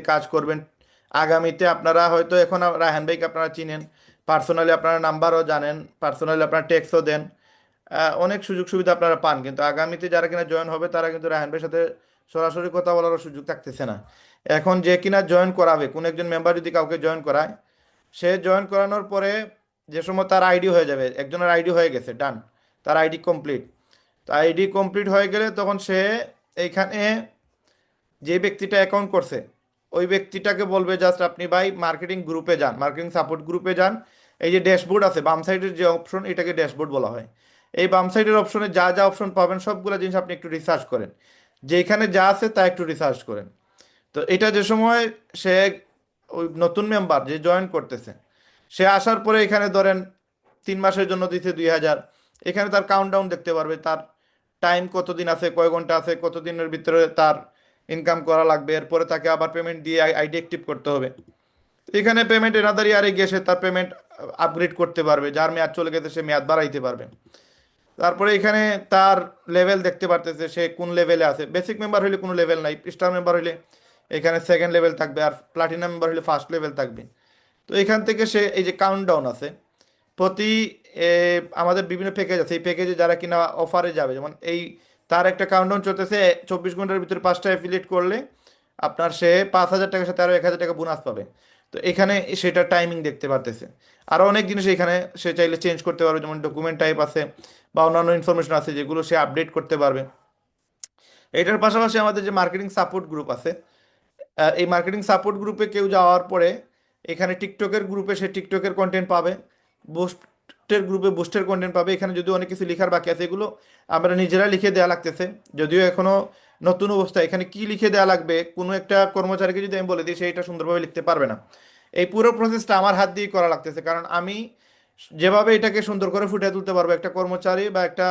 কাজ করবেন। আগামীতে আপনারা হয়তো এখন রায়হান ভাইকে আপনারা চিনেন, পার্সোনালি আপনারা নাম্বারও জানেন, পার্সোনালি আপনারা টেক্সটও দেন, অনেক সুযোগ সুবিধা আপনারা পান, কিন্তু আগামীতে যারা কিনা জয়েন হবে তারা কিন্তু রায়হান ভাইয়ের সাথে সরাসরি কথা বলারও সুযোগ থাকতেছে না। এখন যে কিনা জয়েন করাবে, কোন একজন মেম্বার যদি কাউকে জয়েন করায়, সে জয়েন করানোর পরে যে সময় তার আইডি হয়ে যাবে, একজনের আইডি হয়ে গেছে, ডান, তার আইডি কমপ্লিট। তো আইডি কমপ্লিট হয়ে গেলে তখন সে এইখানে যে ব্যক্তিটা অ্যাকাউন্ট করছে ওই ব্যক্তিটাকে বলবে জাস্ট আপনি ভাই মার্কেটিং গ্রুপে যান, মার্কেটিং সাপোর্ট গ্রুপে যান। এই যে ড্যাশবোর্ড আছে বাম সাইডের যে অপশন, এটাকে ড্যাশবোর্ড বলা হয়। এই বাম সাইডের অপশনে যা যা অপশন পাবেন সবগুলো জিনিস আপনি একটু রিসার্চ করেন, যে এখানে যা আছে তা একটু রিসার্চ করেন। তো এটা যে সময় সে ওই নতুন মেম্বার যে জয়েন করতেছে, সে আসার পরে এখানে ধরেন 3 মাসের জন্য দিতে 2,000, এখানে তার কাউন্টডাউন দেখতে পারবে, তার টাইম কতদিন আছে, কয় ঘন্টা আছে, কতদিনের ভিতরে তার ইনকাম করা লাগবে, এরপরে তাকে আবার পেমেন্ট দিয়ে আইডি অ্যাক্টিভ করতে হবে। তো এখানে পেমেন্ট এনাদার ইয়ারে গিয়ে সে তার পেমেন্ট আপগ্রেড করতে পারবে, যার মেয়াদ চলে গেছে সে মেয়াদ বাড়াইতে পারবে। তারপরে এখানে তার লেভেল দেখতে পারতেছে, সে কোন লেভেলে আছে। বেসিক মেম্বার হলে কোনো লেভেল নাই, স্টার মেম্বার হলে এখানে সেকেন্ড লেভেল থাকবে, আর প্লাটিনাম মেম্বার হলে ফার্স্ট লেভেল থাকবে। তো এখান থেকে সে এই যে কাউন্টডাউন আছে প্রতি এ, আমাদের বিভিন্ন প্যাকেজ আছে, এই প্যাকেজে যারা কিনা অফারে যাবে, যেমন এই তার একটা কাউন্টডাউন চলতেছে, 24 ঘন্টার ভিতরে 5টা অ্যাফিলিয়েট করলে আপনার সে 5,000 টাকার সাথে আরও 1,000 টাকা বোনাস পাবে। তো এখানে সেটা টাইমিং দেখতে পারতেছে। আরও অনেক জিনিস এখানে সে চাইলে চেঞ্জ করতে পারবে, যেমন ডকুমেন্ট টাইপ আছে বা অন্যান্য ইনফরমেশন আছে যেগুলো সে আপডেট করতে পারবে। এটার পাশাপাশি আমাদের যে মার্কেটিং সাপোর্ট গ্রুপ আছে, এই মার্কেটিং সাপোর্ট গ্রুপে কেউ যাওয়ার পরে এখানে টিকটকের গ্রুপে সে টিকটকের কন্টেন্ট পাবে, বুস্টের গ্রুপে বুস্টের কন্টেন্ট পাবে। এখানে যদিও অনেক কিছু লেখার বাকি আছে, এগুলো আমরা নিজেরা লিখে দেওয়া লাগতেছে, যদিও এখনো নতুন অবস্থা। এখানে কি লিখে দেওয়া লাগবে কোনো একটা কর্মচারীকে যদি আমি বলে দিই, সে এটা সুন্দরভাবে লিখতে পারবে না। এই পুরো প্রসেসটা আমার হাত দিয়ে করা লাগতেছে, কারণ আমি যেভাবে এটাকে সুন্দর করে ফুটিয়ে তুলতে পারবো, একটা কর্মচারী বা একটা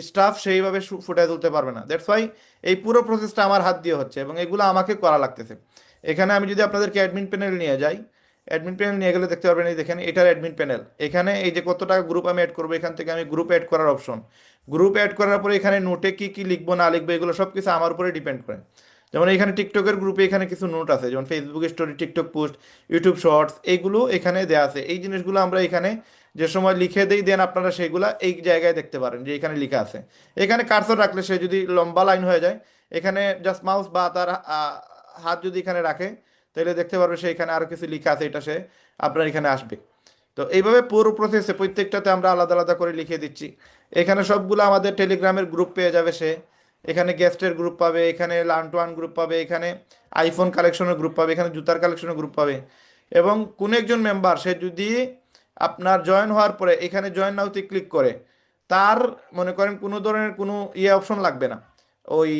স্টাফ সেইভাবে ফুটিয়ে তুলতে পারবে না। দ্যাটস ওয়াই এই পুরো প্রসেসটা আমার হাত দিয়ে হচ্ছে এবং এগুলো আমাকে করা লাগতেছে। এখানে আমি যদি আপনাদেরকে অ্যাডমিন প্যানেল নিয়ে যাই, অ্যাডমিন প্যানেল নিয়ে গেলে দেখতে পারবেন, এই দেখেন এটার অ্যাডমিন প্যানেল। এখানে এই যে কত টাকা গ্রুপ আমি অ্যাড করবো, এখান থেকে আমি গ্রুপ অ্যাড করার অপশন, গ্রুপ অ্যাড করার পরে এখানে নোটে কি কি লিখবো না লিখবো এগুলো সব কিছু আমার উপরে ডিপেন্ড করে। যেমন এখানে টিকটকের গ্রুপে এখানে কিছু নোট আছে, যেমন Facebook story, TikTok post, YouTube shorts, এইগুলো এখানে দেওয়া আছে। এই জিনিসগুলো আমরা এখানে যে সময় লিখে দেই, দেন আপনারা সেগুলা এই জায়গায় দেখতে পারেন যে এখানে লেখা আছে। এখানে কার্সর রাখলে সে যদি লম্বা লাইন হয়ে যায়, এখানে জাস্ট মাউস বা তার হাত যদি এখানে রাখে, তাহলে দেখতে পারবে সে এখানে আরো কিছু লেখা আছে, এটা সে আপনার এখানে আসবে। তো এইভাবে পুরো প্রসেসে প্রত্যেকটাতে আমরা আলাদা আলাদা করে লিখে দিচ্ছি। এখানে সবগুলো আমাদের টেলিগ্রামের গ্রুপ পেয়ে যাবে সে, এখানে গেস্টের গ্রুপ পাবে, এখানে লান টু ওয়ান গ্রুপ পাবে, এখানে আইফোন কালেকশনের গ্রুপ পাবে, এখানে জুতার কালেকশনের গ্রুপ পাবে। এবং কোন একজন মেম্বার সে যদি আপনার জয়েন হওয়ার পরে এখানে জয়েন নাওতে ক্লিক করে, তার মনে করেন কোনো ধরনের কোনো অপশন লাগবে না, ওই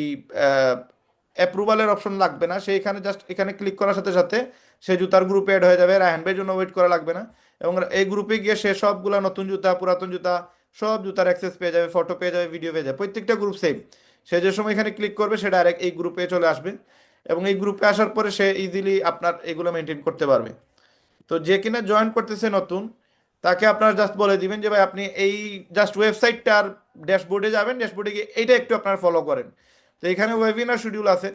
অ্যাপ্রুভালের অপশন লাগবে না, সে এখানে জাস্ট এখানে ক্লিক করার সাথে সাথে সে জুতার গ্রুপে অ্যাড হয়ে যাবে, রায়হান ভাইয়ের জন্য ওয়েট করা লাগবে না। এবং এই গ্রুপে গিয়ে সে সবগুলা নতুন জুতা, পুরাতন জুতা, সব জুতার অ্যাক্সেস পেয়ে যাবে, ফটো পেয়ে যাবে, ভিডিও পেয়ে যাবে, প্রত্যেকটা গ্রুপ সেম। সে যে সময় এখানে ক্লিক করবে সে ডাইরেক্ট এই গ্রুপে চলে আসবে, এবং এই গ্রুপে আসার পরে সে ইজিলি আপনার এগুলো মেনটেন করতে পারবে। তো যে কিনা জয়েন করতেছে নতুন, তাকে আপনারা জাস্ট বলে দিবেন যে ভাই আপনি এই জাস্ট ওয়েবসাইটটার ড্যাশবোর্ডে যাবেন, ড্যাশবোর্ডে গিয়ে এইটা একটু আপনারা ফলো করেন। তো এখানে ওয়েবিনার শিডিউল আছে,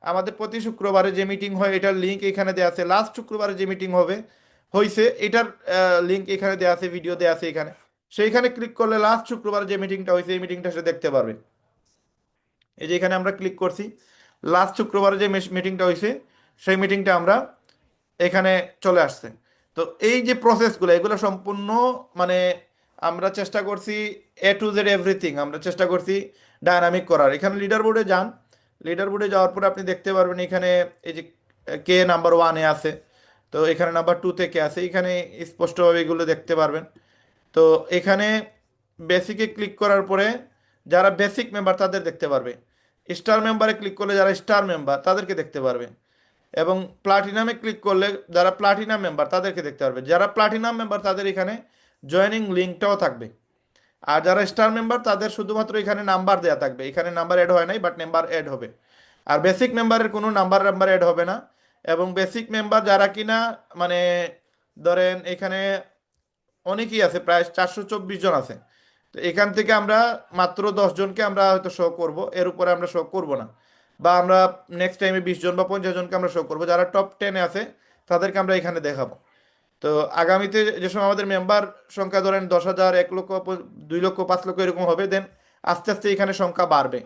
আমাদের প্রতি শুক্রবারে যে মিটিং হয় এটার লিঙ্ক এখানে দেওয়া আছে, লাস্ট শুক্রবারে যে মিটিং হবে হয়েছে এটার লিঙ্ক এখানে দেওয়া আছে, ভিডিও দেওয়া আছে এখানে। সেইখানে ক্লিক করলে লাস্ট শুক্রবারে যে মিটিংটা হয়েছে এই মিটিংটা সে দেখতে পারবে। এই যে এখানে আমরা ক্লিক করছি, লাস্ট শুক্রবারে যে মিটিংটা হয়েছে সেই মিটিংটা আমরা এখানে চলে আসছে। তো এই যে প্রসেসগুলো এগুলো সম্পূর্ণ মানে আমরা চেষ্টা করছি A to Z এভরিথিং আমরা চেষ্টা করছি ডায়নামিক করার। এখানে লিডার বোর্ডে যান, লিডার বোর্ডে যাওয়ার পরে আপনি দেখতে পারবেন এখানে এই যে কে নাম্বার 1-এ আছে, তো এখানে নাম্বার 2-তে কে আছে, এখানে স্পষ্টভাবে এগুলো দেখতে পারবেন। তো এখানে বেসিকে ক্লিক করার পরে যারা বেসিক মেম্বার তাদের দেখতে পারবে, স্টার মেম্বারে ক্লিক করলে যারা স্টার মেম্বার তাদেরকে দেখতে পারবে, এবং প্লাটিনামে ক্লিক করলে যারা প্লাটিনাম মেম্বার তাদেরকে দেখতে পারবে। যারা প্লাটিনাম মেম্বার তাদের এখানে জয়েনিং লিঙ্কটাও থাকবে, আর যারা স্টার মেম্বার তাদের শুধুমাত্র এখানে নাম্বার দেয়া থাকবে, এখানে নাম্বার অ্যাড হয় নাই বাট নাম্বার অ্যাড হবে। আর বেসিক মেম্বারের কোনো নাম্বার নাম্বার অ্যাড হবে না। এবং বেসিক মেম্বার যারা কিনা মানে ধরেন এখানে অনেকেই আছে, প্রায় 424 জন আছে। তো এখান থেকে আমরা মাত্র 10 জনকে আমরা হয়তো শো করব, এর উপরে আমরা শো করব না। বা আমরা নেক্সট টাইমে 20 জন বা 50 জনকে আমরা শো করবো, যারা টপ 10-এ আছে তাদেরকে আমরা এখানে দেখাবো। তো আগামীতে যে সময় আমাদের মেম্বার সংখ্যা ধরেন 10,000, 1 লক্ষ, 2 লক্ষ, 5 লক্ষ এরকম হবে, দেন আস্তে আস্তে এখানে সংখ্যা বাড়বে।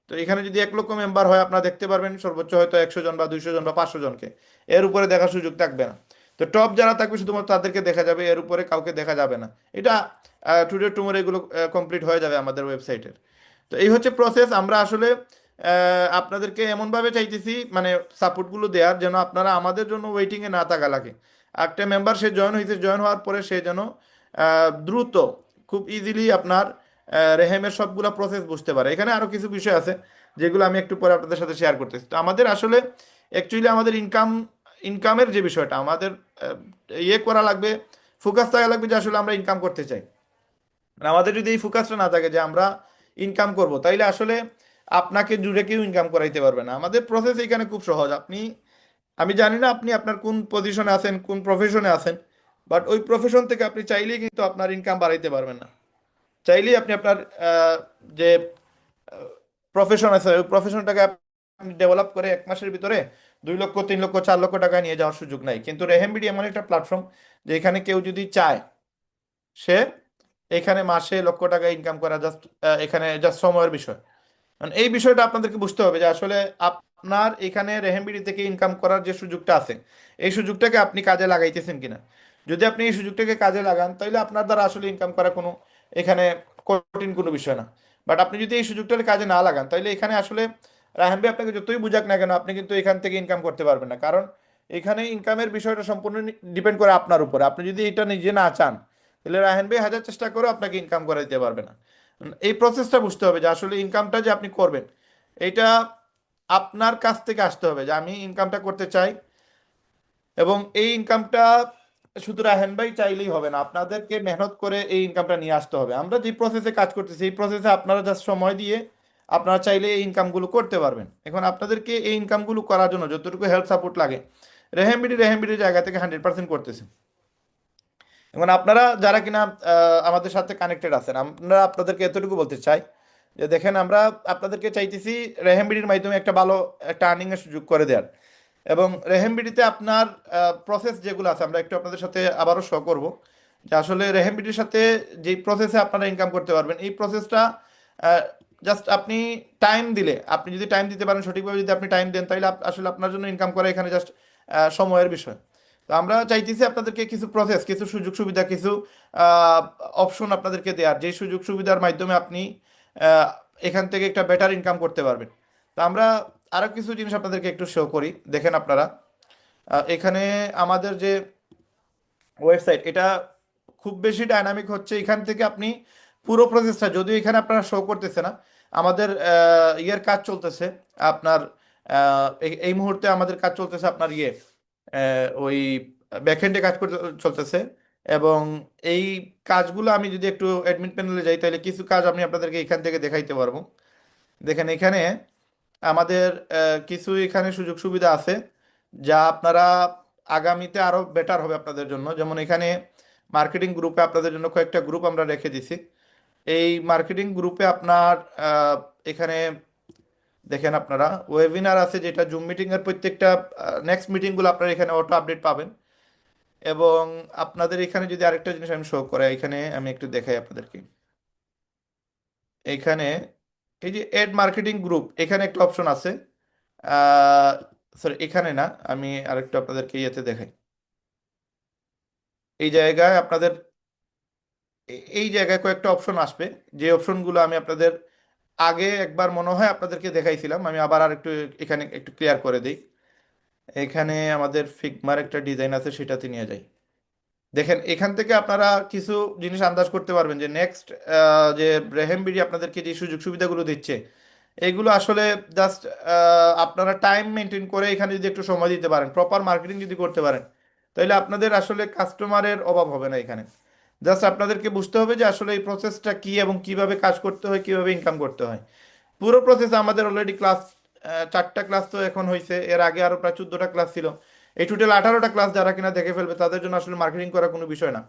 তো এখানে যদি 1 লক্ষ মেম্বার হয়, আপনারা দেখতে পারবেন সর্বোচ্চ হয়তো 100 জন বা 200 জন বা 500 জনকে, এর উপরে দেখার সুযোগ থাকবে না। তো টপ যারা থাকবে শুধুমাত্র তাদেরকে দেখা যাবে, এর উপরে কাউকে দেখা যাবে না। এটা টুডে টুমোরো এগুলো কমপ্লিট হয়ে যাবে আমাদের ওয়েবসাইটের। তো এই হচ্ছে প্রসেস। আমরা আসলে আপনাদেরকে এমনভাবে চাইতেছি মানে সাপোর্টগুলো দেওয়ার, যেন আপনারা আমাদের জন্য ওয়েটিংয়ে না থাকা লাগে। একটা মেম্বার সে জয়েন হয়েছে, জয়েন হওয়ার পরে সে যেন দ্রুত, খুব ইজিলি আপনার রেহেমের সবগুলা প্রসেস বুঝতে পারে। এখানে আরও কিছু বিষয় আছে যেগুলো আমি একটু পরে আপনাদের সাথে শেয়ার করতেছি। তো আমাদের আসলে অ্যাকচুয়ালি আমাদের ইনকামের যে বিষয়টা আমাদের ইয়ে করা লাগবে, ফোকাস থাকা লাগবে যে আসলে আমরা ইনকাম করতে চাই। আর আমাদের যদি এই ফোকাসটা না থাকে যে আমরা ইনকাম করব, তাইলে আসলে আপনাকে জুড়ে কেউ ইনকাম করাইতে পারবে না। আমাদের প্রসেস এখানে খুব সহজ। আমি জানি না আপনি আপনার কোন পজিশনে আছেন, কোন প্রফেশনে আছেন, বাট ওই প্রফেশন থেকে আপনি চাইলেই কিন্তু আপনার ইনকাম বাড়াইতে পারবেন না। চাইলেই আপনি আপনার যে প্রফেশন আছে ওই প্রফেশনটাকে আপনি ডেভেলপ করে 1 মাসের ভিতরে 2 লক্ষ, 3 লক্ষ, 4 লক্ষ টাকা নিয়ে যাওয়ার সুযোগ নাই। কিন্তু রেহেমবিডি এমন একটা প্ল্যাটফর্ম যে এখানে কেউ যদি চায়, সে এখানে মাসে লক্ষ টাকা ইনকাম করা জাস্ট এখানে জাস্ট সময়ের বিষয়। মানে এই বিষয়টা আপনাদেরকে বুঝতে হবে যে আসলে আপনার এখানে রেহেমবিডি থেকে ইনকাম করার যে সুযোগটা আছে, এই সুযোগটাকে আপনি কাজে লাগাইতেছেন কিনা। যদি আপনি এই সুযোগটাকে কাজে লাগান, তাহলে আপনার দ্বারা আসলে ইনকাম করা কোনো এখানে কঠিন কোনো বিষয় না। বাট আপনি যদি এই সুযোগটাকে কাজে না লাগান, তাহলে এখানে আসলে রায়হান ভাই আপনাকে যতই বুঝাক না কেন, আপনি কিন্তু এখান থেকে ইনকাম করতে পারবেন না। কারণ এখানে ইনকামের বিষয়টা সম্পূর্ণ ডিপেন্ড করে আপনার উপরে। আপনি যদি এটা নিজে না চান, তাহলে রায়হান ভাই হাজার চেষ্টা করেও আপনাকে ইনকাম করাই দিতে পারবে না। এই প্রসেসটা বুঝতে হবে যে আসলে ইনকামটা যে আপনি করবেন, এটা আপনার কাছ থেকে আসতে হবে যে আমি ইনকামটা করতে চাই। এবং এই ইনকামটা শুধু রাহেন ভাই চাইলেই হবে না, আপনাদেরকে মেহনত করে এই ইনকামটা নিয়ে আসতে হবে। আমরা যে প্রসেসে কাজ করতেছি, এই প্রসেসে আপনারা জাস্ট সময় দিয়ে আপনারা চাইলে এই ইনকামগুলো করতে পারবেন। এখন আপনাদেরকে এই ইনকামগুলো করার জন্য যতটুকু হেল্প সাপোর্ট লাগে, রেহেমবিডির জায়গা থেকে 100% করতেছে। এবং আপনারা যারা কিনা আমাদের সাথে কানেক্টেড আছেন, আমরা আপনাদেরকে এতটুকু বলতে চাই যে দেখেন, আমরা আপনাদেরকে চাইতেছি রেহেমবিডির মাধ্যমে একটা ভালো একটা আর্নিং এর সুযোগ করে দেওয়ার। এবং রেহেমবিডিতে আপনার প্রসেস যেগুলো আছে আমরা একটু আপনাদের সাথে আবারও শো করব, যে আসলে রেহেমবিডির সাথে যেই প্রসেসে আপনারা ইনকাম করতে পারবেন, এই প্রসেসটা জাস্ট আপনি টাইম দিলে, আপনি যদি টাইম দিতে পারেন সঠিকভাবে, যদি আপনি টাইম দেন, তাহলে আসলে আপনার জন্য ইনকাম করা এখানে জাস্ট সময়ের বিষয়। তো আমরা চাইতেছি আপনাদেরকে কিছু প্রসেস, কিছু সুযোগ সুবিধা, কিছু অপশন আপনাদেরকে দেওয়ার, যে সুযোগ সুবিধার মাধ্যমে আপনি আহ, এখান থেকে একটা বেটার ইনকাম করতে পারবেন। তো আমরা আরো কিছু জিনিস আপনাদেরকে একটু শো করি, দেখেন আপনারা। এখানে আমাদের যে ওয়েবসাইট, এটা খুব বেশি ডাইনামিক হচ্ছে। এখান থেকে আপনি পুরো প্রসেসটা, যদিও এখানে আপনারা শো করতেছে না, আমাদের ইয়ের কাজ চলতেছে আপনার এই মুহূর্তে আমাদের কাজ চলতেছে আপনার ইয়ে ওই ব্যাকএন্ডে কাজ করতে চলতেছে। এবং এই কাজগুলো আমি যদি একটু অ্যাডমিন প্যানেলে যাই, তাহলে কিছু কাজ আমি আপনাদেরকে এখান থেকে দেখাইতে পারবো। দেখেন এখানে আমাদের কিছু এখানে সুযোগ সুবিধা আছে যা আপনারা আগামীতে আরো বেটার হবে আপনাদের জন্য। যেমন এখানে মার্কেটিং গ্রুপে আপনাদের জন্য কয়েকটা গ্রুপ আমরা রেখে দিছি। এই মার্কেটিং গ্রুপে আপনার এখানে দেখেন আপনারা ওয়েবিনার আছে, যেটা জুম মিটিং এর প্রত্যেকটা নেক্সট মিটিংগুলো আপনারা এখানে অটো আপডেট পাবেন। এবং আপনাদের এখানে যদি আরেকটা জিনিস আমি শো করে, এখানে আমি একটু দেখাই আপনাদেরকে। এখানে এই যে এড মার্কেটিং গ্রুপ, এখানে একটা অপশন আছে। সরি, এখানে না, আমি আরেকটু আপনাদেরকে ইয়েতে দেখাই। এই জায়গায় আপনাদের এই জায়গায় কয়েকটা অপশন আসবে, যে অপশনগুলো আমি আপনাদের আগে একবার মনে হয় আপনাদেরকে দেখাইছিলাম। আমি আবার আর একটু এখানে একটু ক্লিয়ার করে দিই। এখানে আমাদের ফিগমার একটা ডিজাইন আছে, সেটাতে নিয়ে যাই। দেখেন এখান থেকে আপনারা কিছু জিনিস আন্দাজ করতে পারবেন যে নেক্সট যে রেহেমবিডি আপনাদেরকে যে সুযোগ সুবিধাগুলো দিচ্ছে, এগুলো আসলে জাস্ট আপনারা টাইম মেনটেন করে এখানে যদি একটু সময় দিতে পারেন, প্রপার মার্কেটিং যদি করতে পারেন, তাহলে আপনাদের আসলে কাস্টমারের অভাব হবে না এখানে। জাস্ট আপনাদেরকে বুঝতে হবে যে আসলে এই প্রসেসটা কি এবং কিভাবে কাজ করতে হয়, কিভাবে ইনকাম করতে হয়। পুরো প্রসেসে আমাদের অলরেডি ক্লাস 4টা ক্লাস তো এখন হয়েছে, এর আগে আরো প্রায় 14টা ক্লাস ছিল। এই টোটাল 18টা ক্লাস যারা কিনা দেখে ফেলবে, তাদের জন্য আসলে মার্কেটিং করা কোনো বিষয় না।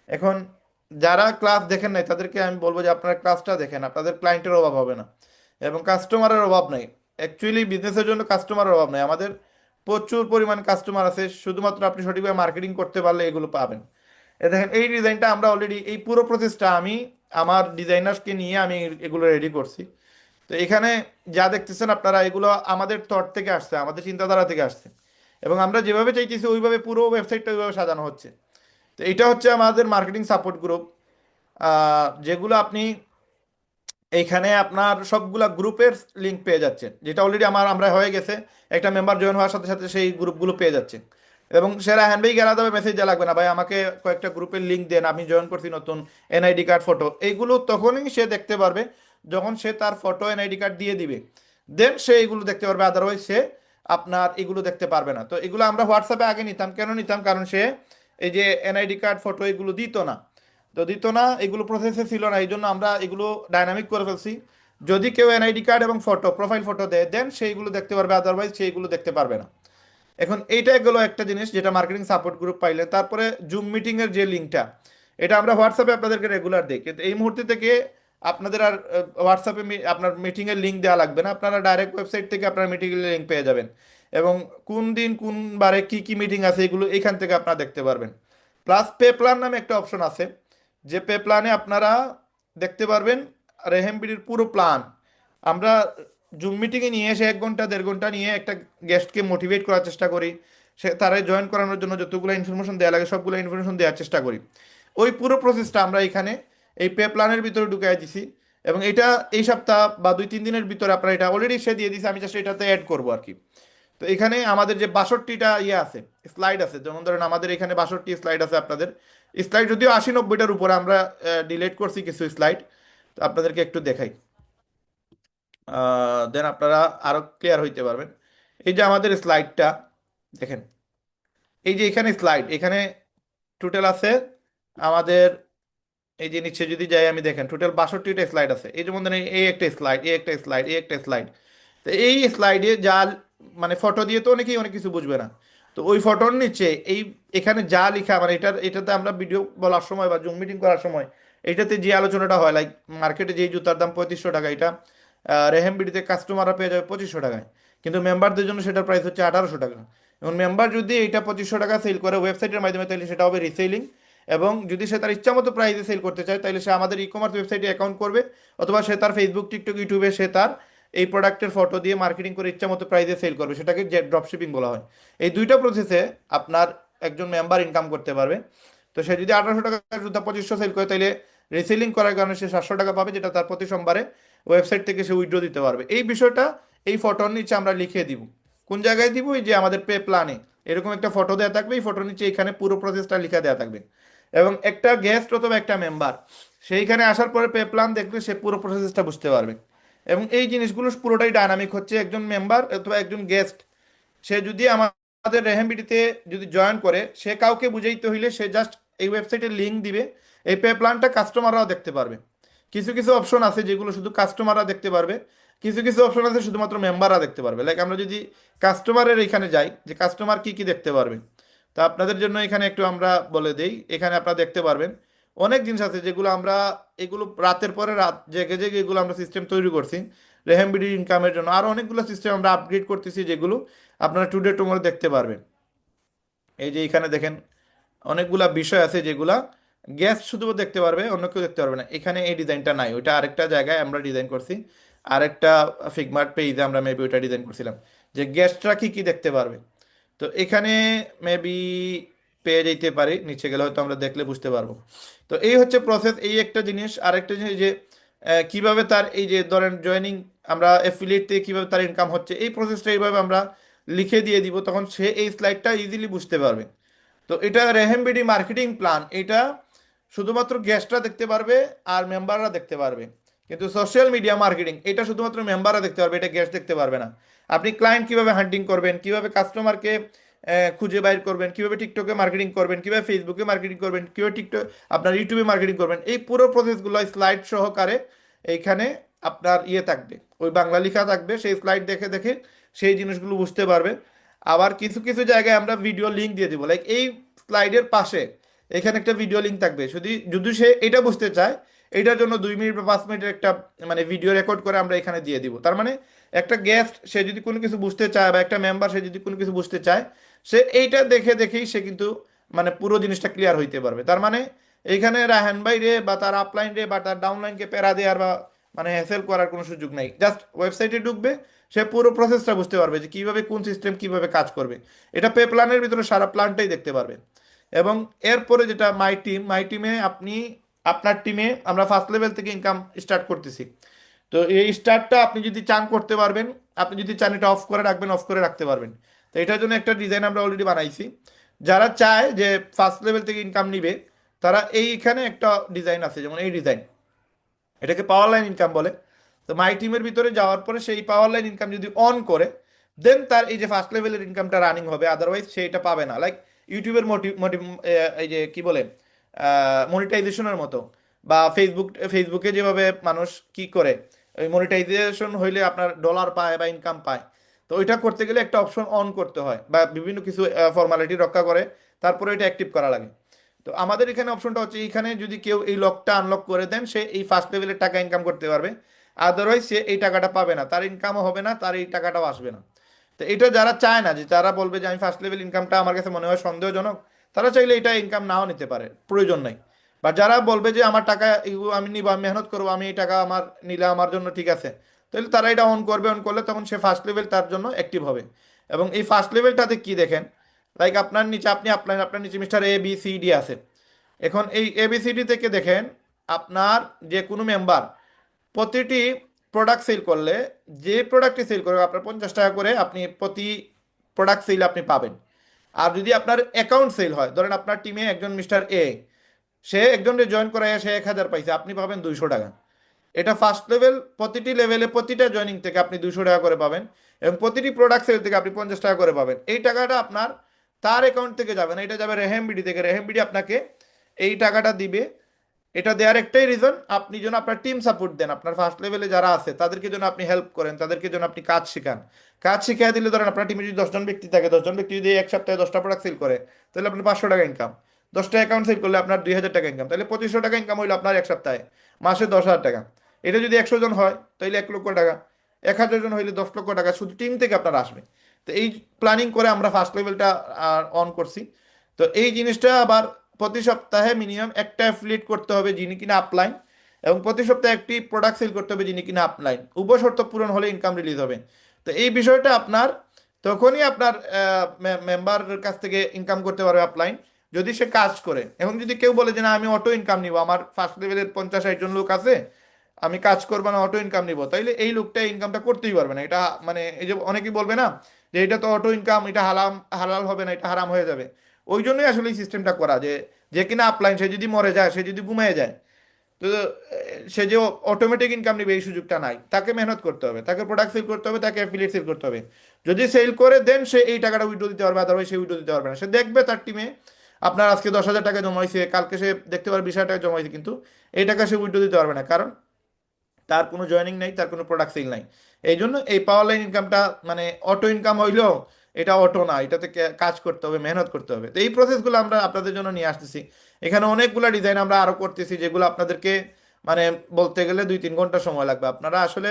এখন যারা ক্লাস দেখেন নাই, তাদেরকে আমি বলবো যে আপনারা ক্লাসটা দেখেন, আপনাদের ক্লায়েন্টের অভাব হবে না এবং কাস্টমারের অভাব নাই। অ্যাকচুয়ালি বিজনেসের জন্য কাস্টমারের অভাব নেই, আমাদের প্রচুর পরিমাণ কাস্টমার আছে, শুধুমাত্র আপনি সঠিকভাবে মার্কেটিং করতে পারলে এগুলো পাবেন। দেখেন এই ডিজাইনটা আমরা অলরেডি, এই পুরো প্রসেসটা আমি আমার ডিজাইনার্সকে নিয়ে আমি এগুলো রেডি করছি। তো এখানে যা দেখতেছেন আপনারা, এগুলো আমাদের থট থেকে আসছে, আমাদের চিন্তাধারা থেকে আসছে, এবং আমরা যেভাবে চাইতেছি ওইভাবে পুরো ওয়েবসাইটটা ওইভাবে সাজানো হচ্ছে। তো এটা হচ্ছে আমাদের মার্কেটিং সাপোর্ট গ্রুপ, যেগুলো আপনি এইখানে আপনার সবগুলা গ্রুপের লিঙ্ক পেয়ে যাচ্ছেন, যেটা অলরেডি আমরা হয়ে গেছে। একটা মেম্বার জয়েন হওয়ার সাথে সাথে সেই গ্রুপগুলো পেয়ে যাচ্ছে। এবং সেরা হ্যান্ডবেগ আলাদাভাবে মেসেজ দেওয়া লাগবে না, ভাই আমাকে কয়েকটা গ্রুপের লিঙ্ক দেন, আমি জয়েন করছি নতুন, এনআইডি কার্ড, ফটো, এইগুলো তখনই সে দেখতে পারবে যখন সে তার ফটো এনআইডি কার্ড দিয়ে দিবে, দেন সে এগুলো দেখতে পারবে, আদারওয়াইজ সে আপনার এগুলো দেখতে পারবে না। তো এগুলো আমরা হোয়াটসঅ্যাপে আগে নিতাম, কেন নিতাম, কারণ সে এই যে এনআইডি কার্ড, ফটো এগুলো দিত না। তো দিত না, এগুলো প্রসেসে ছিল না, এই জন্য আমরা এগুলো ডাইনামিক করে ফেলছি। যদি কেউ এনআইডি কার্ড এবং ফটো, প্রোফাইল ফটো দেয়, দেন সেইগুলো দেখতে পারবে, আদারওয়াইজ সেইগুলো দেখতে পারবে না। এখন এইটা গেলো একটা জিনিস যেটা মার্কেটিং সাপোর্ট গ্রুপ পাইলে। তারপরে জুম মিটিং এর যে লিঙ্কটা, এটা আমরা হোয়াটসঅ্যাপে আপনাদেরকে রেগুলার দিই, কিন্তু এই মুহূর্তে থেকে আপনাদের আর হোয়াটসঅ্যাপে আপনার মিটিং এর লিঙ্ক দেওয়া লাগবে না, আপনারা ডাইরেক্ট ওয়েবসাইট থেকে আপনার মিটিং এর লিঙ্ক পেয়ে যাবেন। এবং কোন দিন কোন বারে কি কি মিটিং আছে এগুলো এখান থেকে আপনারা দেখতে পারবেন। প্লাস পে প্ল্যান নামে একটা অপশন আছে, যে পে প্ল্যানে আপনারা দেখতে পারবেন রেহেমবিডির পুরো প্ল্যান। আমরা জুম মিটিংয়ে নিয়ে এসে 1 ঘন্টা 1.5 ঘন্টা নিয়ে একটা গেস্টকে মোটিভেট করার চেষ্টা করি, সে তারা জয়েন করানোর জন্য যতগুলো ইনফরমেশন দেওয়া লাগে সবগুলো ইনফরমেশন দেওয়ার চেষ্টা করি। ওই পুরো প্রসেসটা আমরা এখানে এই পে প্ল্যানের ভিতরে ঢুকিয়ে দিছি। এবং এটা এই সপ্তাহ বা 2-3 দিনের ভিতরে আপনারা, এটা অলরেডি সে দিয়ে দিছে, আমি জাস্ট এটাতে অ্যাড করবো আর কি। তো এখানে আমাদের যে 62টা ইয়ে আছে, স্লাইড আছে, যেমন ধরেন আমাদের এখানে 62 স্লাইড আছে। আপনাদের স্লাইড যদিও 80-90টার উপরে, আমরা ডিলিট করছি কিছু স্লাইড, তো আপনাদেরকে একটু দেখাই, দেন আপনারা আরো ক্লিয়ার হইতে পারবেন। এই যে আমাদের স্লাইডটা দেখেন, এই যে এখানে স্লাইড, এখানে টোটাল আছে আমাদের, এই যে নিচে যদি যাই আমি, দেখেন টোটাল 62টা স্লাইড আছে। এই যেমন ধরেন এই একটা স্লাইড, এই একটা স্লাইড, এই একটা স্লাইড। তো এই স্লাইডে যা, মানে ফটো দিয়ে তো অনেকেই অনেক কিছু বুঝবে না, তো ওই ফটোর নিচে এই এখানে যা লেখা, মানে এটাতে আমরা ভিডিও বলার সময় বা জুম মিটিং করার সময় এটাতে যে আলোচনাটা হয়, লাইক মার্কেটে যেই জুতার দাম 3500 টাকা, এটা রেহেম বিডিতে কাস্টমাররা পেয়ে যাবে 2500 টাকায়, কিন্তু মেম্বারদের জন্য সেটার প্রাইস হচ্ছে 1800 টাকা। এবং মেম্বার যদি এটা 2500 টাকা সেল করে ওয়েবসাইটের মাধ্যমে, তাহলে সেটা হবে রিসেলিং। এবং যদি সে তার ইচ্ছা মতো প্রাইসে সেল করতে চায়, তাহলে সে আমাদের ই কমার্স ওয়েবসাইটে অ্যাকাউন্ট করবে, অথবা সে তার ফেসবুক, টিকটক, ইউটিউবে সে তার এই প্রোডাক্টের ফটো দিয়ে মার্কেটিং করে ইচ্ছা মতো প্রাইসে সেল করবে, সেটাকে যে ড্রপ শিপিং বলা হয়। এই দুইটা প্রসেসে আপনার একজন মেম্বার ইনকাম করতে পারবে। তো সে যদি 1800 টাকার জুতা 2500 সেল করে, তাহলে রিসেলিং করার কারণে সে 700 টাকা পাবে, যেটা তার প্রতি সোমবারে ওয়েবসাইট থেকে সে উইথড্র দিতে পারবে। এই বিষয়টা এই ফটোর নিচে আমরা লিখে দিব। কোন জায়গায় দিব? এই যে আমাদের পে প্ল্যানে এরকম একটা ফটো দেওয়া থাকবে, এই ফটোর নিচে এখানে পুরো প্রসেসটা লিখে দেওয়া থাকবে। এবং একটা গেস্ট অথবা একটা মেম্বার সেইখানে আসার পরে পে প্ল্যান দেখলে সে পুরো প্রসেসটা বুঝতে পারবে। এবং এই জিনিসগুলো পুরোটাই ডায়নামিক হচ্ছে, একজন মেম্বার অথবা একজন গেস্ট সে যদি আমাদের রেহেমবিডিতে যদি জয়েন করে, সে কাউকে বুঝাইতে হইলে সে জাস্ট এই ওয়েবসাইটের লিঙ্ক দিবে, এই পে প্ল্যানটা কাস্টমাররাও দেখতে পারবে। কিছু কিছু অপশন আছে যেগুলো শুধু কাস্টমাররা দেখতে পারবে, কিছু কিছু অপশন আছে শুধুমাত্র মেম্বাররা দেখতে পারবে। লাইক আমরা যদি কাস্টমারের এখানে যাই, যে কাস্টমার কি কি দেখতে পারবে, তা আপনাদের জন্য এখানে একটু আমরা বলে দেই। এখানে আপনারা দেখতে পারবেন অনেক জিনিস আছে যেগুলো আমরা, এগুলো রাতের পরে রাত জেগে জেগে এগুলো আমরা সিস্টেম তৈরি করছি রেহেমবিডি ইনকামের জন্য। আরও অনেকগুলো সিস্টেম আমরা আপগ্রেড করতেছি, যেগুলো আপনারা টুডে টুমোরো দেখতে পারবেন। এই যে এখানে দেখেন অনেকগুলা বিষয় আছে যেগুলা গেস্ট শুধু দেখতে পারবে, অন্য কেউ দেখতে পারবে না। এখানে এই ডিজাইনটা নাই, ওইটা আরেকটা জায়গায় আমরা ডিজাইন করছি, আরেকটা ফিগমার্ট পেজে আমরা মেবি ওইটা ডিজাইন করছিলাম, যে গেস্টরা কি কি দেখতে পারবে। তো এখানে মেবি পেয়ে যেতে পারি, নিচে গেলে হয়তো আমরা দেখলে বুঝতে পারবো। তো এই হচ্ছে প্রসেস। এই একটা জিনিস, আরেকটা জিনিস যে কিভাবে তার এই যে ধরেন জয়েনিং, আমরা অ্যাফিলিয়েট থেকে কিভাবে তার ইনকাম হচ্ছে, এই প্রসেসটা এইভাবে আমরা লিখে দিয়ে দিব, তখন সে এই স্লাইডটা ইজিলি বুঝতে পারবে। তো এটা রেহেমবিডি মার্কেটিং প্ল্যান, এটা শুধুমাত্র গেস্টরা দেখতে পারবে আর মেম্বাররা দেখতে পারবে। কিন্তু সোশ্যাল মিডিয়া মার্কেটিং এটা শুধুমাত্র মেম্বাররা দেখতে পারবে, এটা গেস্ট দেখতে পারবে না। আপনি ক্লায়েন্ট কিভাবে হান্টিং করবেন, কিভাবে কাস্টমারকে খুঁজে বাইর করবেন, কিভাবে টিকটকে মার্কেটিং করবেন, কিভাবে ফেসবুকে মার্কেটিং করবেন, কিভাবে টিকটক আপনার ইউটিউবে মার্কেটিং করবেন, এই পুরো প্রসেসগুলো স্লাইড সহকারে এইখানে আপনার ইয়ে থাকবে, ওই বাংলা লেখা থাকবে, সেই স্লাইড দেখে দেখে সেই জিনিসগুলো বুঝতে পারবে। আবার কিছু কিছু জায়গায় আমরা ভিডিও লিঙ্ক দিয়ে দিব, লাইক এই স্লাইডের পাশে এখানে একটা ভিডিও লিঙ্ক থাকবে, যদি যদি সে এটা বুঝতে চায়, এটার জন্য 2 মিনিট বা 5 মিনিটের একটা মানে ভিডিও রেকর্ড করে আমরা এখানে দিয়ে দিব। তার মানে একটা গেস্ট সে যদি কোনো কিছু বুঝতে চায় বা একটা মেম্বার সে যদি কোনো কিছু বুঝতে চায়, সে এইটা দেখে দেখেই সে কিন্তু মানে পুরো জিনিসটা ক্লিয়ার হইতে পারবে। তার মানে এইখানে রাহান ভাই রে বা তার আপলাইন রে বা তার ডাউনলাইনকে প্যারা দেওয়ার বা মানে হ্যাসেল করার কোনো সুযোগ নেই। জাস্ট ওয়েবসাইটে ঢুকবে, সে পুরো প্রসেসটা বুঝতে পারবে যে কিভাবে কোন সিস্টেম কিভাবে কাজ করবে। এটা পে প্ল্যানের ভিতরে সারা প্ল্যানটাই দেখতে পারবে। এবং এরপরে যেটা মাই টিমে আপনি আপনার টিমে আমরা ফার্স্ট লেভেল থেকে ইনকাম স্টার্ট করতেছি। তো এই স্টার্টটা আপনি যদি চান করতে পারবেন, আপনি যদি চান এটা অফ করে রাখবেন, অফ করে রাখতে পারবেন। তো এটার জন্য একটা ডিজাইন আমরা অলরেডি বানাইছি। যারা চায় যে ফার্স্ট লেভেল থেকে ইনকাম নিবে, তারা এইখানে একটা ডিজাইন আছে, যেমন এই ডিজাইন, এটাকে পাওয়ার লাইন ইনকাম বলে। তো মাই টিমের ভিতরে যাওয়ার পরে সেই পাওয়ার লাইন ইনকাম যদি অন করে, দেন তার এই যে ফার্স্ট লেভেলের ইনকামটা রানিং হবে, আদারওয়াইজ সে এটা পাবে না। লাইক ইউটিউবের এই যে কি বলে মনিটাইজেশনের মতো, বা ফেসবুকে যেভাবে মানুষ কি করে ওই মনিটাইজেশন হইলে আপনার ডলার পায় বা ইনকাম পায়। তো ওইটা করতে গেলে একটা অপশন অন করতে হয় বা বিভিন্ন কিছু ফর্মালিটি রক্ষা করে, তারপরে এটা অ্যাক্টিভ করা লাগে। তো আমাদের এখানে অপশনটা হচ্ছে, এইখানে যদি কেউ এই লকটা আনলক করে দেন, সে এই ফার্স্ট লেভেলের টাকা ইনকাম করতে পারবে। আদারওয়াইজ সে এই টাকাটা পাবে না, তার ইনকামও হবে না, তার এই টাকাটাও আসবে না। তো এটা যারা চায় না, যে তারা বলবে যে আমি ফার্স্ট লেভেল ইনকামটা আমার কাছে মনে হয় সন্দেহজনক, তারা চাইলে এটা ইনকাম নাও নিতে পারে, প্রয়োজন নাই। বা যারা বলবে যে আমার টাকা এগুলো আমি নিব, আমি মেহনত করবো, আমি এই টাকা আমার নিলে আমার জন্য ঠিক আছে, তাহলে তারা এটা অন করবে। অন করলে তখন সে ফার্স্ট লেভেল তার জন্য অ্যাক্টিভ হবে। এবং এই ফার্স্ট লেভেলটাতে কি দেখেন, লাইক আপনার নিচে আপনার নিচে মিস্টার ABCD আছে। এখন এই ABCD থেকে দেখেন, আপনার যে কোনো মেম্বার প্রতিটি প্রোডাক্ট সেল করলে, যে প্রোডাক্টটি সেল করবে আপনার 50 টাকা করে আপনি প্রতি প্রোডাক্ট সেল আপনি পাবেন। আর যদি আপনার অ্যাকাউন্ট সেল হয়, ধরেন আপনার টিমে একজন মিস্টার সে একজনকে জয়েন করায় সে 1000 পাইছে, আপনি পাবেন 200 টাকা। এটা ফার্স্ট লেভেল, প্রতিটি লেভেলে প্রতিটা জয়েনিং থেকে আপনি 200 টাকা করে পাবেন। এবং প্রতিটি প্রোডাক্ট সেল থেকে আপনি 50 টাকা করে পাবেন। এই টাকাটা আপনার তার অ্যাকাউন্ট থেকে যাবে না, এটা যাবে রেহেমবিডি থেকে। রেহেমবিডি আপনাকে এই টাকাটা দিবে। এটা দেওয়ার একটাই রিজন, আপনি যেন আপনার টিম সাপোর্ট দেন, আপনার ফার্স্ট লেভেলে যারা আছে তাদেরকে যেন আপনি হেল্প করেন, তাদেরকে যেন আপনি কাজ শেখান। কাজ শিখিয়ে দিলে, ধরেন আপনার টিমে যদি 10 জন ব্যক্তি থাকে, 10 জন ব্যক্তি যদি এক সপ্তাহে 10টা প্রোডাক্ট সেল করে, তাহলে আপনার 500 টাকা ইনকাম। 10টা অ্যাকাউন্ট সেল করলে আপনার 2000 টাকা ইনকাম, তাহলে 2500 টাকা ইনকাম হইলো আপনার এক সপ্তাহে, মাসে 10,000 টাকা। এটা যদি 100 জন হয় তাহলে 1 লক্ষ টাকা, 1000 জন হইলে 10 লক্ষ টাকা শুধু টিম থেকে আপনার আসবে। তো এই প্ল্যানিং করে আমরা ফার্স্ট লেভেলটা অন করছি। তো এই জিনিসটা আবার প্রতি সপ্তাহে মিনিমাম একটা অ্যাফিলিয়েট করতে হবে যিনি কিনা আপলাইন, এবং প্রতি সপ্তাহে একটি প্রোডাক্ট সেল করতে হবে যিনি কিনা আপলাইন। উভয় শর্ত পূরণ হলে ইনকাম রিলিজ হবে। তো এই বিষয়টা আপনার তখনই আপনার মেম্বারের কাছ থেকে ইনকাম করতে পারবে আপলাইন, যদি সে কাজ করে। এবং যদি কেউ বলে যে না আমি অটো ইনকাম নিব, আমার ফার্স্ট লেভেলের 50-60 জন লোক আছে, আমি কাজ করবো না, অটো ইনকাম নিব, তাইলে এই লোকটা ইনকামটা করতেই পারবে না। এটা মানে এই যে অনেকেই বলবে না যে এটা তো অটো ইনকাম, এটা হালাল হবে না, এটা হারাম হয়ে যাবে। ওই জন্যই আসলে এই সিস্টেমটা করা, যে যে কিনা আপলাইন সে যদি মরে যায়, সে যদি ঘুমিয়ে যায়, তো সে যে অটোমেটিক ইনকাম নেবে এই সুযোগটা নাই। তাকে মেহনত করতে হবে, তাকে প্রোডাক্ট সেল করতে হবে, তাকে অ্যাফিলিয়েট সেল করতে হবে। যদি সেল করে দেন সে এই টাকাটা উইথড্র দিতে পারবে, আদারওয়াইজ সে উইথড্র দিতে পারবে না। সে দেখবে তার টিমে আপনার আজকে 10,000 টাকা জমা হয়েছে, কালকে সে দেখতে পারবে 20,000 টাকা জমা হয়েছে, কিন্তু এই টাকা সে উইথড্র দিতে পারবে না, কারণ তার কোনো জয়েনিং নাই, তার কোনো প্রোডাক্ট সেল নাই। এই জন্য এই পাওয়ার লাইন ইনকামটা মানে অটো ইনকাম হইলেও এটা অটো না, এটাতে কাজ করতে হবে, মেহনত করতে হবে। তো এই প্রসেসগুলো আমরা আপনাদের জন্য নিয়ে আসতেছি। এখানে অনেকগুলো ডিজাইন আমরা আরো করতেছি, যেগুলো আপনাদেরকে মানে বলতে গেলে 2-3 ঘন্টা সময় লাগবে। আপনারা আসলে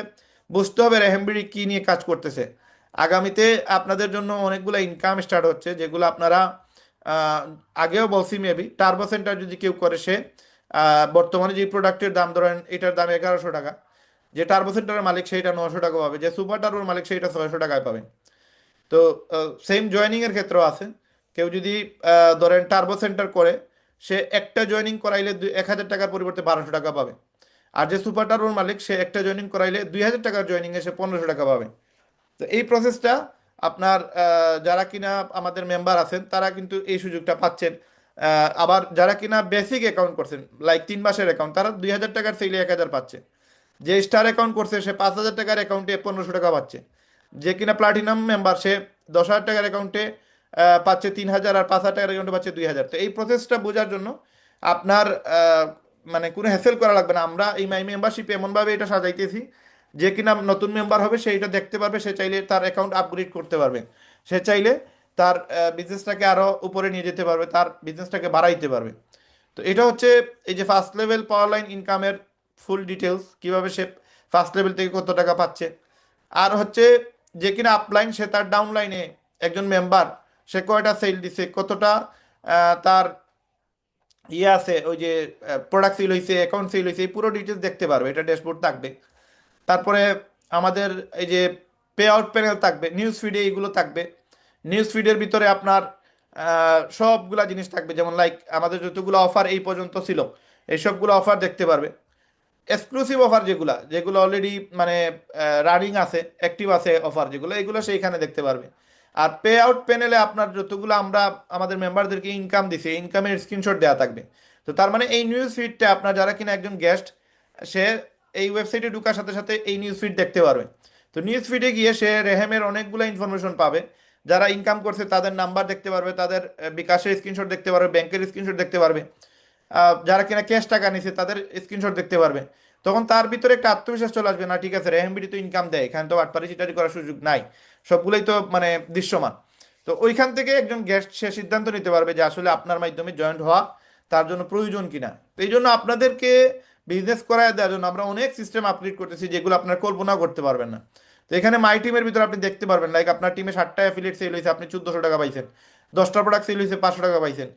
বুঝতে হবে রেহেমবিডি কি নিয়ে কাজ করতেছে। আগামীতে আপনাদের জন্য অনেকগুলো ইনকাম স্টার্ট হচ্ছে, যেগুলো আপনারা আহ, আগেও বলছি, মেবি টার্বো সেন্টার যদি কেউ করে, সে বর্তমানে যে প্রোডাক্টের দাম ধরেন এটার দাম 1100 টাকা, যে টার্বো সেন্টারের মালিক সেইটা 900 টাকা পাবে, যে সুপার টার্বোর মালিক সেইটা 600 টাকায় পাবে। তো সেম জয়েনিং এর ক্ষেত্রেও আছে। কেউ যদি ধরেন টার্বো সেন্টার করে, সে একটা জয়েনিং করাইলে 1,000 টাকার পরিবর্তে 1200 টাকা পাবে। আর যে সুপার টার্বোর মালিক, সে একটা জয়েনিং করাইলে 2,000 টাকার জয়েনিং এ সে 1500 টাকা পাবে। তো এই প্রসেসটা আপনার যারা কিনা আমাদের মেম্বার আছেন তারা কিন্তু এই সুযোগটা পাচ্ছেন। আবার যারা কিনা বেসিক অ্যাকাউন্ট করছেন, লাইক 3 মাসের অ্যাকাউন্ট, তারা 2,000 টাকার সেলে 1,000 পাচ্ছে। যে স্টার অ্যাকাউন্ট করছে সে 5,000 টাকার অ্যাকাউন্টে 1500 টাকা পাচ্ছে। যে কিনা প্লাটিনাম মেম্বার, সে 10,000 টাকার অ্যাকাউন্টে পাচ্ছে 3,000, আর 5,000 টাকার অ্যাকাউন্টে পাচ্ছে 2,000। তো এই প্রসেসটা বোঝার জন্য আপনার মানে কোনো হ্যাসেল করা লাগবে না। আমরা এই মাই মেম্বারশিপ এমনভাবে এটা সাজাইতেছি, যে কিনা নতুন মেম্বার হবে সে এটা দেখতে পারবে, সে চাইলে তার অ্যাকাউন্ট আপগ্রেড করতে পারবে, সে চাইলে তার বিজনেসটাকে আরো উপরে নিয়ে যেতে পারবে, তার বিজনেসটাকে বাড়াইতে পারবে। তো এটা হচ্ছে এই যে ফার্স্ট লেভেল পাওয়ার লাইন ইনকামের ফুল ডিটেলস, কিভাবে সে ফার্স্ট লেভেল থেকে কত টাকা পাচ্ছে। আর হচ্ছে যে কিনা আপলাইন সে তার ডাউনলাইনে একজন মেম্বার, সে কয়টা সেল দিছে, কতটা তার ইয়ে আছে, ওই যে প্রোডাক্ট সেল হয়েছে, অ্যাকাউন্ট সেল হয়েছে, এই পুরো ডিটেলস দেখতে পারবে, এটা ড্যাশবোর্ড থাকবে। তারপরে আমাদের এই যে পে আউট প্যানেল থাকবে, নিউজ ফিডে এইগুলো থাকবে। নিউজ ফিডের ভিতরে আপনার সবগুলা জিনিস থাকবে, যেমন লাইক আমাদের যতগুলো অফার এই পর্যন্ত ছিল এই সবগুলো অফার দেখতে পারবে। এক্সক্লুসিভ অফার যেগুলো যেগুলো অলরেডি মানে রানিং আছে, অ্যাক্টিভ আছে অফার যেগুলো, এগুলো সেইখানে দেখতে পারবে। আর পে আউট প্যানেলে আপনার যতগুলো আমরা আমাদের মেম্বারদেরকে ইনকাম দিছি, ইনকামের স্ক্রিনশট দেওয়া থাকবে। তো তার মানে এই নিউজ ফিডটা আপনার যারা কিনা একজন গেস্ট, সে এই ওয়েবসাইটে ঢোকার সাথে সাথে এই নিউজ ফিড দেখতে পারবে। তো নিউজ ফিডে গিয়ে সে রেহেমের অনেকগুলো ইনফরমেশন পাবে, যারা ইনকাম করছে তাদের নাম্বার দেখতে পারবে, তাদের বিকাশের স্ক্রিনশট দেখতে পারবে, ব্যাংকের স্ক্রিনশট দেখতে পারবে, যারা কিনা ক্যাশ টাকা নিছে তাদের স্ক্রিনশট দেখতে পারবে। তখন তার ভিতরে একটা আত্মবিশ্বাস চলে আসবে, না ঠিক আছে রেহেমবিডি তো ইনকাম দেয়, এখানে তো বাটপারি চিটারি করার সুযোগ নাই, সবগুলোই তো মানে দৃশ্যমান। তো ওইখান থেকে একজন গেস্ট সে সিদ্ধান্ত নিতে পারবে যে আসলে আপনার মাধ্যমে জয়েন্ট হওয়া তার জন্য প্রয়োজন কিনা। তো এই জন্য আপনাদেরকে বিজনেস করায় দেওয়ার জন্য আমরা অনেক সিস্টেম আপডেট করতেছি, যেগুলো আপনার কল্পনা করতে পারবেন না। তো এখানে মাই টিমের ভিতরে আপনি দেখতে পারবেন, লাইক আপনার টিমে 60টা অ্যাফিলিয়েট সেল হয়েছে, আপনি 1400 টাকা পাইছেন। 10টা প্রোডাক্ট সেল হয়েছে, 500 টাকা পাইছেন।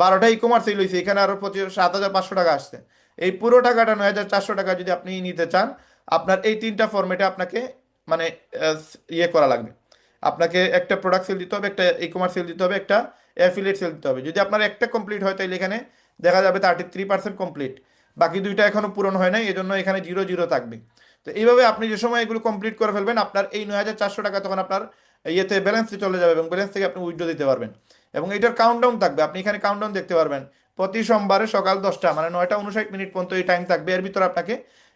12টা ই কমার্স সেল হয়েছে, এখানে আরো 7,500 টাকা আসছে। এই পুরো টাকাটা 9,400 টাকা যদি আপনি নিতে চান, আপনার এই তিনটা ফরম্যাটে আপনাকে মানে ইয়ে করা লাগবে। আপনাকে একটা প্রোডাক্ট সেল দিতে হবে, একটা ই কমার্স সেল দিতে হবে, একটা অ্যাফিলিয়েট সেল দিতে হবে। যদি আপনার একটা কমপ্লিট হয় তাহলে এখানে দেখা যাবে 33% কমপ্লিট, বাকি দুইটা এখনো পূরণ হয় নাই, এই জন্য এখানে 0 0 থাকবে। তো এইভাবে আপনি যে সময় এগুলো কমপ্লিট করে ফেলবেন, আপনার এই 9,400 টাকা তখন আপনার ইয়েতে ব্যালেন্সে চলে যাবে, এবং ব্যালেন্স থেকে আপনি উইথড্র দিতে পারবেন। এবং এটার কাউন্টডাউন থাকবে, আপনি এখানে কাউন্টডাউন দেখতে পারবেন। প্রতি সোমবারে সকাল 10টা মানে 9টা 59 মিনিট পর্যন্ত এই টাইম থাকবে, এর ভিতরে আপনাকে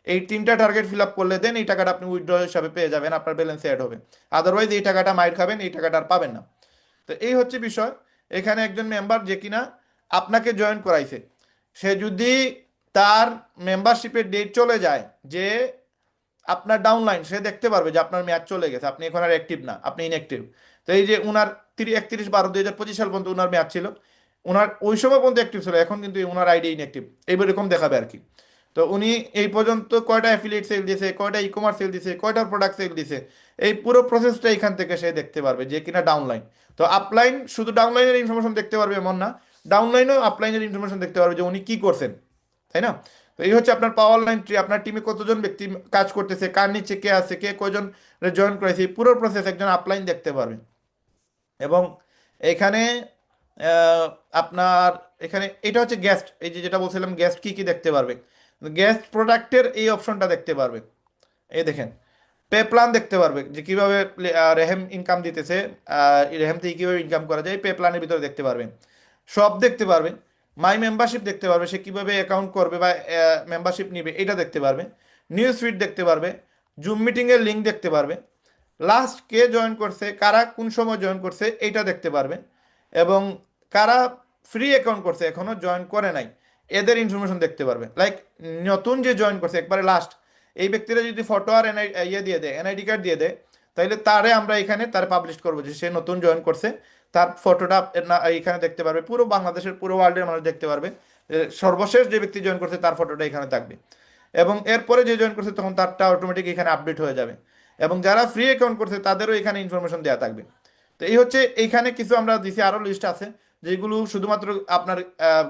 এই তিনটা টার্গেট ফিল আপ করলে দেন এই টাকাটা আপনি উইথড্র হিসাবে পেয়ে যাবেন, আপনার ব্যালেন্সে অ্যাড হবে। আদারওয়াইজ এই টাকাটা মাইর খাবেন, এই টাকাটা আর পাবেন না। তো এই হচ্ছে বিষয়। এখানে একজন মেম্বার যে কিনা আপনাকে জয়েন করাইছে, সে যদি তার মেম্বারশিপের ডেট চলে যায়, যে আপনার ডাউনলাইন সে দেখতে পারবে যে আপনার মেয়াদ চলে গেছে, আপনি এখন আর অ্যাক্টিভ না, আপনি ইনঅ্যাক্টিভ। তো এই যে উনার 31/12/2025 সাল পর্যন্ত উনার মেয়াদ ছিল, উনার ওই সময় পর্যন্ত অ্যাক্টিভ ছিল, এখন কিন্তু উনার আইডি ইনঅ্যাক্টিভ, এইরকম দেখাবে আর কি। তো উনি এই পর্যন্ত কয়টা অ্যাফিলিয়েট সেল দিয়েছে, কয়টা ই কমার্স সেল দিয়েছে, কয়টা প্রোডাক্ট সেল দিয়েছে, এই পুরো প্রসেসটা এখান থেকে সে দেখতে পারবে, যে কিনা ডাউনলাইন। তো আপলাইন শুধু ডাউনলাইনের ইনফরমেশন দেখতে পারবে এমন না, ডাউনলাইনও আপলাইনের ইনফরমেশন দেখতে পারবে যে উনি কি করছেন, তাই না? তো এই হচ্ছে আপনার পাওয়ার লাইন ট্রি, আপনার টিমে কতজন ব্যক্তি কাজ করতেছে, কার নিচে কে আছে, কে কয়জন জয়েন করেছে, এই পুরো প্রসেস একজন আপলাইন দেখতে পারবে। এবং এখানে আহ, আপনার এখানে এটা হচ্ছে গেস্ট, এই যে যেটা বলছিলাম গেস্ট কি কি দেখতে পারবে, গেস্ট প্রোডাক্টের এই অপশনটা দেখতে পারবে। এই দেখেন, পে প্ল্যান দেখতে পারবে যে কিভাবে রেহেম ইনকাম দিতেছে, রেহেম থেকে কিভাবে ইনকাম করা যায় পে প্ল্যানের ভিতরে দেখতে পারবে। সব দেখতে পারবে। মাই মেম্বারশিপ দেখতে পারবে, সে কিভাবে অ্যাকাউন্ট করবে বা মেম্বারশিপ নিবে এটা দেখতে পারবে। নিউজ ফিড দেখতে পারবে। জুম মিটিংয়ের লিঙ্ক দেখতে পারবে। লাস্ট কে জয়েন করছে, কারা কোন সময় জয়েন করছে এইটা দেখতে পারবে। এবং কারা ফ্রি অ্যাকাউন্ট করছে এখনো জয়েন করে নাই, এদের ইনফরমেশন দেখতে পারবে। লাইক নতুন যে জয়েন করছে একবারে লাস্ট, এই ব্যক্তিরা যদি ফটো আর ইয়ে দিয়ে দেয়, এনআইডি কার্ড দিয়ে দেয়, তাইলে তারে আমরা এখানে তার পাবলিশ করবো যে সে নতুন জয়েন করছে, তার ফটোটা এখানে দেখতে পারবে, পুরো বাংলাদেশের পুরো ওয়ার্ল্ডের মানুষ দেখতে পারবে। সর্বশেষ যে ব্যক্তি জয়েন করছে তার ফটোটা এখানে থাকবে। এবং এরপরে যে জয়েন করছে তখন তারটা অটোমেটিক এখানে আপডেট হয়ে যাবে। এবং যারা ফ্রি অ্যাকাউন্ট করছে তাদেরও এখানে ইনফরমেশন দেওয়া থাকবে। তো এই হচ্ছে এইখানে কিছু আমরা দিছি, আরও লিস্ট আছে যেগুলো শুধুমাত্র আপনার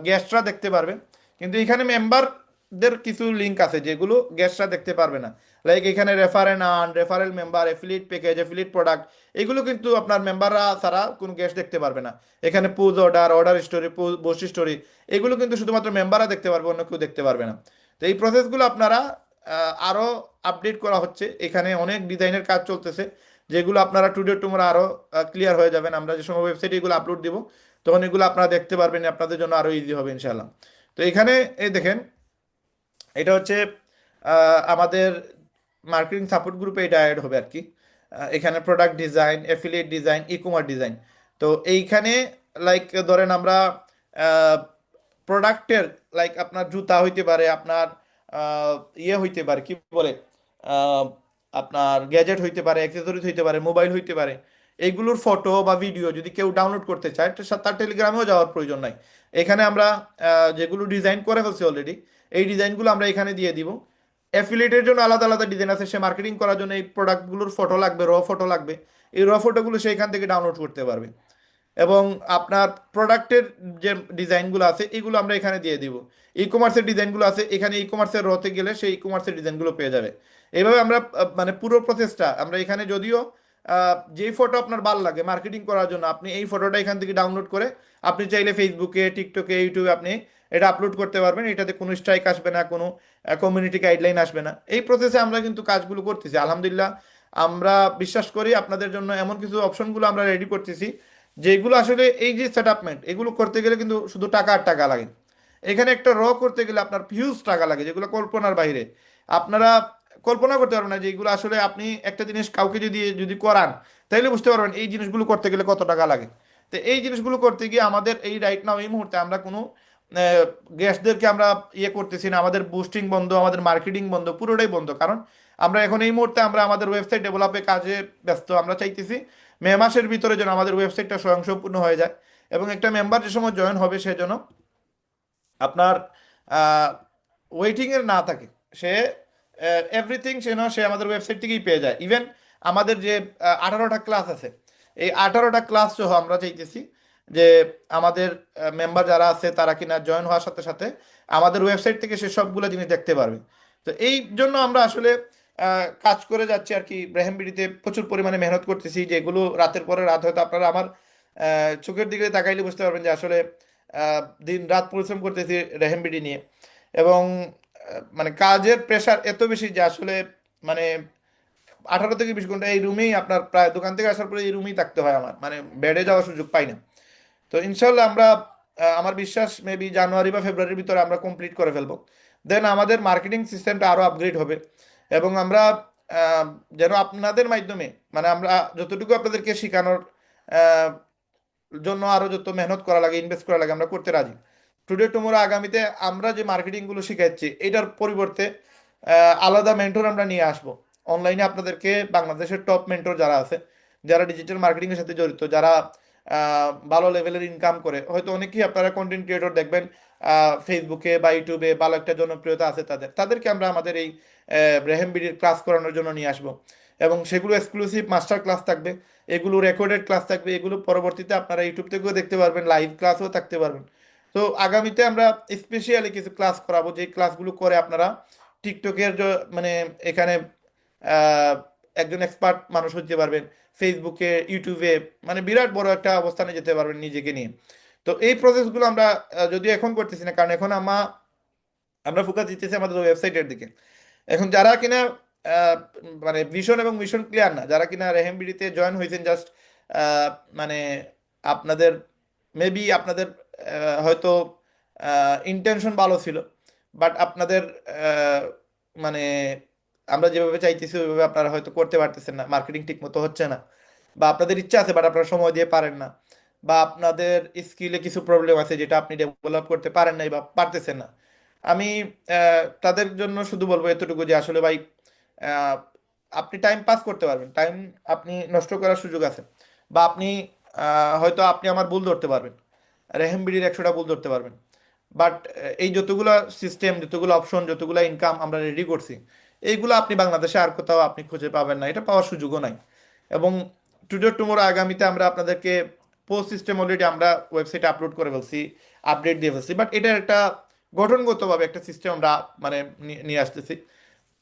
গেস্টরা দেখতে পারবে। কিন্তু এখানে মেম্বারদের কিছু লিঙ্ক আছে যেগুলো গেস্টরা দেখতে পারবে না। লাইক এখানে refer and earn, referral member, affiliate package, affiliate product, এগুলো কিন্তু আপনার মেম্বাররা ছাড়া কোনো গেস্ট দেখতে পারবে না। এখানে পুজ order, order story, post story, এগুলো কিন্তু শুধুমাত্র মেম্বাররা দেখতে পারবে, অন্য কেউ দেখতে পারবে না। তো এই প্রসেসগুলো আপনারা আরও আপডেট করা হচ্ছে, এখানে অনেক ডিজাইনের কাজ চলতেছে, যেগুলো আপনারা টুডে টুমোরো আরও ক্লিয়ার হয়ে যাবেন। আমরা যে সময় ওয়েবসাইটে এগুলো আপলোড দিব তখন এগুলো আপনারা দেখতে পারবেন, আপনাদের জন্য আরও ইজি হবে ইনশাল্লাহ। তো এখানে এই দেখেন, এটা হচ্ছে আমাদের মার্কেটিং সাপোর্ট গ্রুপে এটা অ্যাড হবে আর কি। এখানে product design, affiliate design, e commerce design. তো এইখানে লাইক ধরেন আমরা প্রোডাক্টের, লাইক আপনার জুতা হইতে পারে, আপনার ইয়ে হইতে পারে কি বলে, আহ, আপনার গ্যাজেট হইতে পারে, অ্যাক্সেসরিজ হইতে পারে, মোবাইল হইতে পারে, এইগুলোর ফটো বা ভিডিও যদি কেউ ডাউনলোড করতে চায় তো তার টেলিগ্রামেও যাওয়ার প্রয়োজন নাই। এখানে আমরা যেগুলো ডিজাইন করে ফেলছি অলরেডি, এই ডিজাইনগুলো আমরা এখানে দিয়ে দিব। অ্যাফিলিয়েটের জন্য আলাদা আলাদা ডিজাইন আছে, সে মার্কেটিং করার জন্য এই প্রোডাক্টগুলোর ফটো লাগবে, র ফটো লাগবে, এই র ফটোগুলো সেইখান থেকে ডাউনলোড করতে পারবে। এবং আপনার প্রোডাক্টের যে ডিজাইনগুলো আছে এগুলো আমরা এখানে দিয়ে দিব। ই কমার্সের ডিজাইনগুলো আছে এখানে, ই কমার্সের রতে গেলে সেই ই কমার্সের ডিজাইনগুলো পেয়ে যাবে। এইভাবে আমরা মানে পুরো প্রসেসটা আমরা এখানে, যদিও যেই ফটো আপনার ভালো লাগে মার্কেটিং করার জন্য আপনি এই ফটোটা এখান থেকে ডাউনলোড করে আপনি চাইলে ফেসবুকে, টিকটকে, ইউটিউবে আপনি এটা আপলোড করতে পারবেন। এটাতে কোনো স্ট্রাইক আসবে না, কোনো কমিউনিটি গাইডলাইন আসবে না। এই প্রসেসে আমরা কিন্তু কাজগুলো করতেছি আলহামদুলিল্লাহ। আমরা বিশ্বাস করি আপনাদের জন্য এমন কিছু অপশনগুলো আমরা রেডি করতেছি যেগুলো আসলে এই যে সেটআপমেন্ট এগুলো করতে গেলে কিন্তু শুধু টাকা আর টাকা লাগে। এখানে একটা র করতে গেলে আপনার হিউজ টাকা লাগে, যেগুলো কল্পনার বাইরে। আপনারা কল্পনা করতে পারবেন না যে এগুলো আসলে, আপনি একটা জিনিস কাউকে যদি যদি করান তাইলে বুঝতে পারবেন এই জিনিসগুলো করতে গেলে কত টাকা লাগে। তো এই জিনিসগুলো করতে গিয়ে আমাদের এই রাইট নাও এই মুহূর্তে আমরা কোনো গেস্টদেরকে আমরা ইয়ে করতেছি না, আমাদের বুস্টিং বন্ধ, আমাদের মার্কেটিং বন্ধ, পুরোটাই বন্ধ। কারণ আমরা এখন এই মুহূর্তে আমরা আমাদের ওয়েবসাইট ডেভেলপে কাজে ব্যস্ত। আমরা চাইতেছি মে মাসের ভিতরে যেন আমাদের ওয়েবসাইটটা স্বয়ংসম্পূর্ণ হয়ে যায়, এবং একটা মেম্বার যে সময় জয়েন হবে সে যেন আপনার ওয়েটিংয়ের না থাকে। সে এভরিথিং সে আমাদের ওয়েবসাইট থেকেই পেয়ে যায়। ইভেন আমাদের যে 18টা ক্লাস আছে, এই 18টা ক্লাস সহ আমরা চাইতেছি যে আমাদের মেম্বার যারা আছে তারা কিনা জয়েন হওয়ার সাথে সাথে আমাদের ওয়েবসাইট থেকে সে সবগুলো জিনিস দেখতে পারবে। তো এই জন্য আমরা আসলে কাজ করে যাচ্ছি আর কি। ব্রাহিম বিডিতে প্রচুর পরিমাণে মেহনত করতেছি, যেগুলো রাতের পরে রাত হয়তো আপনারা আমার চোখের দিকে তাকাইলে বুঝতে পারবেন যে আসলে দিন রাত পরিশ্রম করতেছি রেহেম বিডি নিয়ে। এবং মানে কাজের প্রেশার এত বেশি যে আসলে মানে 18 থেকে 20 ঘন্টা এই রুমেই আপনার, প্রায় দোকান থেকে আসার পরে এই রুমেই থাকতে হয় আমার, মানে বেডে যাওয়ার সুযোগ পাই না। তো ইনশাল্লাহ আমরা আমার বিশ্বাস মেবি জানুয়ারি বা ফেব্রুয়ারির ভিতরে আমরা কমপ্লিট করে ফেলবো। দেন আমাদের মার্কেটিং সিস্টেমটা আরো আপগ্রেড হবে। এবং আমরা আহ, যেন আপনাদের মাধ্যমে মানে আমরা যতটুকু আপনাদেরকে শেখানোর জন্য আরো যত মেহনত করা লাগে, ইনভেস্ট করা লাগে, আমরা করতে রাজি। টুডে টুমোরো আগামীতে আমরা যে মার্কেটিং গুলো শিখাচ্ছি এটার পরিবর্তে আলাদা মেন্টর আমরা নিয়ে আসবো। অনলাইনে আপনাদেরকে বাংলাদেশের টপ মেন্টর যারা আছে, যারা ডিজিটাল মার্কেটিং এর সাথে জড়িত, যারা ভালো লেভেলের ইনকাম করে, হয়তো অনেকেই আপনারা কন্টেন্ট ক্রিয়েটর দেখবেন ফেসবুকে বা ইউটিউবে ভালো একটা জনপ্রিয়তা আছে তাদেরকে আমরা আমাদের এই ব্রাহিম বিডির ক্লাস করানোর জন্য নিয়ে আসবো। এবং সেগুলো এক্সক্লুসিভ মাস্টার ক্লাস থাকবে, এগুলো রেকর্ডেড ক্লাস থাকবে, এগুলো পরবর্তীতে আপনারা ইউটিউব থেকেও দেখতে পারবেন, লাইভ ক্লাসও থাকতে পারবেন। তো আগামীতে আমরা স্পেশালি কিছু ক্লাস করাবো, যে ক্লাসগুলো করে আপনারা টিকটকের মানে এখানে আহ, একজন এক্সপার্ট মানুষ হতে পারবেন, ফেসবুকে, ইউটিউবে মানে বিরাট বড় একটা অবস্থানে যেতে পারবেন নিজেকে নিয়ে। তো এই প্রসেসগুলো আমরা যদিও এখন করতেছি না, কারণ এখন আমরা ফোকাস দিতেছি আমাদের ওয়েবসাইটের দিকে। এখন যারা কিনা আহ, মানে ভিশন এবং মিশন ক্লিয়ার না, যারা কিনা রেহেমবিডিতে জয়েন হয়েছেন জাস্ট মানে আপনাদের মেবি আপনাদের হয়তো ইন্টেনশন ভালো ছিল, বাট আপনাদের আহ, মানে আমরা যেভাবে চাইতেছি ওইভাবে আপনারা হয়তো করতে পারতেছেন না, মার্কেটিং ঠিক মতো হচ্ছে না, বা আপনাদের ইচ্ছা আছে বাট আপনারা সময় দিয়ে পারেন না, বা আপনাদের স্কিলে কিছু প্রবলেম আছে যেটা আপনি ডেভেলপ করতে পারেন নাই বা পারতেছেন না। আমি তাদের জন্য শুধু বলবো এতটুকু যে আসলে ভাই আহ, আপনি টাইম পাস করতে পারবেন, টাইম আপনি নষ্ট করার সুযোগ আছে। বা আপনি হয়তো আপনি আমার ভুল ধরতে পারবেন, রেহেম বিডির 100টা ভুল ধরতে পারবেন, বাট এই যতগুলা সিস্টেম, যতগুলো অপশন, যতগুলো ইনকাম আমরা রেডি করছি, এইগুলো আপনি বাংলাদেশে আর কোথাও আপনি খুঁজে পাবেন না, এটা পাওয়ার সুযোগও নাই। এবং টুডে টুমোরো আগামীতে আমরা আপনাদেরকে পোস্ট সিস্টেম অলরেডি আমরা ওয়েবসাইটে আপলোড করে ফেলছি, আপডেট দিয়ে ফেলছি, বাট এটার একটা গঠনগতভাবে একটা সিস্টেম আমরা মানে নিয়ে আসতেছি।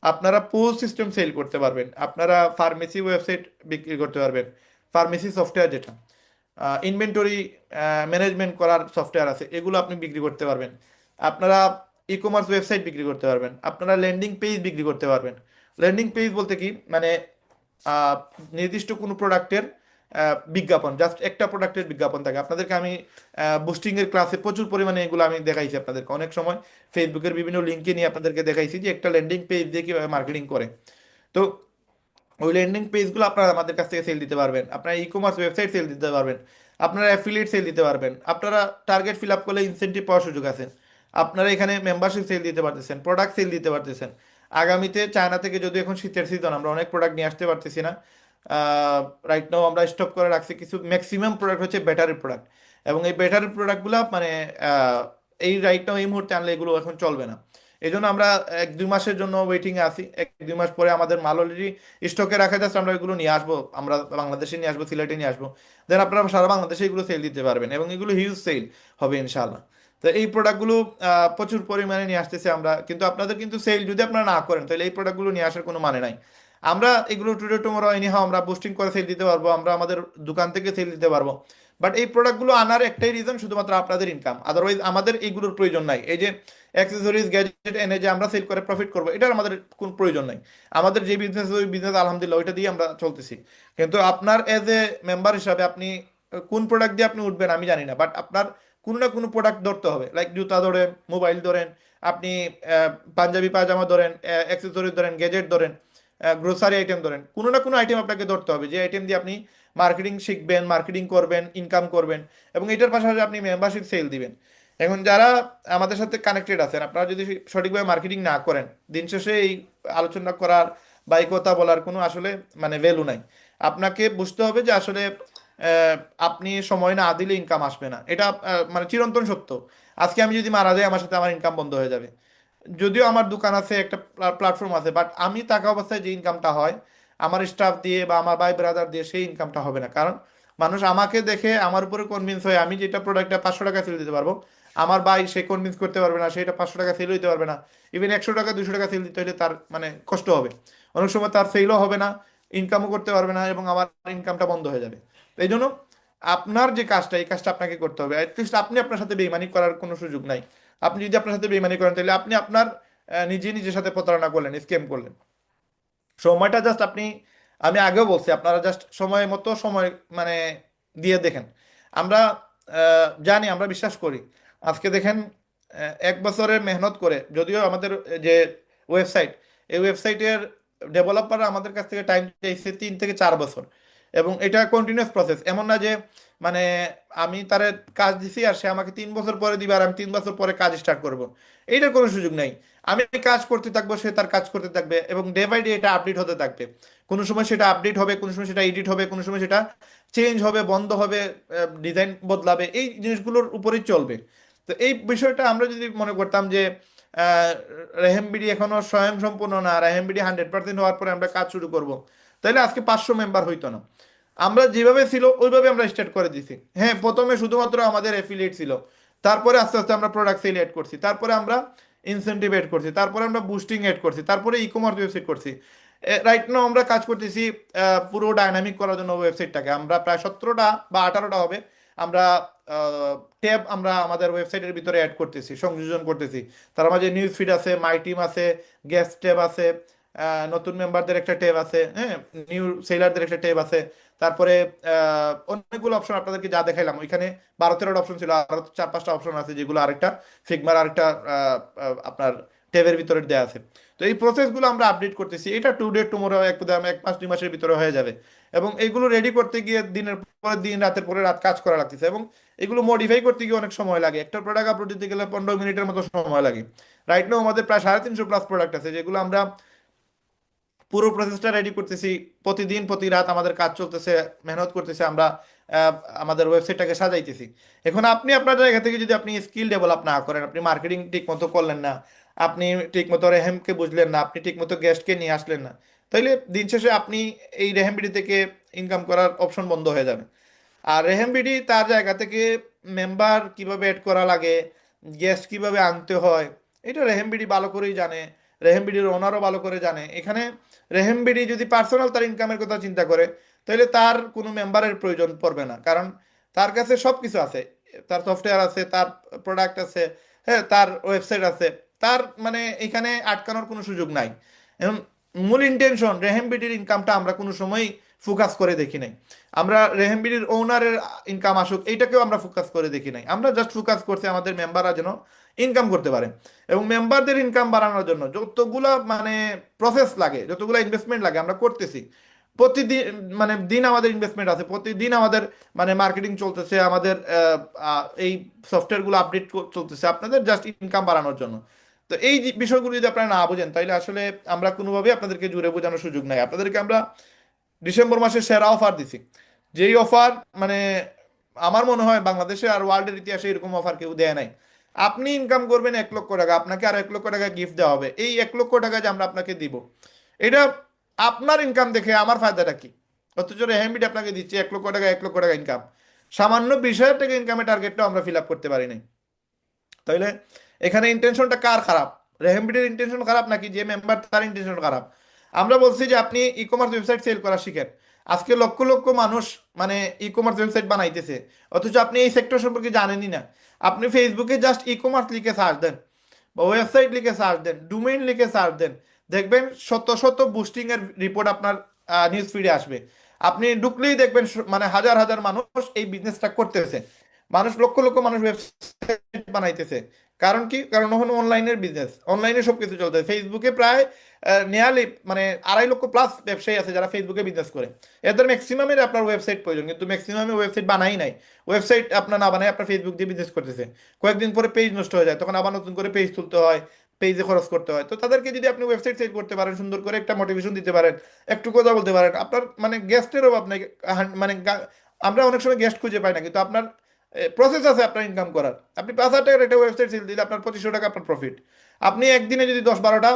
আপনারা পোস্ট সিস্টেম সেল করতে পারবেন, আপনারা ফার্মেসি ওয়েবসাইট বিক্রি করতে পারবেন, ফার্মেসি সফটওয়্যার যেটা ইনভেন্টরি ম্যানেজমেন্ট করার সফটওয়্যার আছে এগুলো আপনি বিক্রি করতে পারবেন। আপনারা ই কমার্স ওয়েবসাইট বিক্রি করতে পারবেন, আপনারা ল্যান্ডিং পেজ বিক্রি করতে পারবেন। ল্যান্ডিং পেজ বলতে কি মানে আহ, নির্দিষ্ট কোনো প্রোডাক্টের বিজ্ঞাপন, জাস্ট একটা প্রোডাক্টের বিজ্ঞাপন থাকে। আপনাদেরকে আমি বুস্টিং এর ক্লাসে প্রচুর পরিমাণে এগুলো আমি দেখাইছি আপনাদেরকে, অনেক সময় ফেসবুকের বিভিন্ন লিঙ্কে নিয়ে আপনাদেরকে দেখাইছি যে একটা ল্যান্ডিং পেজ দিয়ে কীভাবে মার্কেটিং করে। তো ওই ল্যান্ডিং পেজগুলো আপনারা আমাদের কাছ থেকে সেল দিতে পারবেন, আপনারা ই কমার্স ওয়েবসাইট সেল দিতে পারবেন, আপনারা অ্যাফিলিয়েট সেল দিতে পারবেন, আপনারা টার্গেট ফিল আপ করলে ইনসেন্টিভ পাওয়ার সুযোগ আছে, আপনারা এখানে মেম্বারশিপ সেল দিতে পারতেছেন, প্রোডাক্ট সেল দিতে পারতেছেন। আগামীতে চায়না থেকে যদি এখন শীতের সিজন আমরা অনেক প্রোডাক্ট নিয়ে আসতে পারতেছি না, রাইট নাও আমরা স্টক করে রাখছি কিছু, ম্যাক্সিমাম প্রোডাক্ট হচ্ছে ব্যাটারি প্রোডাক্ট। এবং এই ব্যাটারি প্রোডাক্টগুলো মানে এই রাইট নাও এই মুহূর্তে আনলে এগুলো এখন চলবে না। এই জন্য আমরা 1-2 মাসের জন্য ওয়েটিংয়ে আছি। 1-2 মাস পরে আমাদের মাল অলরেডি স্টকে রাখা যাচ্ছে, আমরা এগুলো নিয়ে আসবো, আমরা বাংলাদেশে নিয়ে আসবো, সিলেটে নিয়ে আসবো। দেন আপনারা সারা বাংলাদেশে এগুলো সেল দিতে পারবেন এবং এগুলো হিউজ সেল হবে ইনশাআল্লাহ। তো এই প্রোডাক্টগুলো প্রচুর পরিমাণে নিয়ে আসতেছে আমরা, কিন্তু আপনাদের কিন্তু সেল যদি আপনারা না করেন তাহলে এই প্রোডাক্টগুলো নিয়ে আসার কোনো মানে নাই। আমরা এগুলো টুডে টুমোরো এনিহাও আমরা বুস্টিং করে সেল দিতে পারবো, আমরা আমাদের দোকান থেকে সেল দিতে পারবো। বাট এই প্রোডাক্টগুলো আনার একটাই রিজন, শুধুমাত্র আপনাদের ইনকাম। আদারওয়াইজ আমাদের এইগুলোর প্রয়োজন নাই। এই যে অ্যাক্সেসরিজ গ্যাজেট এনে যে আমরা সেল করে প্রফিট করবো, এটার আমাদের কোনো প্রয়োজন নাই। আমাদের যে বিজনেস, ওই বিজনেস আলহামদুলিল্লাহ ওইটা দিয়ে আমরা চলতেছি। কিন্তু আপনার এজ এ মেম্বার হিসাবে আপনি কোন প্রোডাক্ট দিয়ে আপনি উঠবেন আমি জানি না, বাট আপনার কোনো না কোনো প্রোডাক্ট ধরতে হবে। লাইক জুতা ধরেন, মোবাইল ধরেন, আপনি পাঞ্জাবি পায়জামা ধরেন, অ্যাক্সেসরিজ ধরেন, গ্যাজেট ধরেন, গ্রোসারি আইটেম ধরেন, কোনো না কোনো আইটেম আপনাকে ধরতে হবে, যে আইটেম দিয়ে আপনি মার্কেটিং শিখবেন, মার্কেটিং করবেন, ইনকাম করবেন এবং এটার পাশাপাশি আপনি মেম্বারশিপ সেল দিবেন। এখন যারা আমাদের সাথে কানেক্টেড আছেন, আপনারা যদি সঠিকভাবে মার্কেটিং না করেন, দিন শেষে এই আলোচনা করার বা এই কথা বলার কোনো আসলে মানে ভ্যালু নাই। আপনাকে বুঝতে হবে যে আসলে আপনি সময় না দিলে ইনকাম আসবে না, এটা মানে চিরন্তন সত্য। আজকে আমি যদি মারা যাই, আমার সাথে আমার ইনকাম বন্ধ হয়ে যাবে। যদিও আমার দোকান আছে, একটা প্ল্যাটফর্ম আছে, বাট আমি থাকা অবস্থায় যে ইনকামটা হয় আমার স্টাফ দিয়ে বা আমার ভাই ব্রাদার দিয়ে, সেই ইনকামটা হবে না। কারণ মানুষ আমাকে দেখে আমার উপরে কনভিন্স হয়, আমি যেটা প্রোডাক্টটা 500 টাকা সেল দিতে পারবো, আমার ভাই সে কনভিন্স করতে পারবে না, সেটা 500 টাকা সেল হইতে পারবে না। ইভেন 100 টাকা 200 টাকা সেল দিতে হলে তার মানে কষ্ট হবে। অনেক সময় তার সেলও হবে না, ইনকামও করতে পারবে না এবং আমার ইনকামটা বন্ধ হয়ে যাবে। তো এই জন্য আপনার যে কাজটা, এই কাজটা আপনাকে করতে হবে। অ্যাটলিস্ট আপনি আপনার সাথে বেইমানি করার কোনো সুযোগ নাই। আপনি যদি আপনার সাথে বেইমানি করেন তাহলে আপনি আপনার নিজে নিজের সাথে প্রতারণা করলেন, স্ক্যাম করলেন। সময়টা জাস্ট আপনি, আমি আগেও বলছি, আপনারা জাস্ট সময় মতো সময় মানে দিয়ে দেখেন। আমরা জানি, আমরা বিশ্বাস করি। আজকে দেখেন 1 বছরের মেহনত করে, যদিও আমাদের যে ওয়েবসাইট, এই ওয়েবসাইটের ডেভেলপাররা আমাদের কাছ থেকে টাইম চাইছে 3 থেকে 4 বছর। এবং এটা কন্টিনিউয়াস প্রসেস, এমন না যে মানে আমি তারে কাজ দিছি আর সে আমাকে 3 বছর পরে দিবে আর আমি 3 বছর পরে কাজ স্টার্ট করব। এইটার কোনো সুযোগ নেই। আমি কাজ করতে থাকবো, সে তার কাজ করতে থাকবে এবং ডে বাই ডে এটা আপডেট হতে থাকবে। কোনো সময় সেটা আপডেট হবে, কোনো সময় সেটা এডিট হবে, কোনো সময় সেটা চেঞ্জ হবে, বন্ধ হবে, ডিজাইন বদলাবে, এই জিনিসগুলোর উপরেই চলবে। তো এই বিষয়টা আমরা যদি মনে করতাম যে আহ, রেহেমবিডি এখনো স্বয়ংসম্পূর্ণ না, রেহেমবিডি 100% হওয়ার পরে আমরা কাজ শুরু করব, তাহলে আজকে 500 মেম্বার হইতো না। আমরা যেভাবে ছিল ওইভাবে আমরা স্টার্ট করে দিছি। হ্যাঁ, প্রথমে শুধুমাত্র আমাদের অ্যাফিলিয়েট ছিল, তারপরে আস্তে আস্তে আমরা প্রোডাক্ট সেল এড করছি, তারপরে আমরা ইনসেন্টিভ এড করছি, তারপরে আমরা বুস্টিং এড করছি, তারপরে ই কমার্স ওয়েবসাইট করছি। রাইট নাও আমরা কাজ করতেছি পুরো ডাইনামিক করার জন্য ওয়েবসাইটটাকে। আমরা প্রায় 17টা বা 18টা হবে, আমরা ট্যাব আমরা আমাদের ওয়েবসাইটের ভিতরে অ্যাড করতেছি, সংযোজন করতেছি। তার মাঝে নিউজ ফিড আছে, মাই টিম আছে, গেস্ট ট্যাব আছে, নতুন মেম্বারদের একটা ট্যাব আছে, হ্যাঁ, নিউ সেলারদের একটা ট্যাব আছে। তারপরে অনেকগুলো অপশন আপনাদেরকে যা দেখাইলাম, ওইখানে 12-13টা অপশন ছিল, আরো 4-5টা অপশন আছে যেগুলো আরেকটা ফিগমার আরেকটা আপনার ট্যাবের ভিতরে দেওয়া আছে। তো এই প্রসেসগুলো আমরা আপডেট করতেছি, এটা টুডে টুমোরো 1 মাস 2 মাসের ভিতরে হয়ে যাবে। এবং এইগুলো রেডি করতে গিয়ে দিনের পরে দিন, রাতের পরে রাত কাজ করা লাগতেছে এবং এগুলো মডিফাই করতে গিয়ে অনেক সময় লাগে। একটা প্রোডাক্ট আপলোড দিতে গেলে 15 মিনিটের মতো সময় লাগে। রাইট নাও আমাদের প্রায় 350 প্লাস প্রোডাক্ট আছে, যেগুলো আমরা পুরো প্রসেসটা রেডি করতেছি। প্রতিদিন প্রতি রাত আমাদের কাজ চলতেছে, মেহনত করতেছি আমরা, আহ, আমাদের ওয়েবসাইটটাকে সাজাইতেছি। এখন আপনি আপনার জায়গা থেকে যদি আপনি স্কিল ডেভেলপ না করেন, আপনি মার্কেটিং ঠিক মতো করলেন না, আপনি ঠিক মতো রেহেমকে বুঝলেন না, আপনি ঠিক মতো গেস্টকে নিয়ে আসলেন না, তাইলে দিন শেষে আপনি এই রেহেমবিডি থেকে ইনকাম করার অপশন বন্ধ হয়ে যাবে। আর রেহেমবিডি তার জায়গা থেকে মেম্বার কিভাবে এড করা লাগে, গেস্ট কিভাবে আনতে হয়, এটা রেহেমবিডি ভালো করেই জানে, রেহেমবিডির ওনারও ভালো করে জানে। এখানে রেহেমবিডি যদি পার্সোনাল তার ইনকামের কথা চিন্তা করে, তাহলে তার কোনো মেম্বারের প্রয়োজন পড়বে না, কারণ তার কাছে সব কিছু আছে। তার সফটওয়্যার আছে, তার প্রোডাক্ট আছে, হ্যাঁ, তার ওয়েবসাইট আছে, তার মানে এখানে আটকানোর কোনো সুযোগ নাই। এখন মূল ইন্টেনশন, রেহেমবিডির ইনকামটা আমরা কোনো সময় ফোকাস করে দেখি নাই। আমরা রেহেমবিডির ওনারের ইনকাম আসুক এইটাকেও আমরা ফোকাস করে দেখি নাই। আমরা জাস্ট ফোকাস করছি আমাদের মেম্বাররা যেন ইনকাম করতে পারে। এবং মেম্বারদের ইনকাম বাড়ানোর জন্য যতগুলা মানে প্রসেস লাগে, যতগুলো ইনভেস্টমেন্ট লাগে আমরা করতেছি। প্রতিদিন মানে দিন আমাদের ইনভেস্টমেন্ট আছে, প্রতিদিন আমাদের মানে মার্কেটিং চলতেছে, আমাদের এই সফটওয়্যারগুলো আপডেট চলতেছে আপনাদের জাস্ট ইনকাম বাড়ানোর জন্য। তো এই যে বিষয়গুলো যদি আপনারা না বোঝেন, তাহলে আসলে আমরা কোনোভাবেই আপনাদেরকে জুড়ে বোঝানোর সুযোগ নাই। আপনাদেরকে আমরা ডিসেম্বর মাসে সেরা অফার দিছি, যেই অফার মানে আমার মনে হয় বাংলাদেশে আর ওয়ার্ল্ডের ইতিহাসে এরকম অফার কেউ দেয় নাই। আপনি ইনকাম করবেন 1 লক্ষ টাকা, আপনাকে আর 1 লক্ষ টাকা গিফট দেওয়া হবে। এই 1 লক্ষ টাকা যে আমরা আপনাকে দিব, এটা আপনার ইনকাম দেখে আমার ফায়দাটা কি? অথচ রেহেমিড আপনাকে দিচ্ছে 1 লক্ষ টাকা, 1 লক্ষ টাকা ইনকাম, সামান্য 20,000 টাকা ইনকামের টার্গেটটাও আমরা ফিল আপ করতে পারি নাই। তাইলে এখানে ইন্টেনশনটা কার খারাপ? রেহেমবিডির ইন্টেনশন খারাপ নাকি যে মেম্বার তার ইন্টেনশন খারাপ? আমরা বলছি যে আপনি ই কমার্স ওয়েবসাইট সেল করা শিখেন। আজকে লক্ষ লক্ষ মানুষ মানে ই কমার্স ওয়েবসাইট বানাইতেছে, অথচ আপনি এই সেক্টর সম্পর্কে জানেনই না। আপনি ফেসবুকে জাস্ট ই কমার্স লিখে সার্চ দেন বা ওয়েবসাইট লিখে সার্চ দেন, ডোমেইন লিখে সার্চ দেন, দেখবেন শত শত বুস্টিং এর রিপোর্ট আপনার নিউজ ফিডে আসবে। আপনি ঢুকলেই দেখবেন মানে হাজার হাজার মানুষ এই বিজনেসটা করতেছে। মানুষ লক্ষ লক্ষ মানুষ ওয়েবসাইট বানাইতেছে। কারণ কি? কারণ এখন অনলাইনের বিজনেস, অনলাইনে সবকিছু চলতে। ফেসবুকে প্রায় নিয়ারলি মানে 2.5 লক্ষ প্লাস ব্যবসায়ী আছে যারা ফেসবুকে বিজনেস করে। এদের ম্যাক্সিমামের আপনার ওয়েবসাইট প্রয়োজন, কিন্তু ম্যাক্সিমামে ওয়েবসাইট বানাই নাই। ওয়েবসাইট আপনার না বানাই আপনার ফেসবুক দিয়ে বিজনেস করতেছে, কয়েকদিন পরে পেজ নষ্ট হয়ে যায়, তখন আবার নতুন করে পেজ তুলতে হয়, পেজে খরচ করতে হয়। তো তাদেরকে যদি আপনি ওয়েবসাইট সেট করতে পারেন, সুন্দর করে একটা মোটিভেশন দিতে পারেন, একটু কথা বলতে পারেন, আপনার মানে গেস্টের অভাব নাই। মানে আমরা অনেক সময় গেস্ট খুঁজে পাই না, কিন্তু আপনার প্রসেস আছে আপনার ইনকাম করার। আপনি 5,000 টাকার একটা ওয়েবসাইট সেল দিলে আপনার 2500 টাকা আপনার প্রফিট। আপনি একদিনে যদি 10-12টা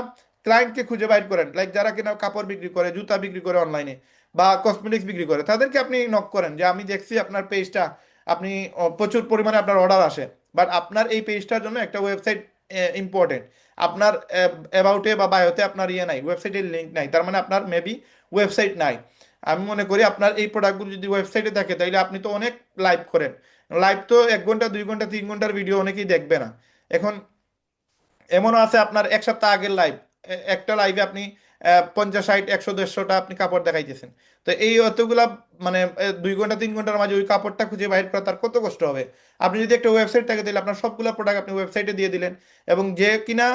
ক্লায়েন্টকে খুঁজে বাইর করেন, লাইক যারা কিনা কাপড় বিক্রি করে, জুতা বিক্রি করে অনলাইনে, বা কসমেটিক্স বিক্রি করে, তাদেরকে আপনি নক করেন যে আমি দেখছি আপনার পেজটা, আপনি প্রচুর পরিমাণে আপনার অর্ডার আসে, বাট আপনার এই পেজটার জন্য একটা ওয়েবসাইট ইম্পর্টেন্ট। আপনার অ্যাবাউটে বা বায়োতে আপনার ইয়ে নাই, ওয়েবসাইটের লিঙ্ক নাই, তার মানে আপনার মেবি ওয়েবসাইট নাই। আমি মনে করি আপনার এই প্রোডাক্টগুলো যদি ওয়েবসাইটে থাকে, তাহলে আপনি তো অনেক লাইভ করেন। লাইভ তো 1 ঘন্টা, 2 ঘন্টা, 3 ঘন্টার ভিডিও অনেকেই দেখবে না। এখন এমনও আছে আপনার 1 সপ্তাহ আগের লাইভ, একটা লাইভে আপনি 50, 60, 100, 150টা আপনি কাপড় দেখাইতেছেন। তো এই অতগুলা মানে 2 ঘন্টা, 3 ঘন্টার মাঝে ওই কাপড়টা খুঁজে বাইর করা তার কত কষ্ট হবে? আপনি যদি একটা ওয়েবসাইট থাকে, তাহলে আপনার সবগুলো প্রোডাক্ট আপনি ওয়েবসাইটে দিয়ে দিলেন, এবং যে কিনা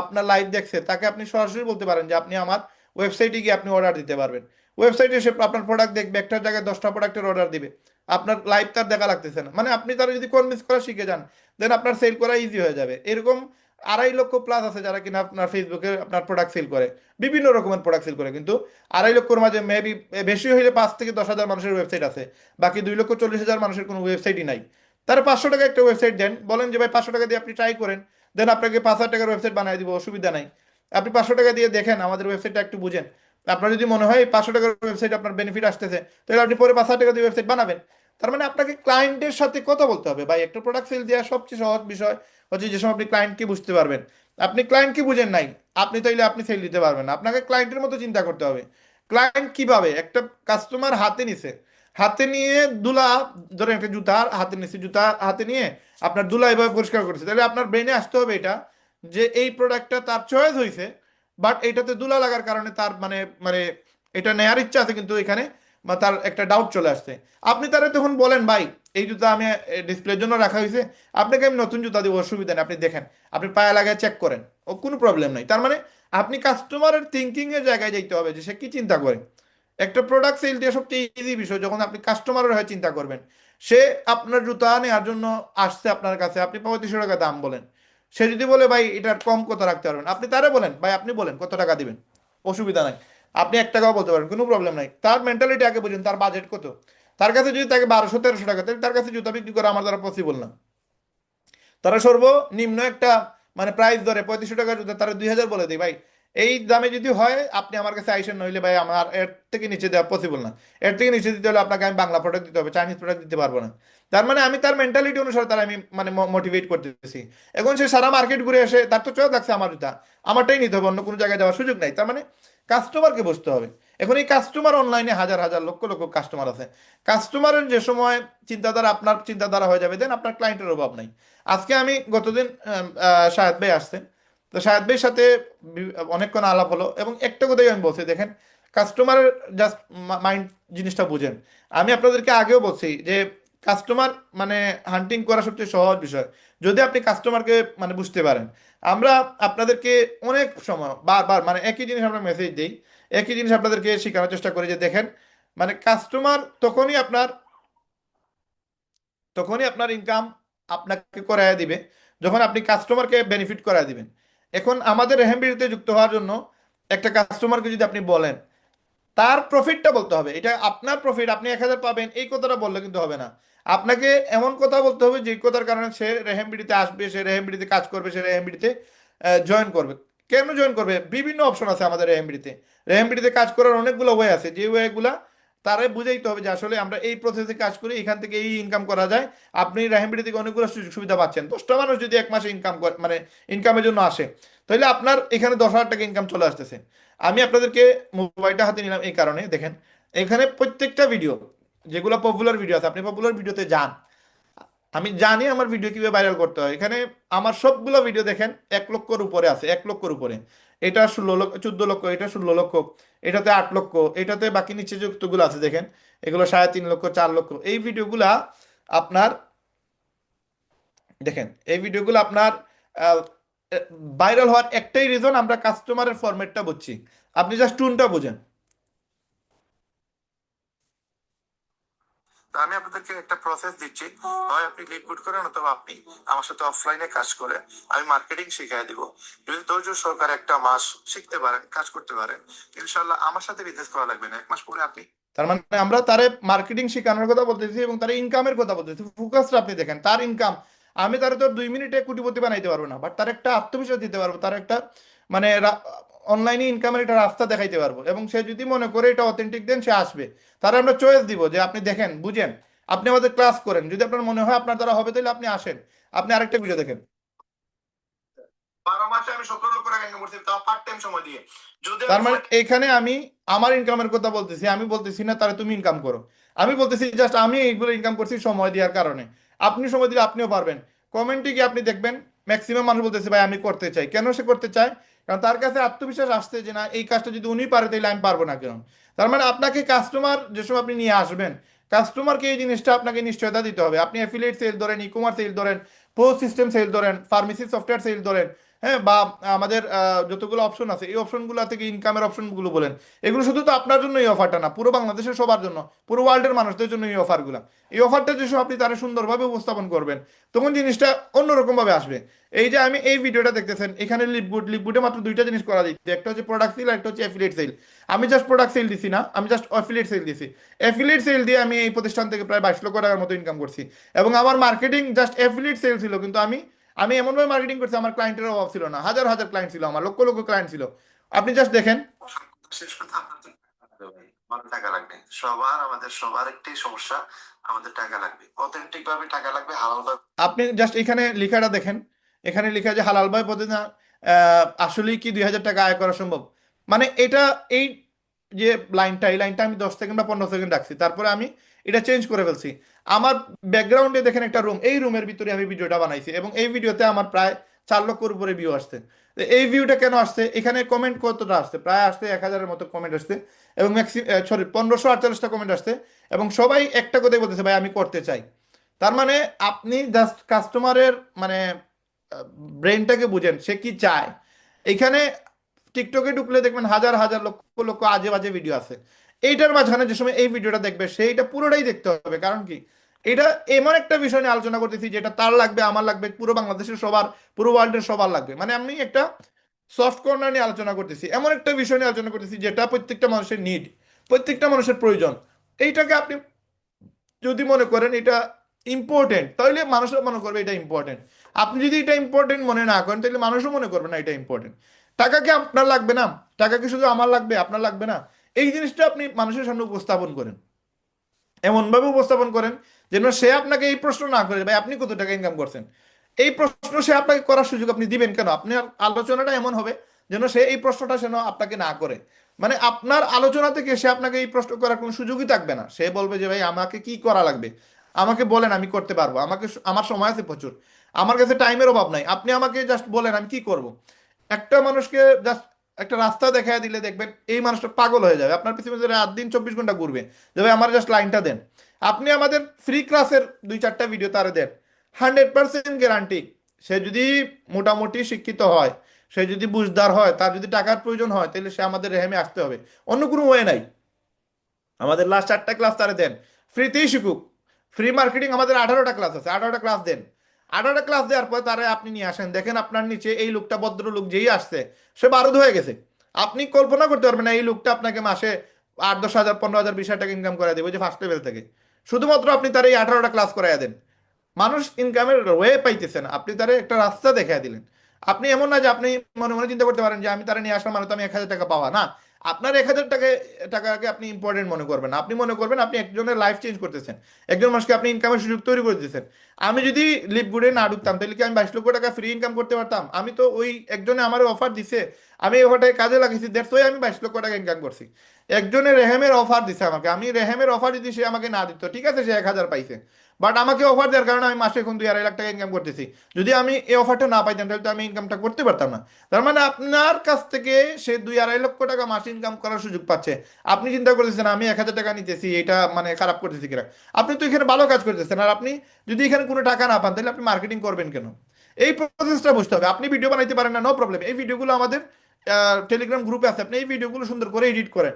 আপনার লাইভ দেখছে তাকে আপনি সরাসরি বলতে পারেন যে আপনি আমার ওয়েবসাইটে গিয়ে আপনি অর্ডার দিতে পারবেন। ওয়েবসাইটে এসে আপনার প্রোডাক্ট দেখবে, একটার জায়গায় 10টা প্রোডাক্টের অর্ডার দিবে। আপনার লাইভ তার দেখা লাগতেছে না, মানে আপনি তারা যদি কনভিন্স করা শিখে যান, দেন আপনার সেল করা ইজি হয়ে যাবে। এরকম 2.5 লক্ষ প্লাস আছে যারা কিনা আপনার ফেসবুকে আপনার প্রোডাক্ট সেল করে, বিভিন্ন রকমের প্রোডাক্ট সেল করে, কিন্তু 2.5 লক্ষর মাঝে মেবি বেশি হইলে 5 থেকে 10 হাজার মানুষের ওয়েবসাইট আছে, বাকি 2,40,000 মানুষের কোনো ওয়েবসাইটই নাই। তারা 500 টাকা একটা ওয়েবসাইট দেন, বলেন যে ভাই 500 টাকা দিয়ে আপনি ট্রাই করেন, দেন আপনাকে 5,000 টাকার ওয়েবসাইট বানিয়ে দিব, অসুবিধা নাই। আপনি 500 টাকা দিয়ে দেখেন, আমাদের ওয়েবসাইটটা একটু বুঝেন। আপনার যদি মনে হয় 500 টাকার ওয়েবসাইট আপনার বেনিফিট আসতেছে, তাহলে আপনি পরে 5,000 টাকা দিয়ে ওয়েবসাইট বানাবেন। তার মানে আপনাকে ক্লায়েন্টের সাথে কথা বলতে হবে ভাই। একটা প্রোডাক্ট সেল দেওয়া সবচেয়ে সহজ বিষয় হচ্ছে যে সময় আপনি ক্লায়েন্টকে বুঝতে পারবেন। আপনি ক্লায়েন্টকে বুঝেন নাই, আপনি তাইলে আপনি সেল দিতে পারবেন না। আপনাকে ক্লায়েন্টের মতো চিন্তা করতে হবে। ক্লায়েন্ট কিভাবে একটা কাস্টমার হাতে নিছে, হাতে নিয়ে দুলা, ধরেন একটা জুতা হাতে নিছে, জুতা হাতে নিয়ে আপনার দুলা এভাবে পরিষ্কার করেছে, তাহলে আপনার ব্রেনে আসতে হবে এটা, যে এই প্রোডাক্টটা তার চয়েস হয়েছে, বাট এটাতে দুলা লাগার কারণে তার মানে মানে এটা নেয়ার ইচ্ছা আছে, কিন্তু এখানে বা তার একটা ডাউট চলে আসছে। আপনি তারা তখন বলেন ভাই এই জুতা আমি ডিসপ্লের জন্য রাখা হয়েছে, আপনাকে আমি নতুন জুতা দিব, অসুবিধা নেই, আপনি দেখেন, আপনি পায়ে লাগায় চেক করেন, ও কোনো প্রবলেম নাই। তার মানে আপনি কাস্টমারের থিঙ্কিং এর জায়গায় যাইতে হবে যে সে কি চিন্তা করে। একটা প্রোডাক্ট সেল দিয়ে সবচেয়ে ইজি বিষয় যখন আপনি কাস্টমারের হয়ে চিন্তা করবেন। সে আপনার জুতা নেওয়ার জন্য আসছে আপনার কাছে, আপনি 3500 টাকা দাম বলেন, সে যদি বলে ভাই এটার কম কত রাখতে পারবেন, আপনি তারে বলেন ভাই আপনি বলেন কত টাকা দিবেন, অসুবিধা নাই, আপনি 1 টাকাও বলতে পারেন, কোনো প্রবলেম নাই। তার মেন্টালিটি আগে বুঝুন, তার বাজেট কত। তার কাছে যদি তাকে 1200-1300 টাকা, তাহলে তার কাছে জুতা বিক্রি করা আমার দ্বারা পসিবল না। তারা সর্বনিম্ন একটা মানে প্রাইস ধরে 3500 টাকার জুতা তারা 2,000 বলে দিই ভাই, এই দামে যদি হয় আপনি আমার কাছে আইসেন, নইলে ভাই আমার এর থেকে নিচে দেওয়া পসিবল না। এর থেকে নিচে দিতে হলে আপনাকে আমি বাংলা প্রোডাক্ট দিতে হবে, চাইনিজ প্রোডাক্ট দিতে পারবো না। তার মানে আমি তার মেন্টালিটি অনুসারে তার আমি মানে মোটিভেট করতেছি। এখন সে সারা মার্কেট ঘুরে এসে তার তো চয়েস লাগছে আমার জুতা, আমারটাই নিতে হবে, অন্য কোনো জায়গায় যাওয়ার সুযোগ নাই। তার মানে কাস্টমারকে বুঝতে হবে। এখন এই কাস্টমার অনলাইনে হাজার হাজার লক্ষ লক্ষ কাস্টমার আছে। কাস্টমারের যে সময় চিন্তাধারা আপনার চিন্তাধারা হয়ে যাবে, দেন আপনার ক্লায়েন্টের অভাব নাই। আজকে আমি গতদিন শাহেদ ভাই আসছেন, তো শাহেদ ভাইয়ের সাথে অনেকক্ষণ আলাপ হলো, এবং একটা কথাই আমি বলছি, দেখেন কাস্টমারের জাস্ট মাইন্ড জিনিসটা বুঝেন। আমি আপনাদেরকে আগেও বলছি যে কাস্টমার মানে হান্টিং করা সবচেয়ে সহজ বিষয়, যদি আপনি কাস্টমারকে মানে বুঝতে পারেন। আমরা আপনাদেরকে অনেক সময় বারবার মানে একই জিনিস আমরা মেসেজ দিই, একই জিনিস আপনাদেরকে শেখানোর চেষ্টা করি যে দেখেন, মানে কাস্টমার তখনই আপনার ইনকাম আপনাকে করায় দিবে যখন আপনি কাস্টমারকে বেনিফিট করায় দিবেন। এখন আমাদের রেহেমবিড়িতে যুক্ত হওয়ার জন্য একটা কাস্টমারকে যদি আপনি বলেন, তার প্রফিটটা বলতে হবে, এটা আপনার প্রফিট, আপনি 1,000 পাবেন এই কথাটা বললে কিন্তু হবে না। আপনাকে এমন কথা বলতে হবে যে কথার কারণে সে রেহেমবিডিতে আসবে, সে রেহেমবিডিতে কাজ করবে, সে রেহেমবিডিতে জয়েন করবে। কেন জয়েন করবে? বিভিন্ন অপশন আছে আমাদের রেহেমবিডিতে। রেহেমবিডিতে কাজ করার অনেকগুলো ওয়ে আছে, যে ওয়েগুলা তারা বুঝাইতে হবে যে আসলে আমরা এই প্রসেসে কাজ করি, এখান থেকে এই ইনকাম করা যায়। আপনি রেহেমবিডি থেকে অনেকগুলো সুযোগ সুবিধা পাচ্ছেন। 10টা মানুষ যদি এক মাসে ইনকাম করে, মানে ইনকামের জন্য আসে, তাহলে আপনার এখানে 10,000 টাকা ইনকাম চলে আসতেছে। আমি আপনাদেরকে মোবাইলটা হাতে নিলাম এই কারণে, দেখেন এখানে প্রত্যেকটা ভিডিও যেগুলো পপুলার ভিডিও আছে, আপনি পপুলার ভিডিওতে যান। আমি জানি আমার ভিডিও কিভাবে ভাইরাল করতে হয়। এখানে আমার সবগুলো ভিডিও দেখেন 1 লক্ষর উপরে আছে, 1 লক্ষর উপরে। এটা 16 লক্ষ, 14 লক্ষ, এটা 16 লক্ষ, এটাতে 8 লক্ষ, এটাতে বাকি নিচে যুক্তগুলো আছে দেখেন, এগুলো 3.5 লক্ষ, 4 লক্ষ। এই ভিডিওগুলা আপনার, দেখেন এই ভিডিওগুলো আপনার ভাইরাল হওয়ার একটাই রিজন, আমরা কাস্টমারের ফরম্যাটটা বুঝছি। আপনি জাস্ট টুনটা বুঝেন। তা আমি আপনাদেরকে একটা প্রসেস দিচ্ছি, হয় আপনি লিড গুড করেন অথবা আপনি আমার সাথে অফলাইনে কাজ করে আমি মার্কেটিং শিখিয়ে দিব। যদি ধৈর্য সহকারে একটা মাস শিখতে পারেন, কাজ করতে পারেন, ইনশাল্লাহ আমার সাথে বিজনেস করা লাগবে না, 1 মাস পরে আপনি। তার মানে আমরা তারে মার্কেটিং শেখানোর কথা বলতেছি এবং তার ইনকামের কথা বলতেছি। ফোকাসটা আপনি দেখেন, তার ইনকাম। আমি তার তো 2 মিনিটে কোটিপতি বানাইতে পারবো না, বাট তার একটা আত্মবিশ্বাস দিতে পারবো, তার একটা মানে অনলাইনে ইনকামের একটা রাস্তা দেখাইতে পারবো। এবং সে যদি মনে করে এটা অথেন্টিক, দেন সে আসবে। তার আমরা চয়েস দিব যে আপনি দেখেন, বুঝেন, আপনি আমাদের ক্লাস করেন, যদি আপনার মনে হয় আপনার দ্বারা হবে তাহলে আপনি আসেন। আপনি আরেকটা ভিডিও দেখেন। 12 মাসে আমি 17 লক্ষ টাকা ইনকাম করছি, তাও পার্ট টাইম সময় দিয়ে। যদি তার আমি মানে ফুল। এখানে আমি আমার ইনকামের কথা বলতেছি, আমি বলতেছি না তাহলে তুমি ইনকাম করো। আমি বলতেছি জাস্ট আমি এইগুলো ইনকাম করছি সময় দেওয়ার কারণে। আপনি সময় দিলে আপনিও পারবেন। কমেন্টে গিয়ে আপনি দেখবেন ম্যাক্সিমাম মানুষ বলতেছে ভাই আমি করতে চাই। কেন সে করতে চায়? কারণ তার কাছে আত্মবিশ্বাস আসছে যে না, এই কাজটা যদি উনি পারে তাহলে আমি পারবো না কেন। তার মানে আপনাকে কাস্টমার যেসব আপনি নিয়ে আসবেন, কাস্টমারকে এই জিনিসটা আপনাকে নিশ্চয়তা দিতে হবে। আপনি অ্যাফিলিয়েট সেল ধরেন, ই কমার্স সেল ধরেন, পোস্ট সিস্টেম সেল ধরেন, ফার্মেসি সফটওয়্যার সেল ধরেন, হ্যাঁ, বা আমাদের যতগুলো অপশন আছে এই অপশনগুলো থেকে ইনকামের অপশনগুলো বলেন। এগুলো শুধু তো আপনার জন্য এই অফারটা না, পুরো বাংলাদেশের সবার জন্য, পুরো ওয়ার্ল্ডের মানুষদের জন্য এই অফারগুলো। এই অফারটা যেসব আপনি তারা সুন্দরভাবে উপস্থাপন করবেন, তখন জিনিসটা অন্যরকম ভাবে আসবে। এই যে আমি এই ভিডিওটা দেখতেছেন, এখানে লিপগুডে মাত্র 2টা জিনিস করা দিচ্ছে, একটা হচ্ছে প্রোডাক্ট সেল, একটা হচ্ছে অ্যাফিলিয়েট সেল। আমি জাস্ট প্রোডাক্ট সেল দিছি না, আমি জাস্ট অ্যাফিলিয়েট সেল দিছি। অ্যাফিলিয়েট সেল দিয়ে আমি এই প্রতিষ্ঠান থেকে প্রায় 22 লক্ষ টাকার মতো ইনকাম করছি। এবং আমার মার্কেটিং জাস্ট অ্যাফিলিয়েট সেল ছিল, কিন্তু আমি আমি এমনভাবে মার্কেটিং করছি, আমার ক্লায়েন্টের অভাব ছিল না, হাজার হাজার ক্লায়েন্ট ছিল, আমার লক্ষ লক্ষ ক্লায়েন্ট ছিল। আপনি জাস্ট দেখেন। শেষ কথা, আপনার তো আমার টাকা লাগবে, সবার, আমাদের সবার একটাই সমস্যা, আমাদের টাকা লাগবে, অথেন্টিক ভাবে টাকা লাগবে, হালাল ভাবে। আপনি জাস্ট এখানে লেখাটা দেখেন, এখানে লেখা যে হালাল ভাই পদে না, আসলেই কি 2,000 টাকা আয় করা সম্ভব? মানে এটা, এই যে লাইনটা, এই লাইনটা আমি 10 সেকেন্ড বা 15 সেকেন্ড রাখছি, তারপরে আমি এটা চেঞ্জ করে ফেলছি। আমার ব্যাকগ্রাউন্ডে দেখেন একটা রুম, এই রুমের ভিতরে আমি ভিডিওটা বানাইছি এবং এই ভিডিওতে আমার প্রায় 4 লক্ষর উপরে ভিউ আসছে। তো এই ভিউটা কেন আসছে? এখানে কমেন্ট কতটা আসছে? প্রায় আসছে 1,000-এর মতো কমেন্ট আসছে। এবং সরি, 1548টা কমেন্ট আসছে। এবং সবাই একটা কথাই বলতেছে ভাই আমি করতে চাই। তার মানে আপনি জাস্ট কাস্টমারের মানে ব্রেনটাকে বুঝেন, সে কি চায়। এখানে টিকটকে ঢুকলে দেখবেন হাজার হাজার লক্ষ লক্ষ আজে বাজে ভিডিও আছে। এইটার মাঝখানে যে সময় এই ভিডিওটা দেখবে, সেইটা পুরোটাই দেখতে হবে। কারণ কি, এটা এমন একটা বিষয় নিয়ে আলোচনা করতেছি যেটা তার লাগবে, আমার লাগবে, পুরো বাংলাদেশের সবার, পুরো ওয়ার্ল্ডের সবার লাগবে। মানে আমি একটা সফট কর্নার নিয়ে আলোচনা করতেছি, এমন একটা বিষয় নিয়ে আলোচনা করতেছি যেটা প্রত্যেকটা মানুষের নিড, প্রত্যেকটা মানুষের প্রয়োজন। এইটাকে আপনি যদি মনে করেন এটা ইম্পর্টেন্ট, তাহলে মানুষও মনে করবে এটা ইম্পর্টেন্ট। আপনি যদি এটা ইম্পর্টেন্ট মনে না করেন, তাহলে মানুষও মনে করবে না এটা ইম্পর্টেন্ট। টাকা কি আপনার লাগবে না? টাকা কি শুধু আমার লাগবে, আপনার লাগবে না? এই জিনিসটা আপনি মানুষের সামনে উপস্থাপন করেন, এমনভাবে উপস্থাপন করেন যেন সে আপনাকে এই প্রশ্ন না করে ভাই আপনি কত টাকা ইনকাম করছেন। এই প্রশ্ন সে আপনাকে করার সুযোগ আপনি দিবেন কেন? আপনার আলোচনাটা এমন হবে যেন সে এই প্রশ্নটা যেন আপনাকে না করে। মানে আপনার আলোচনা থেকে সে আপনাকে এই প্রশ্ন করার কোনো সুযোগই থাকবে না। সে বলবে যে ভাই আমাকে কি করা লাগবে, আমাকে বলেন, আমি করতে পারবো, আমাকে, আমার সময় আছে প্রচুর, আমার কাছে টাইমের অভাব নাই, আপনি আমাকে জাস্ট বলেন আমি কি করব। একটা মানুষকে জাস্ট একটা রাস্তা দেখায় দিলে দেখবেন এই মানুষটা পাগল হয়ে যাবে, আপনার পিছনে যে রাত দিন 24 ঘন্টা ঘুরবে, যে ভাই আমার জাস্ট লাইনটা দেন। আপনি আমাদের ফ্রি ক্লাসের 2-4টা ভিডিও তারে দেন, 100% গ্যারান্টি, সে যদি মোটামুটি শিক্ষিত হয়, সে যদি বুঝদার হয়, তার যদি টাকার প্রয়োজন হয়, তাহলে সে আমাদের রেহেমে আসতে হবে। অন্য কোনো ওয়ে নাই। আমাদের লাস্ট 4টা ক্লাস তারে দেন, ফ্রিতেই শিখুক। ফ্রি মার্কেটিং আমাদের 18টা ক্লাস আছে, 18টা ক্লাস দেন। 18টা ক্লাস দেওয়ার পর তারা আপনি নিয়ে আসেন, দেখেন আপনার নিচে এই লোকটা, ভদ্রলোক যেই আসছে, সে বারুদ হয়ে গেছে। আপনি কল্পনা করতে পারবেন না এই লোকটা আপনাকে মাসে 8-10 হাজার, 15,000, 20,000 টাকা ইনকাম করে দেবে, যে ফার্স্ট লেভেল থেকে। শুধুমাত্র আপনি তার এই 18টা ক্লাস করাইয়া দেন, মানুষ ইনকামের ওয়ে পাইতেছে না, আপনি তারে একটা রাস্তা দেখাই দিলেন। আপনি এমন না যে আপনি মনে মনে চিন্তা করতে পারেন যে আমি তারা নিয়ে আসলাম মানে তো আমি 1,000 টাকা পাওয়া না। আপনার 1,000 টাকাকে আপনি ইম্পর্টেন্ট মনে করবেন না। আপনি মনে করবেন আপনি একজনের লাইফ চেঞ্জ করতেছেন, একজন মানুষকে আপনি ইনকামের সুযোগ তৈরি করে দিতেছেন। আমি যদি লিপগুডে না ঢুকতাম তাহলে কি আমি 22 লক্ষ টাকা ফ্রি ইনকাম করতে পারতাম? আমি তো ওই একজনে আমার অফার দিছে, আমি এই অফারটাকে কাজে লাগিয়েছি, দ্যাটস ওয়াই আমি 22 লক্ষ টাকা ইনকাম করছি। একজনের রেহেমের অফার দিছে আমাকে, আমি রেহেমের অফার যদি সে আমাকে না দিত, ঠিক আছে সে 1,000 পাইছে, বাট আমাকে অফার দেওয়ার কারণে আমি মাসে এখন 2-2.5 লাখ টাকা ইনকাম করতেছি। যদি আমি এই অফারটা না পাইতাম তাহলে তো আমি ইনকামটা করতে পারতাম না। তার মানে আপনার কাছ থেকে সে 2-2.5 লক্ষ টাকা মাসে ইনকাম করার সুযোগ পাচ্ছে। আপনি চিন্তা করতেছেন আমি 1,000 টাকা নিতেছি, এটা মানে খারাপ করতেছি কিনা? আপনি তো এখানে ভালো কাজ করতেছেন। আর আপনি যদি এখানে কোনো টাকা না পান তাহলে আপনি মার্কেটিং করবেন কেন? এই প্রসেসটা বুঝতে হবে। আপনি ভিডিও বানাইতে পারেন না, নো প্রবলেম, এই ভিডিওগুলো আমাদের টেলিগ্রাম গ্রুপে আছে, আপনি এই ভিডিওগুলো সুন্দর করে এডিট করেন।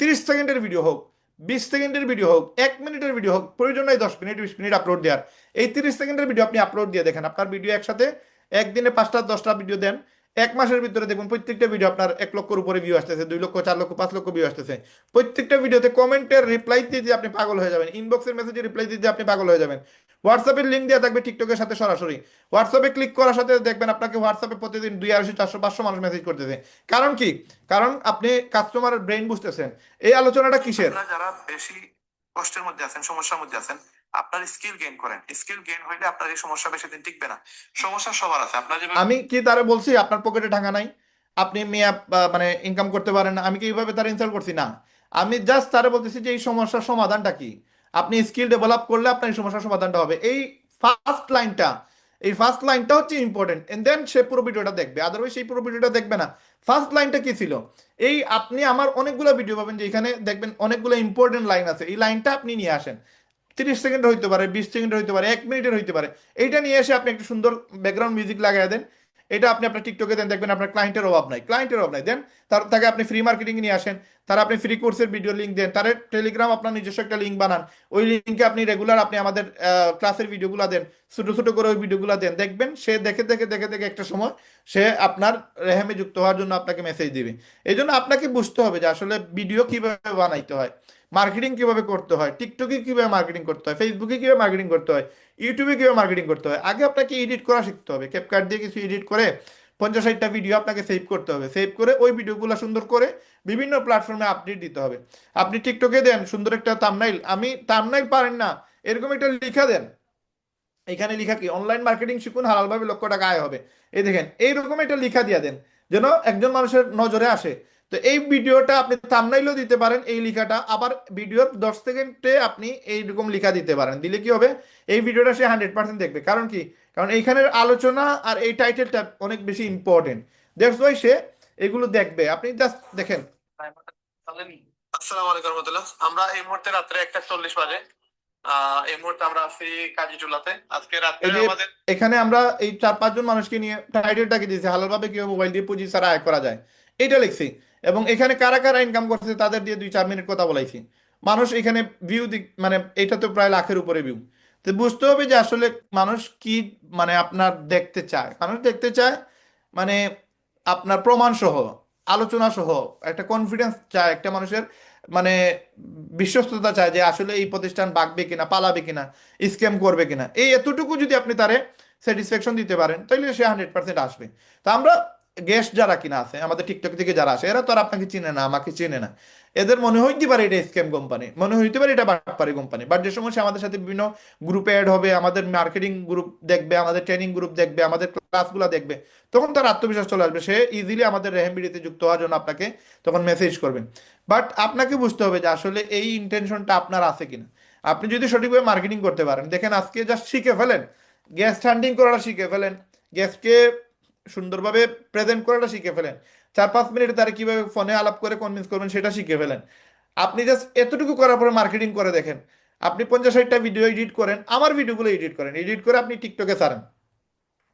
30 সেকেন্ডের ভিডিও হোক, 20 সেকেন্ডের ভিডিও হোক, 1 মিনিটের ভিডিও হোক, প্রয়োজন নয় 10 মিনিট 20 মিনিট আপলোড দেওয়ার। এই 30 সেকেন্ডের ভিডিও আপনি আপলোড দিয়ে দেখেন, আপনার ভিডিও একসাথে একদিনে 5টা 10টা ভিডিও দেন, 1 মাসের ভিতরে দেখুন প্রত্যেকটা ভিডিও আপনার 1 লক্ষর উপরে ভিউ আসতেছে, 2 লক্ষ 4 লক্ষ 5 লক্ষ ভিউ আসতেছে। প্রত্যেকটা ভিডিওতে কমেন্টের রিপ্লাই দিতে আপনি পাগল হয়ে যাবেন, ইনবক্সের মেসেজে রিপ্লাই দিতে আপনি পাগল হয়ে যাবেন। হোয়াটসঅ্যাপের লিঙ্ক দেওয়া থাকবে টিকটকের সাথে সরাসরি, হোয়াটসঅ্যাপে ক্লিক করার সাথে দেখবেন আপনাকে হোয়াটসঅ্যাপে প্রতিদিন 200 400 500 মানুষ মেসেজ করতেছে। কারণ কি? কারণ আপনি কাস্টমারের ব্রেন বুঝতেছেন। এই আলোচনাটা কিসের? আপনারা যারা বেশি কষ্টের মধ্যে আছেন, সমস্যার মধ্যে আছেন, আপনার স্কিল গেইন করেন। স্কিল গেইন হইলে আপনার এই সমস্যা বেশি দিন টিকবে না। সমস্যা সবার আছে, আপনার যেভাবে আমি কি তারা বলছি আপনার পকেটে টাকা নাই, আপনি মেয়ে মানে ইনকাম করতে পারেন না? আমি কি এইভাবে তারা ইনসাল্ট করছি? না, আমি জাস্ট তারা বলতেছি যে এই সমস্যার সমাধানটা কি। আপনি স্কিল ডেভেলপ করলে আপনার এই সমস্যার সমাধানটা হবে। এই ফার্স্ট লাইনটা, এই ফার্স্ট লাইনটা হচ্ছে ইম্পর্টেন্ট, এন্ড দেন সে পুরো ভিডিওটা দেখবে, আদারওয়াইজ সেই পুরো ভিডিওটা দেখবে না। ফার্স্ট লাইনটা কি ছিল? এই আপনি আমার অনেকগুলো ভিডিও পাবেন যে এখানে দেখবেন অনেকগুলো ইম্পর্টেন্ট লাইন আছে, এই লাইনটা আপনি নিয়ে আসেন। 30 সেকেন্ডের হইতে পারে, 20 সেকেন্ডের হইতে পারে, 1 মিনিটের হইতে পারে। এইটা নিয়ে এসে আপনি একটু সুন্দর ব্যাকগ্রাউন্ড মিউজিক লাগাই দেন, এটা আপনি আপনার টিকটকে দেন, দেখবেন আপনার ক্লায়েন্টের অভাব নাই, ক্লায়েন্টের অভাব নাই। দেন তাকে আপনি ফ্রি মার্কেটিং নিয়ে আসেন, তার আপনি ফ্রি কোর্সের ভিডিও লিঙ্ক দেন, তার টেলিগ্রাম আপনার নিজস্ব একটা লিঙ্ক বানান, ওই লিঙ্কে আপনি রেগুলার আপনি আমাদের ক্লাসের ভিডিওগুলো দেন, ছোট ছোট করে ওই ভিডিওগুলো দেন, দেখবেন সে দেখে দেখে দেখে দেখে একটা সময় সে আপনার রেহেমে যুক্ত হওয়ার জন্য আপনাকে মেসেজ দিবে। এই জন্য আপনাকে বুঝতে হবে যে আসলে ভিডিও কিভাবে বানাইতে হয়, মার্কেটিং কিভাবে করতে হয়, টিকটকে কিভাবে মার্কেটিং করতে হয়, ফেসবুকে কিভাবে মার্কেটিং করতে হয়, ইউটিউবে কিভাবে মার্কেটিং করতে হয়। আগে আপনাকে এডিট করা শিখতে হবে, ক্যাপকাট দিয়ে কিছু এডিট করে 50-60টা ভিডিও আপনাকে সেভ করতে হবে, সেভ করে ওই ভিডিওগুলো সুন্দর করে বিভিন্ন প্ল্যাটফর্মে আপডেট দিতে হবে। আপনি টিকটকে দেন সুন্দর একটা থাম্বনেইল, আমি থাম্বনেইল পারেন না, এরকম একটা লিখা দেন, এখানে লিখা কি অনলাইন মার্কেটিং শিখুন হালালভাবে লক্ষ টাকা আয় হবে, এই দেখেন এইরকম একটা লিখা দিয়া দেন যেন একজন মানুষের নজরে আসে। তো এই ভিডিওটা আপনি থাম্বনেইলও দিতে পারেন এই লিখাটা, আবার ভিডিওর 10 সেকেন্ডে আপনি এইরকম লিখা দিতে পারেন, দিলে কি হবে? এই ভিডিওটা সে 100% দেখবে। কারণ কি? কারণ এইখানের আলোচনা আর এই টাইটেলটা অনেক বেশি ইম্পর্টেন্ট, দ্যাটস ওয়াই সে এগুলো দেখবে। আপনি জাস্ট দেখেন। আসসালামু আলাইকুম রহমতুল্লাহ। আমরা এই মুহূর্তে রাত্রে 1:40 বাজে। এই মুহূর্তে আমরা আছি কাজীচুলাতে। আজকে রাত্রে এই যে আমাদের এখানে আমরা এই 4-5 জন মানুষকে নিয়ে টাইটেলটাকে দিয়েছি হালালভাবে কিভাবে মোবাইল দিয়ে পুঁজি ছাড়া আয় করা যায়, এটা লিখছি। এবং এখানে কারা কারা ইনকাম করছে তাদের দিয়ে 2-4 মিনিট কথা বলাইছি। মানুষ এখানে ভিউ মানে এটা তো প্রায় লাখের উপরে ভিউ। তো বুঝতে হবে যে আসলে মানুষ কি মানে আপনার দেখতে চায়, মানুষ দেখতে চায় মানে আপনার প্রমাণ সহ, আলোচনা সহ, একটা কনফিডেন্স চায় একটা মানুষের, মানে বিশ্বস্ততা চায় যে আসলে এই প্রতিষ্ঠান বাঁকবে কিনা, পালাবে কিনা, স্ক্যাম করবে কিনা। এই এতটুকু যদি আপনি তারে স্যাটিসফ্যাকশন দিতে পারেন তাহলে সে 100% আসবে। তা আমরা গেস্ট যারা কিনা আছে আমাদের টিকটক থেকে যারা আসে, এরা তো আর আপনাকে চিনে না, আমাকে চিনে না। এদের মনে হইতে পারে এটা স্ক্যাম কোম্পানি, মনে হইতে পারে এটা বাটপারি কোম্পানি, বাট যে সময় সে আমাদের সাথে বিভিন্ন গ্রুপে অ্যাড হবে, আমাদের মার্কেটিং গ্রুপ দেখবে, আমাদের ট্রেনিং গ্রুপ দেখবে, আমাদের ক্লাসগুলো দেখবে, তখন তার আত্মবিশ্বাস চলে আসবে, সে ইজিলি আমাদের রেহেমবিডিতে যুক্ত হওয়ার জন্য আপনাকে তখন মেসেজ করবেন। বাট আপনাকে বুঝতে হবে যে আসলে এই ইন্টেনশনটা আপনার আছে কিনা। আপনি যদি সঠিকভাবে মার্কেটিং করতে পারেন, দেখেন আজকে জাস্ট শিখে ফেলেন, গেস্ট হান্টিং করাটা শিখে ফেলেন, গেস্টকে সুন্দরভাবে প্রেজেন্ট করাটা শিখে ফেলেন, 4-5 মিনিটে তারা কিভাবে ফোনে আলাপ করে কনভিন্স করবেন সেটা শিখে ফেলেন। আপনি জাস্ট এতটুকু করার পরে মার্কেটিং করে দেখেন। আপনি 50-60টা ভিডিও এডিট করেন, আমার ভিডিওগুলো এডিট করেন, এডিট করে আপনি টিকটকে ছাড়েন,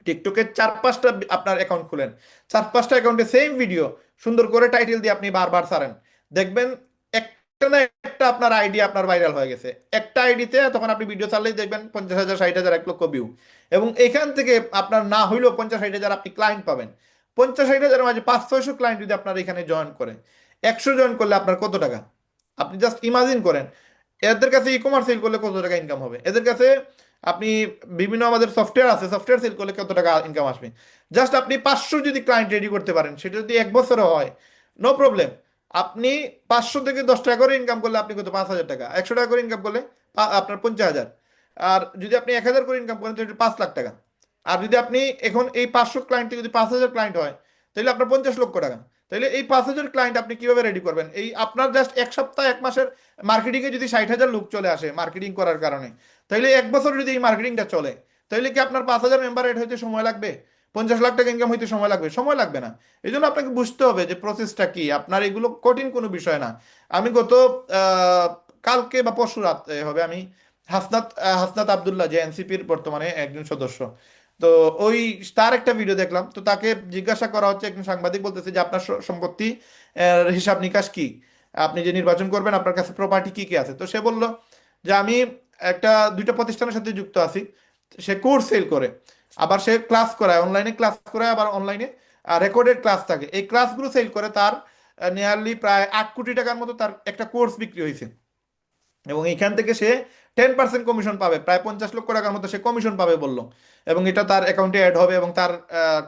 টিকটকে 4-5টা আপনার অ্যাকাউন্ট খুলেন, 4-5টা অ্যাকাউন্টে সেম ভিডিও সুন্দর করে টাইটেল দিয়ে আপনি বারবার ছাড়েন, দেখবেন একটা না একটা আপনার আইডি আপনার ভাইরাল হয়ে গেছে। একটা আইডিতে তখন আপনি ভিডিও ছাড়লেই দেখবেন 50,000 60,000 1 লক্ষ ভিউ। এবং এখান থেকে আপনার না হইলেও 50-60 হাজার আপনি ক্লায়েন্ট পাবেন। 50-60 হাজারের মাঝে 500-600 ক্লায়েন্ট যদি আপনার এখানে জয়েন করে, 100 জয়েন করলে আপনার কত টাকা? আপনি জাস্ট ইমাজিন করেন, এদের কাছে ই কমার্স সেল করলে কত টাকা ইনকাম হবে, এদের কাছে আপনি বিভিন্ন আমাদের সফটওয়্যার আছে, সফটওয়্যার সেল করলে কত টাকা ইনকাম আসবে। জাস্ট আপনি 500 যদি ক্লায়েন্ট রেডি করতে পারেন, সেটা যদি এক বছরও হয়, নো প্রবলেম। আপনি 500 থেকে 10 টাকা করে ইনকাম করলে আপনি কত, 5,000 টাকা। 100 টাকা করে ইনকাম করলে আপনার 50,000। আর যদি আপনি 1,000 করে ইনকাম করেন তাহলে 5 লাখ টাকা। আর যদি আপনি এখন এই 500 ক্লায়েন্ট থেকে যদি 5,000 ক্লায়েন্ট হয়, তাহলে আপনার 50 লক্ষ টাকা। তাহলে এই 5,000 ক্লায়েন্ট আপনি কিভাবে রেডি করবেন? এই আপনার জাস্ট এক সপ্তাহ, এক মাসের মার্কেটিং এ যদি 60,000 লোক চলে আসে মার্কেটিং করার কারণে, তাহলে এক বছর যদি এই মার্কেটিংটা চলে, তাহলে কি আপনার 5,000 মেম্বার এড হইতে সময় লাগবে? 50 লাখ টাকা ইনকাম হইতে সময় লাগবে? সময় লাগবে না। এই জন্য আপনাকে বুঝতে হবে যে প্রসেসটা কি। আপনার এগুলো কঠিন কোনো বিষয় না। আমি গত আহ, কালকে বা পরশু রাত হবে, আমি হাসনাত আব্দুল্লাহ, যে এনসিপির বর্তমানে একজন সদস্য, তো ওই তার একটা ভিডিও দেখলাম। তো তাকে জিজ্ঞাসা করা হচ্ছে, একজন সাংবাদিক বলতেছে যে আপনার সম্পত্তি হিসাব নিকাশ কি, আপনি যে নির্বাচন করবেন আপনার কাছে প্রপার্টি কি কি আছে। তো সে বলল যে আমি একটা দুইটা প্রতিষ্ঠানের সাথে যুক্ত আছি। সে কোর্স সেল করে, আবার সে ক্লাস করায়, অনলাইনে ক্লাস করায়, আবার অনলাইনে রেকর্ডেড ক্লাস থাকে। এই ক্লাসগুলো সেল করে তার নিয়ারলি প্রায় 8 কোটি টাকার মতো তার একটা কোর্স বিক্রি হয়েছে। এবং এখান থেকে সে 10% কমিশন পাবে, প্রায় 50 লক্ষ টাকার মতো সে কমিশন পাবে বললো। এবং এটা তার অ্যাকাউন্টে অ্যাড হবে, এবং তার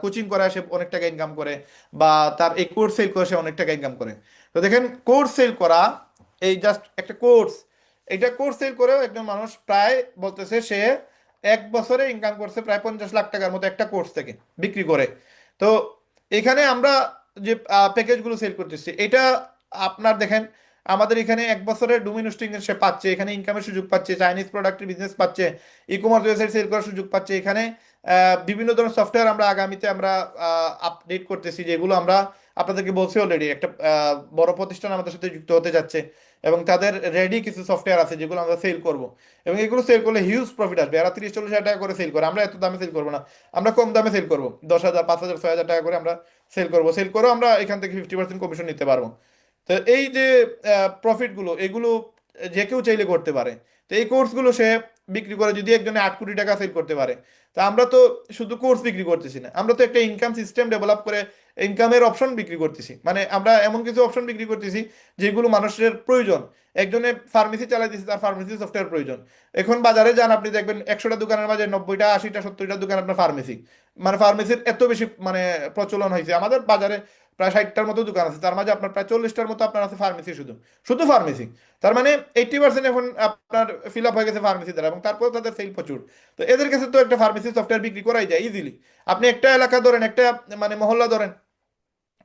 কোচিং করায় সে অনেক টাকা ইনকাম করে, বা তার এই কোর্স সেল করে সে অনেক টাকা ইনকাম করে। তো দেখেন, কোর্স সেল করা, এই জাস্ট একটা কোর্স, এটা কোর্স সেল করেও একজন মানুষ প্রায় বলতেছে সে এক বছরে ইনকাম করছে প্রায় 50 লাখ টাকার মতো একটা কোর্স থেকে বিক্রি করে। তো এখানে আমরা যে প্যাকেজগুলো সেল করতেছি, এটা আপনার দেখেন, আমাদের এখানে এক বছরের ডোমেইন হোস্টিং সে পাচ্ছে, এখানে ইনকামের সুযোগ পাচ্ছে, চাইনিজ প্রোডাক্টের বিজনেস পাচ্ছে, ই কমার্স ওয়েবসাইট সেল করার সুযোগ পাচ্ছে। এখানে বিভিন্ন ধরনের সফটওয়্যার আমরা আগামীতে আমরা আপডেট করতেছি, যেগুলো আমরা আপনাদেরকে বলছি অলরেডি। একটা বড় প্রতিষ্ঠান আমাদের সাথে যুক্ত হতে যাচ্ছে, এবং তাদের রেডি কিছু সফটওয়্যার আছে যেগুলো আমরা সেল করব। এবং এগুলো সেল করলে হিউজ প্রফিট আসবে। এরা 30-40 হাজার টাকা করে সেল করে, আমরা এত দামে সেল করবো না। আমরা কম দামে সেল করবো, 10,000, 5,000, 6,000 টাকা করে আমরা সেল করবো। সেল করেও আমরা এখান থেকে 50% কমিশন নিতে পারবো। তো এই যে প্রফিটগুলো, এগুলো যে কেউ চাইলে করতে পারে। তো এই কোর্সগুলো সে বিক্রি করে যদি একজনে 8 কোটি টাকা সেল করতে পারে, তা আমরা তো শুধু কোর্স বিক্রি করতেছি না, আমরা তো একটা ইনকাম সিস্টেম ডেভেলপ করে ইনকামের অপশন বিক্রি করতেছি। মানে আমরা এমন কিছু অপশন বিক্রি করতেছি যেগুলো মানুষের প্রয়োজন। একজনে ফার্মেসি চালাইতেছে, তার ফার্মেসি সফটওয়্যার প্রয়োজন। এখন বাজারে যান, আপনি দেখবেন 100টা দোকানের মাঝে 90টা, 80টা, 70টা দোকান আপনার ফার্মেসি। মানে ফার্মেসির এত বেশি মানে প্রচলন হয়েছে আমাদের বাজারে। প্রায় 60টার মতো দোকান আছে, তার মাঝে আপনার প্রায় 40টার মতো আপনার আছে ফার্মেসি, শুধু শুধু ফার্মেসি। তার মানে 80% এখন আপনার ফিল আপ হয়ে গেছে ফার্মেসি দ্বারা, এবং তারপর তাদের সেল প্রচুর। তো এদের কাছে তো একটা ফার্মেসি সফটওয়্যার বিক্রি করাই যায় ইজিলি। আপনি একটা এলাকা ধরেন, একটা মানে মহল্লা ধরেন,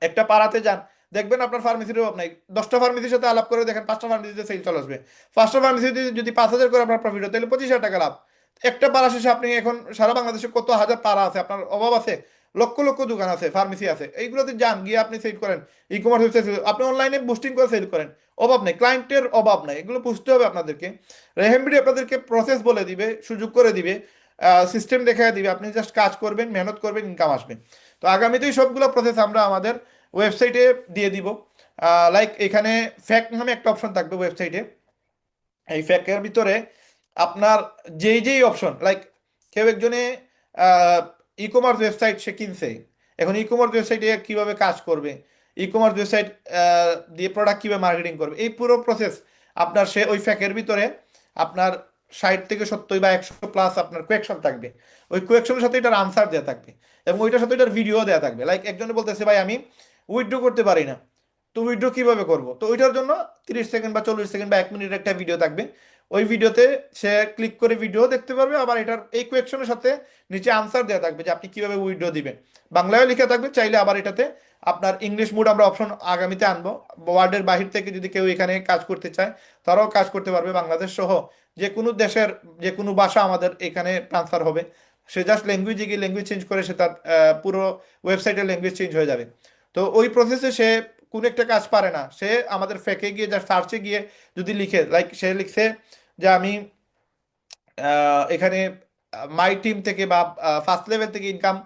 একটা পাড়াতে যান, দেখবেন আপনার ফার্মেসির অভাব নাই। 10টা ফার্মেসির সাথে আলাপ করে দেখেন, 5টা ফার্মেসিতে সেল চলে আসবে। 5টা ফার্মেসিতে যদি 5,000 করে আপনার প্রফিট হয়, তাহলে 25,000 টাকা লাভ। একটা পাড়া শেষে আপনি এখন সারা বাংলাদেশে কত হাজার পাড়া আছে, আপনার অভাব আছে, লক্ষ লক্ষ দোকান আছে, ফার্মেসি আছে, এইগুলোতে যান, গিয়ে আপনি সেল করেন। ই কমার্স ওয়েবসাইট, আপনি অনলাইনে বুস্টিং করে সেল করেন। অভাব নেই, ক্লায়েন্টের অভাব নাই। এগুলো বুঝতে হবে আপনাদেরকে। রেহেমবিডি আপনাদেরকে প্রসেস বলে দিবে, সুযোগ করে দিবে, সিস্টেম দেখায় দিবে। আপনি জাস্ট কাজ করবেন, মেহনত করবেন, ইনকাম আসবে। তো আগামীতেই সবগুলো প্রসেস আমরা আমাদের ওয়েবসাইটে দিয়ে দিব। লাইক এখানে ফ্যাক্ট নামে একটা অপশন থাকবে ওয়েবসাইটে। এই ফ্যাক্টের ভিতরে আপনার যেই যেই অপশন, লাইক কেউ একজনে ই কমার্স ওয়েবসাইট সে কিনছে, এখন ই কমার্স ওয়েবসাইটে কিভাবে কাজ করবে, ই কমার্স ওয়েবসাইট দিয়ে প্রোডাক্ট কিভাবে মার্কেটিং করবে, এই পুরো প্রসেস আপনার সে ওই ফ্যাকের ভিতরে আপনার 60 থেকে 70 বা 100 প্লাস আপনার কোয়েকশন থাকবে। ওই কোয়েকশনের সাথে এটার আনসার দেওয়া থাকবে, এবং ওইটার সাথে এটার ভিডিও দেওয়া থাকবে। লাইক একজনে বলতেছে ভাই আমি উইথড্র করতে পারি না, তো উইথড্র কিভাবে করব, তো ওইটার জন্য 30 সেকেন্ড বা 40 সেকেন্ড বা 1 মিনিটের একটা ভিডিও থাকবে। ওই ভিডিওতে সে ক্লিক করে ভিডিও দেখতে পারবে, আবার এটার এই কোয়েকশনের সাথে নিচে আনসার দেওয়া থাকবে যে আপনি কিভাবে উইথড্র দিবেন। বাংলায়ও লেখা থাকবে, চাইলে আবার এটাতে আপনার ইংলিশ মোড আমরা অপশন আগামীতে আনবো। ওয়ার্ল্ডের বাহির থেকে যদি কেউ এখানে কাজ করতে চায়, তারাও কাজ করতে পারবে। বাংলাদেশ সহ যে কোনো দেশের যে কোনো ভাষা আমাদের এখানে ট্রান্সফার হবে। সে জাস্ট ল্যাঙ্গুয়েজে গিয়ে ল্যাঙ্গুয়েজ চেঞ্জ করে সে তার পুরো ওয়েবসাইটের ল্যাঙ্গুয়েজ চেঞ্জ হয়ে যাবে। তো ওই প্রসেসে সে কোন একটা কাজ পারে না, সে আমাদের ফেকে গিয়ে যা সার্চে গিয়ে যদি লিখে, লাইক সে লিখছে যে আমি এখানে মাই টিম থেকে বা ফার্স্ট লেভেল থেকে ইনকাম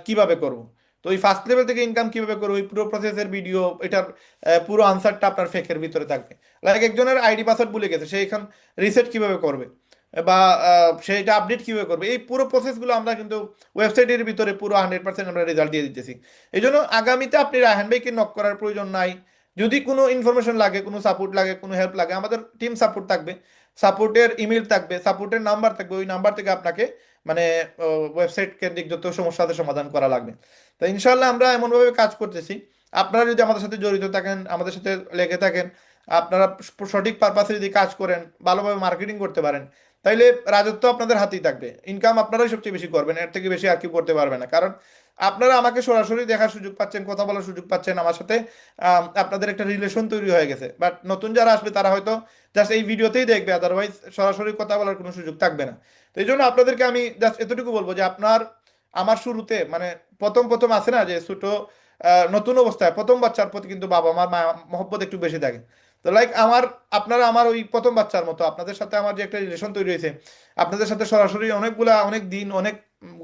কিভাবে করব। তো ওই ফার্স্ট লেভেল থেকে ইনকাম কিভাবে করবো, ওই পুরো প্রসেসের ভিডিও, এটার পুরো আনসারটা আপনার ফেকের ভিতরে থাকবে। লাইক একজনের আইডি পাসওয়ার্ড ভুলে গেছে, সে এখান রিসেট কিভাবে করবে, বা সে এটা আপডেট কিভাবে করবে, এই পুরো প্রসেসগুলো আমরা কিন্তু ওয়েবসাইটের ভিতরে পুরো 100% আমরা রেজাল্ট দিয়ে দিতেছি। এই জন্য আগামীতে আপনি রায়হান ভাইকে নক করার প্রয়োজন নাই যদি কোনো ইনফরমেশন লাগে, কোনো সাপোর্ট লাগে, কোনো হেল্প লাগে, আমাদের টিম সাপোর্ট থাকবে, সাপোর্টের ইমেল থাকবে, সাপোর্টের নাম্বার থাকবে, ওই নাম্বার থেকে আপনাকে মানে ওয়েবসাইট কেন্দ্রিক যত সমস্যা আছে সমাধান করা লাগবে। তো ইনশাল্লাহ আমরা এমনভাবে কাজ করতেছি, আপনারা যদি আমাদের সাথে জড়িত থাকেন, আমাদের সাথে লেগে থাকেন, আপনারা সঠিক পারপাসে যদি কাজ করেন, ভালোভাবে মার্কেটিং করতে পারেন, তাইলে রাজত্ব আপনাদের হাতেই থাকবে, ইনকাম আপনারাই সবচেয়ে বেশি করবেন, এর থেকে বেশি আর কি করতে পারবে না। কারণ আপনারা আমাকে সরাসরি দেখার সুযোগ পাচ্ছেন, কথা বলার সুযোগ পাচ্ছেন আমার সাথে, আপনাদের একটা রিলেশন তৈরি হয়ে গেছে। বাট নতুন যারা আসবে তারা হয়তো জাস্ট এই ভিডিওতেই দেখবে, আদারওয়াইজ সরাসরি কথা বলার কোনো সুযোগ থাকবে না। তো এই জন্য আপনাদেরকে আমি জাস্ট এতটুকু বলবো যে আপনার আমার শুরুতে মানে প্রথম প্রথম আছে না যে ছোট নতুন অবস্থায় প্রথম বাচ্চার প্রতি কিন্তু বাবা মার মহব্বত একটু বেশি থাকে। তো লাইক আমার আপনারা আমার ওই প্রথম বাচ্চার মতো, আপনাদের সাথে আমার যে একটা রিলেশন তৈরি হয়েছে, আপনাদের সাথে সরাসরি অনেকগুলা অনেক দিন অনেক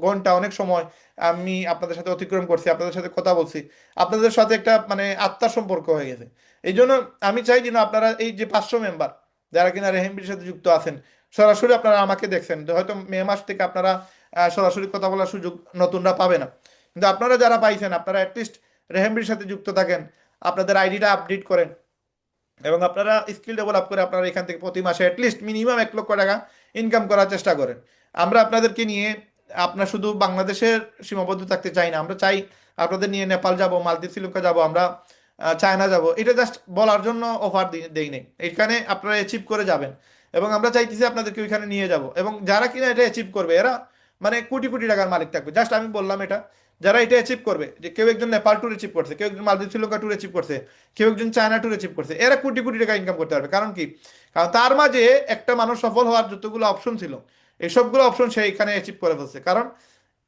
ঘন্টা অনেক সময় আমি আপনাদের সাথে অতিক্রম করছি, আপনাদের সাথে কথা বলছি, আপনাদের সাথে একটা মানে আত্মার সম্পর্ক হয়ে গেছে। এই জন্য আমি চাই যেন আপনারা এই যে 500 মেম্বার যারা কিনা রেহেমবির সাথে যুক্ত আছেন, সরাসরি আপনারা আমাকে দেখছেন, তো হয়তো মে মাস থেকে আপনারা সরাসরি কথা বলার সুযোগ নতুনরা পাবে না, কিন্তু আপনারা যারা পাইছেন আপনারা অ্যাটলিস্ট রেহেমবির সাথে যুক্ত থাকেন, আপনাদের আইডিটা আপডেট করেন, এবং আপনারা স্কিল ডেভেলপ করে আপনারা এখান থেকে প্রতি মাসে অ্যাটলিস্ট মিনিমাম 1 লক্ষ টাকা ইনকাম করার চেষ্টা করেন। আমরা আপনাদেরকে নিয়ে আপনার শুধু বাংলাদেশের সীমাবদ্ধ থাকতে চাই না, আমরা চাই আপনাদের নিয়ে নেপাল যাব, মালদ্বীপ, শ্রীলঙ্কা যাব, আমরা চায়না যাব। এটা জাস্ট বলার জন্য অফার দেই নেই, এখানে আপনারা অ্যাচিভ করে যাবেন, এবং আমরা চাইতেছি আপনাদেরকে ওইখানে নিয়ে যাব, এবং যারা কিনা এটা অ্যাচিভ করবে এরা মানে কোটি কোটি টাকার মালিক থাকবে। জাস্ট আমি বললাম এটা, যারা এটা অ্যাচিভ করবে, যে কেউ একজন নেপাল ট্যুর অ্যাচিভ করছে, কেউ একজন মালদ্বীপ শ্রীলঙ্কা ট্যুর অ্যাচিভ করছে, কেউ একজন চায়না ট্যুর অ্যাচিভ করছে, এরা কোটি কোটি টাকা ইনকাম করতে পারবে। কারণ কি? কারণ তার মাঝে একটা মানুষ সফল হওয়ার যতগুলো অপশন ছিল, এই সবগুলো অপশন সে এখানে অ্যাচিভ করে ফেলছে। কারণ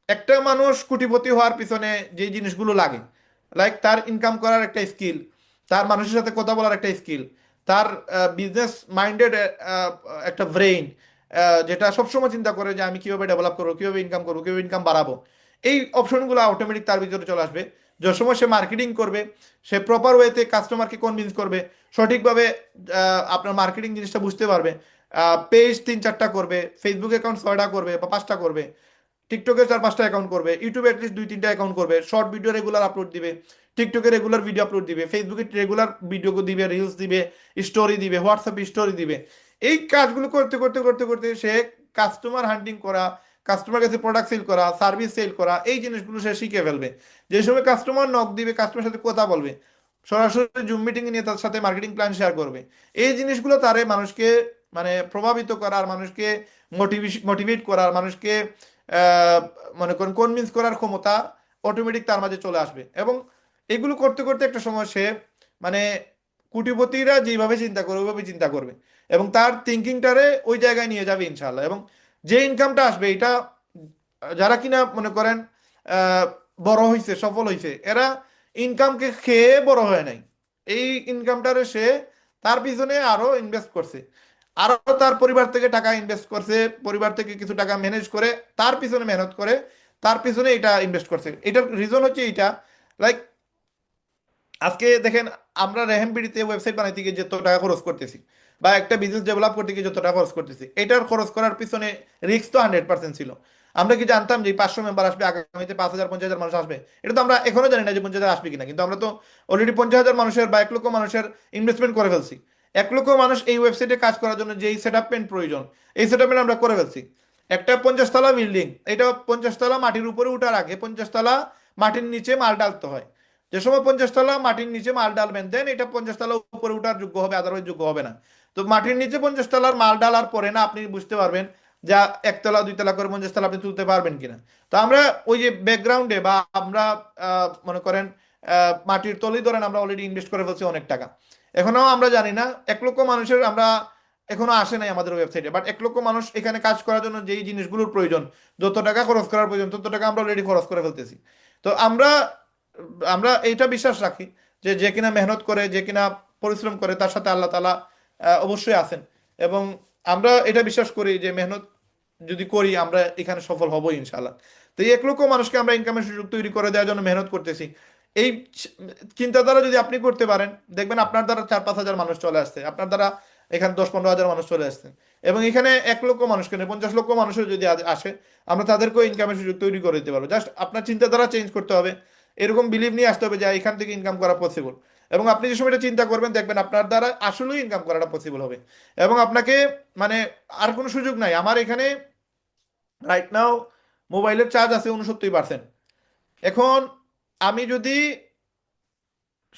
একটা মানুষ কোটিপতি হওয়ার পিছনে যে জিনিসগুলো লাগে, লাইক তার ইনকাম করার একটা স্কিল, তার মানুষের সাথে কথা বলার একটা স্কিল, তার বিজনেস মাইন্ডেড একটা ব্রেইন, যেটা সবসময় চিন্তা করে যে আমি কিভাবে ডেভেলপ করবো, কিভাবে ইনকাম করবো, কিভাবে ইনকাম বাড়াবো, এই অপশনগুলো অটোমেটিক তার ভিতরে চলে আসবে। যে সময় সে মার্কেটিং করবে, সে প্রপার ওয়েতে কাস্টমারকে কনভিন্স করবে, সঠিকভাবে আপনার মার্কেটিং জিনিসটা বুঝতে পারবে, পেজ 3-4টা করবে, ফেসবুক অ্যাকাউন্ট 6টা করবে বা 5টা করবে, টিকটকে 4-5টা অ্যাকাউন্ট করবে, ইউটিউবে অ্যাটলিস্ট 2-3টা অ্যাকাউন্ট করবে, শর্ট ভিডিও রেগুলার আপলোড দিবে, টিকটকে রেগুলার ভিডিও আপলোড দিবে, ফেসবুকে রেগুলার ভিডিও দিবে, রিলস দিবে, স্টোরি দিবে, হোয়াটসঅ্যাপে স্টোরি দিবে। এই কাজগুলো করতে করতে করতে করতে সে কাস্টমার হান্টিং করা, কাস্টমার কাছে প্রোডাক্ট সেল করা, সার্ভিস সেল করা, এই জিনিসগুলো সে শিখে ফেলবে। যে সময় কাস্টমার নক দিবে, কাস্টমার সাথে কথা বলবে, সরাসরি জুম মিটিং নিয়ে তার সাথে মার্কেটিং প্ল্যান শেয়ার করবে, এই জিনিসগুলো তারে মানুষকে মানে প্রভাবিত করার, মানুষকে মোটিভেট করার, মানুষকে আহ, মনে করেন কনভিন্স করার ক্ষমতা অটোমেটিক তার মাঝে চলে আসবে। এবং এগুলো করতে করতে একটা সময় সে মানে কোটিপতিরা যেভাবে চিন্তা করবে ওইভাবে চিন্তা করবে, এবং তার থিঙ্কিংটারে ওই জায়গায় নিয়ে যাবে ইনশাল্লাহ। এবং যে ইনকামটা আসবে এটা যারা কিনা মনে করেন আহ, বড় হয়েছে, সফল হয়েছে, এরা ইনকামকে খেয়ে বড় হয় নাই, এই ইনকামটারে সে তার পিছনে আরো ইনভেস্ট করছে, আরো তার পরিবার থেকে টাকা ইনভেস্ট করছে, পরিবার থেকে কিছু টাকা ম্যানেজ করে তার পিছনে মেহনত করে তার পিছনে এটা ইনভেস্ট করছে। এটার রিজন হচ্ছে এইটা, লাইক আজকে দেখেন আমরা রেহেমবিডিতে ওয়েবসাইট বানাইতে গিয়ে যত টাকা খরচ করতেছি, বা একটা বিজনেস ডেভেলপ করতে গিয়ে যত টাকা খরচ করতেছি, এটার খরচ করার পিছনে রিস্ক তো 100% ছিল। আমরা কি জানতাম যে 500 মেম্বার আসবে, আগামীতে 5,000 50,000 মানুষ আসবে? এটা তো আমরা এখনো জানি না যে 50,000 আসবে কিনা, কিন্তু আমরা তো অলরেডি 50,000 মানুষের বা 1 লক্ষ মানুষের ইনভেস্টমেন্ট করে ফেলছি। 1 লক্ষ মানুষ এই ওয়েবসাইটে কাজ করার জন্য যেই সেট আপমেন্ট প্রয়োজন, এই সেট আপমেন্ট আমরা করে ফেলছি। একটা 50 তলা বিল্ডিং, এটা 50 তলা মাটির উপরে উঠার আগে 50 তলা মাটির নিচে মাল ডালতে হয়। যে সময় 50 তলা মাটির নিচে মাল ডালবেন, দেন এটা 50 তলা উপরে উঠার যোগ্য হবে, আদারওয়াইজ যোগ্য হবে না। তো মাটির নিচে 50 তলার মাল ডালার পরে না আপনি বুঝতে পারবেন যা 1 তলা 2 তলা করে 50 তলা আপনি তুলতে পারবেন কিনা। তো আমরা ওই যে ব্যাকগ্রাউন্ডে বা আমরা মনে করেন মাটির তলেই ধরেন আমরা অলরেডি ইনভেস্ট করে ফেলছি অনেক টাকা, এখনো আমরা জানি না 1 লক্ষ মানুষের আমরা এখনো আসে নাই আমাদের ওয়েবসাইটে, বাট 1 লক্ষ মানুষ এখানে কাজ করার জন্য যেই জিনিসগুলোর প্রয়োজন, যত টাকা খরচ করার প্রয়োজন তত টাকা আমরা অলরেডি খরচ করে ফেলতেছি। তো আমরা আমরা এইটা বিশ্বাস রাখি যে যে কিনা মেহনত করে, যে কিনা পরিশ্রম করে, তার সাথে আল্লাহ তাআলা অবশ্যই আছেন। এবং আমরা এটা বিশ্বাস করি যে মেহনত যদি করি আমরা এখানে সফল হবো ইনশাআল্লাহ। তো এই 1 লক্ষ মানুষকে আমরা ইনকামের সুযোগ তৈরি করে দেওয়ার জন্য মেহনত করতেছি। এই চিন্তাধারা যদি আপনি করতে পারেন, দেখবেন আপনার দ্বারা 4-5 হাজার মানুষ চলে আসছে, আপনার দ্বারা এখানে 10-15 হাজার মানুষ চলে আসছে, এবং এখানে 1 লক্ষ মানুষ কেন 50 লক্ষ মানুষের যদি আসে, আমরা তাদেরকেও ইনকামের সুযোগ তৈরি করে দিতে পারবো। জাস্ট আপনার চিন্তাধারা চেঞ্জ করতে হবে, এরকম বিলিভ নিয়ে আসতে হবে যে এখান থেকে ইনকাম করা পসিবল। এবং আপনি যে সময়টা চিন্তা করবেন দেখবেন আপনার দ্বারা আসলেই ইনকাম করাটা পসিবল হবে। এবং আপনাকে মানে আর কোনো সুযোগ নাই। আমার এখানে রাইট নাও মোবাইলের চার্জ আছে 69%। এখন আমি যদি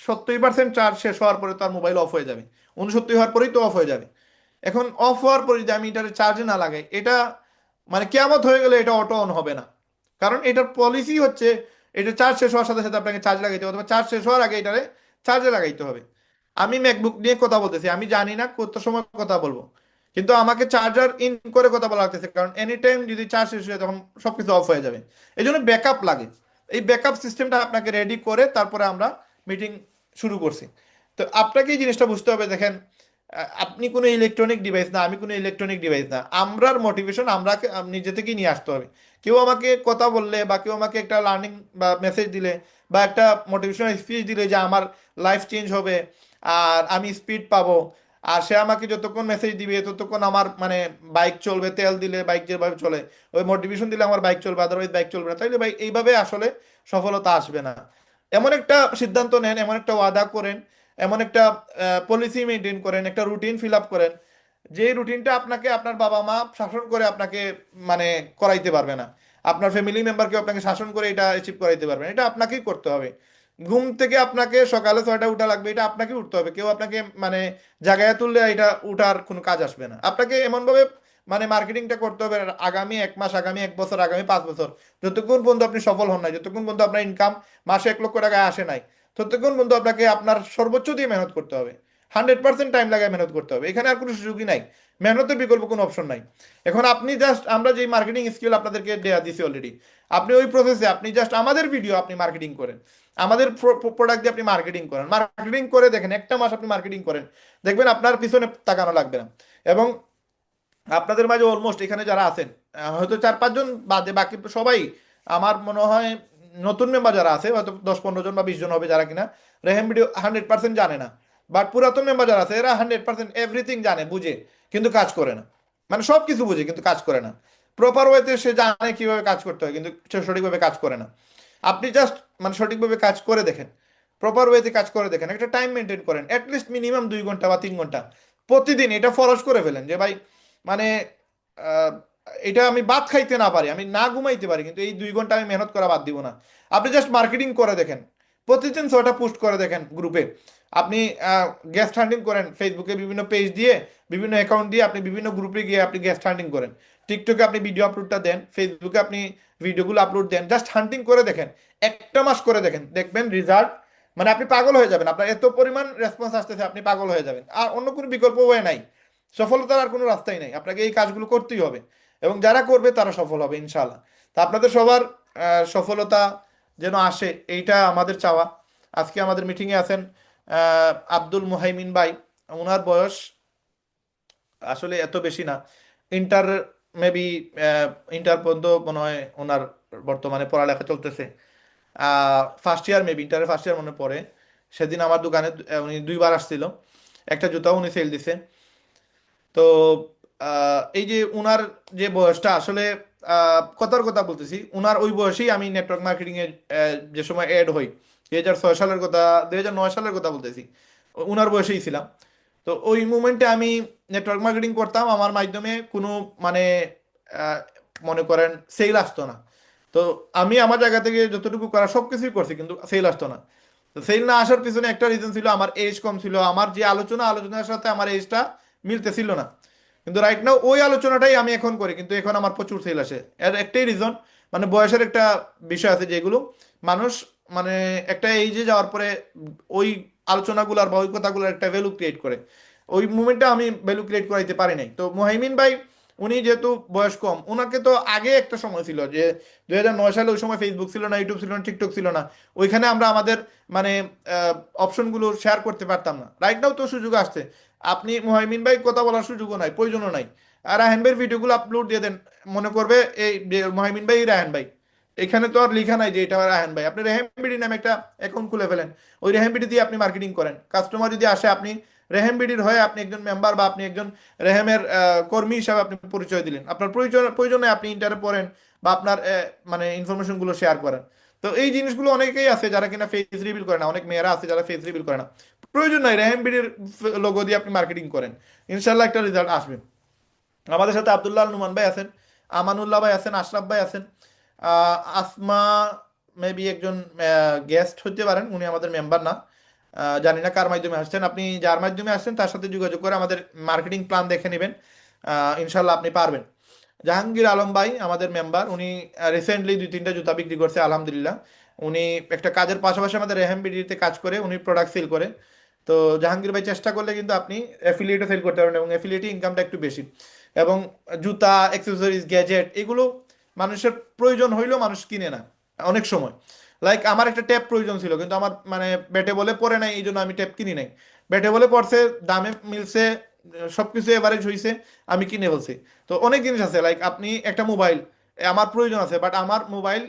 70% চার্জ শেষ হওয়ার পরে তার মোবাইল অফ হয়ে যাবে, 69 হওয়ার পরেই তো অফ হয়ে যাবে। এখন অফ হওয়ার পরে যদি আমি এটার চার্জে না লাগাই, এটা মানে কেয়ামত হয়ে গেলে এটা অটো অন হবে না। কারণ এটার পলিসি হচ্ছে এটা চার্জ শেষ হওয়ার সাথে সাথে আপনাকে চার্জ লাগাইতে হবে, অথবা চার্জ শেষ হওয়ার আগে এটারে চার্জে লাগাইতে হবে। আমি ম্যাকবুক নিয়ে কথা বলতেছি, আমি জানি না কত সময় কথা বলবো, কিন্তু আমাকে চার্জার ইন করে কথা বলা লাগতেছে, কারণ এনি টাইম যদি চার্জ শেষ হয়ে যায় তখন সবকিছু অফ হয়ে যাবে। এই জন্য ব্যাকআপ লাগে। এই ব্যাকআপ সিস্টেমটা আপনাকে রেডি করে তারপরে আমরা মিটিং শুরু করছি। তো আপনাকে এই জিনিসটা বুঝতে হবে। দেখেন, আপনি কোনো ইলেকট্রনিক ডিভাইস না, আমি কোনো ইলেকট্রনিক ডিভাইস না। আমরার মোটিভেশন আমরা নিজে থেকেই নিয়ে আসতে হবে। কেউ আমাকে কথা বললে বা কেউ আমাকে একটা লার্নিং বা মেসেজ দিলে বা একটা মোটিভেশনাল স্পিচ দিলে যে আমার লাইফ চেঞ্জ হবে আর আমি স্পিড পাবো, আর সে আমাকে যতক্ষণ মেসেজ দিবে ততক্ষণ আমার মানে বাইক চলবে, তেল দিলে বাইক যেভাবে চলে ওই মোটিভেশন দিলে আমার বাইক চলবে, আদারওয়াইজ বাইক চলবে না। তাইলে ভাই এইভাবে আসলে সফলতা আসবে না। এমন একটা সিদ্ধান্ত নেন, এমন একটা ওয়াদা করেন, এমন একটা পলিসি মেনটেন করেন, একটা রুটিন ফিল আপ করেন, যে রুটিনটা আপনাকে আপনার বাবা মা শাসন করে আপনাকে মানে করাইতে পারবে না। আপনার ফ্যামিলি মেম্বারকে আপনাকে শাসন করে এটা অ্যাচিভ করাইতে পারবে না। এটা আপনাকেই করতে হবে। ঘুম থেকে আপনাকে সকালে 6টায় উঠা লাগবে, এটা আপনাকে উঠতে হবে। কেউ আপনাকে মানে জাগায় তুললে এটা উঠার কোনো কাজ আসবে না। আপনাকে এমনভাবে মানে মার্কেটিংটা করতে হবে আগামী 1 মাস, আগামী 1 বছর, আগামী 5 বছর, যতক্ষণ পর্যন্ত আপনি সফল হন নাই, যতক্ষণ পর্যন্ত আপনার ইনকাম মাসে 1 লক্ষ টাকায় আসে নাই, ততক্ষণ পর্যন্ত আপনাকে আপনার সর্বোচ্চ দিয়ে মেহনত করতে হবে। 100% টাইম লাগায় মেহনত করতে হবে। এখানে আর কোনো সুযোগই নাই, মেহনতের বিকল্প কোনো অপশন নাই। এখন আপনি জাস্ট আমরা যে মার্কেটিং স্কিল আপনাদেরকে দেয়া দিছি অলরেডি, আপনি ওই প্রসেসে আপনি জাস্ট আমাদের ভিডিও আপনি মার্কেটিং করেন, আমাদের প্রোডাক্ট দিয়ে আপনি মার্কেটিং করেন, মার্কেটিং করে দেখেন 1 মাস আপনি মার্কেটিং করেন, দেখবেন আপনার পিছনে তাকানো লাগবে না। এবং আপনাদের মাঝে অলমোস্ট এখানে যারা আছেন হয়তো 4-5 জন বাদে বাকি সবাই আমার মনে হয় নতুন মেম্বার যারা আছে হয়তো 10-15 জন বা 20 জন হবে যারা কিনা রেহেম ভিডিও 100% জানে না। বাট পুরাতন মেম্বার যারা আছে এরা 100% এভরিথিং জানে, বুঝে, কিন্তু কাজ করে না। মানে সব কিছু বুঝে কিন্তু কাজ করে না। প্রপার ওয়েতে সে জানে কিভাবে কাজ করতে হয়, কিন্তু সে সঠিকভাবে কাজ করে না। আপনি জাস্ট মানে সঠিকভাবে কাজ করে দেখেন, প্রপার ওয়েতে কাজ করে দেখেন, একটা টাইম মেনটেন করেন, অ্যাটলিস্ট মিনিমাম 2 ঘন্টা বা 3 ঘন্টা প্রতিদিন এটা ফরজ করে ফেলেন যে ভাই মানে আহ, এটা আমি ভাত খাইতে না পারি, আমি না ঘুমাইতে পারি, কিন্তু এই 2 ঘন্টা আমি মেহনত করা বাদ দিব না। আপনি জাস্ট মার্কেটিং করে দেখেন, প্রতিদিন 6টা পোস্ট করে দেখেন গ্রুপে। আপনি গেস্ট হান্টিং করেন ফেসবুকে বিভিন্ন পেজ দিয়ে, বিভিন্ন অ্যাকাউন্ট দিয়ে আপনি বিভিন্ন গ্রুপে গিয়ে আপনি গেস্ট হান্টিং করেন। টিকটকে আপনি ভিডিও আপলোডটা দেন, ফেসবুকে আপনি ভিডিওগুলো আপলোড দেন, জাস্ট হান্টিং করে দেখেন। 1 মাস করে দেখেন, দেখবেন রেজাল্ট মানে আপনি পাগল হয়ে যাবেন। আপনার এত পরিমাণ রেসপন্স আসতেছে, আপনি পাগল হয়ে যাবেন। আর অন্য কোনো বিকল্প ওয়ে নাই, সফলতার আর কোনো রাস্তাই নাই। আপনাকে এই কাজগুলো করতেই হবে, এবং যারা করবে তারা সফল হবে ইনশাল্লাহ। তা আপনাদের সবার সফলতা যেন আসে এইটা আমাদের চাওয়া। আজকে আমাদের মিটিংয়ে আছেন আব্দুল মুহাইমিন ভাই। ওনার বয়স আসলে এত বেশি না, ইন্টার মেবি ইন্টার পর্যন্ত মনে হয় ওনার বর্তমানে পড়ালেখা চলতেছে। ফার্স্ট ইয়ার মেবি, ইন্টারের ফার্স্ট ইয়ার মনে পড়ে। সেদিন আমার দোকানে উনি 2বার আসছিল, একটা জুতাও উনি সেল দিছে। তো এই যে উনার যে বয়সটা আসলে কথার কথা বলতেছি, উনার ওই বয়সেই আমি নেটওয়ার্ক মার্কেটিং এ যে সময় অ্যাড হই, 2006 সালের কথা, 2009 সালের কথা বলতেছি, উনার বয়সেই ছিলাম। তো ওই মুমেন্টে আমি নেটওয়ার্ক মার্কেটিং করতাম, আমার মাধ্যমে কোনো মানে আহ, মনে করেন সেল আসতো না। তো আমি আমার জায়গা থেকে যতটুকু করা সব কিছুই করছি, কিন্তু সেল আসতো না। তো সেল না আসার পিছনে একটা রিজন ছিল আমার এজ কম ছিল, আমার যে আলোচনার সাথে আমার এজটা মিলতেছিল না। কিন্তু রাইট নাও ওই আলোচনাটাই আমি এখন করি, কিন্তু এখন আমার প্রচুর সেল আসে। এর একটাই রিজন, মানে বয়সের একটা বিষয় আছে যেগুলো মানুষ মানে একটা এইজে যাওয়ার পরে ওই আলোচনাগুলোর বা ওই কথাগুলোর একটা ভ্যালু ক্রিয়েট করে। ওই মুমেন্টে আমি ভ্যালু ক্রিয়েট করাইতে পারি নাই। তো মুহাইমিন ভাই উনি যেহেতু বয়স কম, ওনাকে তো আগে একটা সময় ছিল যে 2009 সালে, ওই সময় ফেসবুক ছিল না, ইউটিউব ছিল না, টিকটক ছিল না। ওইখানে আমরা আমাদের মানে অপশনগুলো শেয়ার করতে পারতাম না। রাইট নাও তো সুযোগ আসছে, আপনি মুহাইমিন ভাই কথা বলার সুযোগও নাই, প্রয়োজনও নাই। আর রায়হান ভাইয়ের ভিডিওগুলো আপলোড দিয়ে দেন, মনে করবে এই মুহাইমিন ভাই রায়হান ভাই। এখানে তো আর লেখা নাই যে এটা রায়হান ভাই। আপনি রেহেম বিডি নামে একটা অ্যাকাউন্ট খুলে ফেলেন, ওই রেহেম বিডি দিয়ে আপনি মার্কেটিং করেন। কাস্টমার যদি আসে, আপনি রেহেম বিডির হয়ে আপনি একজন মেম্বার বা আপনি একজন রেহেমের কর্মী হিসাবে আপনি পরিচয় দিলেন। আপনার প্রয়োজনে আপনি ইন্টারে পড়েন, বা আপনার মানে ইনফরমেশনগুলো শেয়ার করেন। তো এই জিনিসগুলো অনেকেই আছে যারা কিনা ফেস রিভিল করে না, অনেক মেয়েরা আছে যারা ফেস রিভিল করে না। প্রয়োজন নাই রেহেম বিডির লোগো দিয়ে আপনি মার্কেটিং করেন, ইনশাল্লাহ একটা রেজাল্ট আসবে। আমাদের সাথে আব্দুল্লাহ আল নুমান ভাই আছেন, আমানুল্লাহ ভাই আছেন, আশরাফ ভাই আছেন, আসমা মেবি একজন গেস্ট হতে পারেন, উনি আমাদের মেম্বার না। জানি না কার মাধ্যমে আসছেন, আপনি যার মাধ্যমে আসছেন তার সাথে যোগাযোগ করে আমাদের মার্কেটিং প্ল্যান দেখে নেবেন, ইনশাল্লাহ আপনি পারবেন। জাহাঙ্গীর আলম ভাই আমাদের মেম্বার, উনি রিসেন্টলি 2-3টা জুতা বিক্রি করছে আলহামদুলিল্লাহ। উনি একটা কাজের পাশাপাশি আমাদের রেহেম বিডিতে কাজ করে, উনি প্রোডাক্ট সেল করে। তো জাহাঙ্গীর ভাই চেষ্টা করলে কিন্তু আপনি অ্যাফিলিয়েটে সেল করতে পারেন, এবং অ্যাফিলিয়েটে ইনকামটা একটু বেশি। এবং জুতা, অ্যাক্সেসরিজ, গ্যাজেট এগুলো মানুষের প্রয়োজন হইলেও মানুষ কিনে না অনেক সময়। লাইক আমার একটা ট্যাব প্রয়োজন ছিল, কিন্তু আমার মানে বেটে বলে পড়ে নাই, এই জন্য আমি ট্যাব কিনি নাই। বেটে বলে পড়ছে, দামে মিলছে, সবকিছু এভারেজ হয়েছে, আমি কিনে বলছি। তো অনেক জিনিস আছে, লাইক আপনি একটা মোবাইল আমার প্রয়োজন আছে, বাট আমার মোবাইল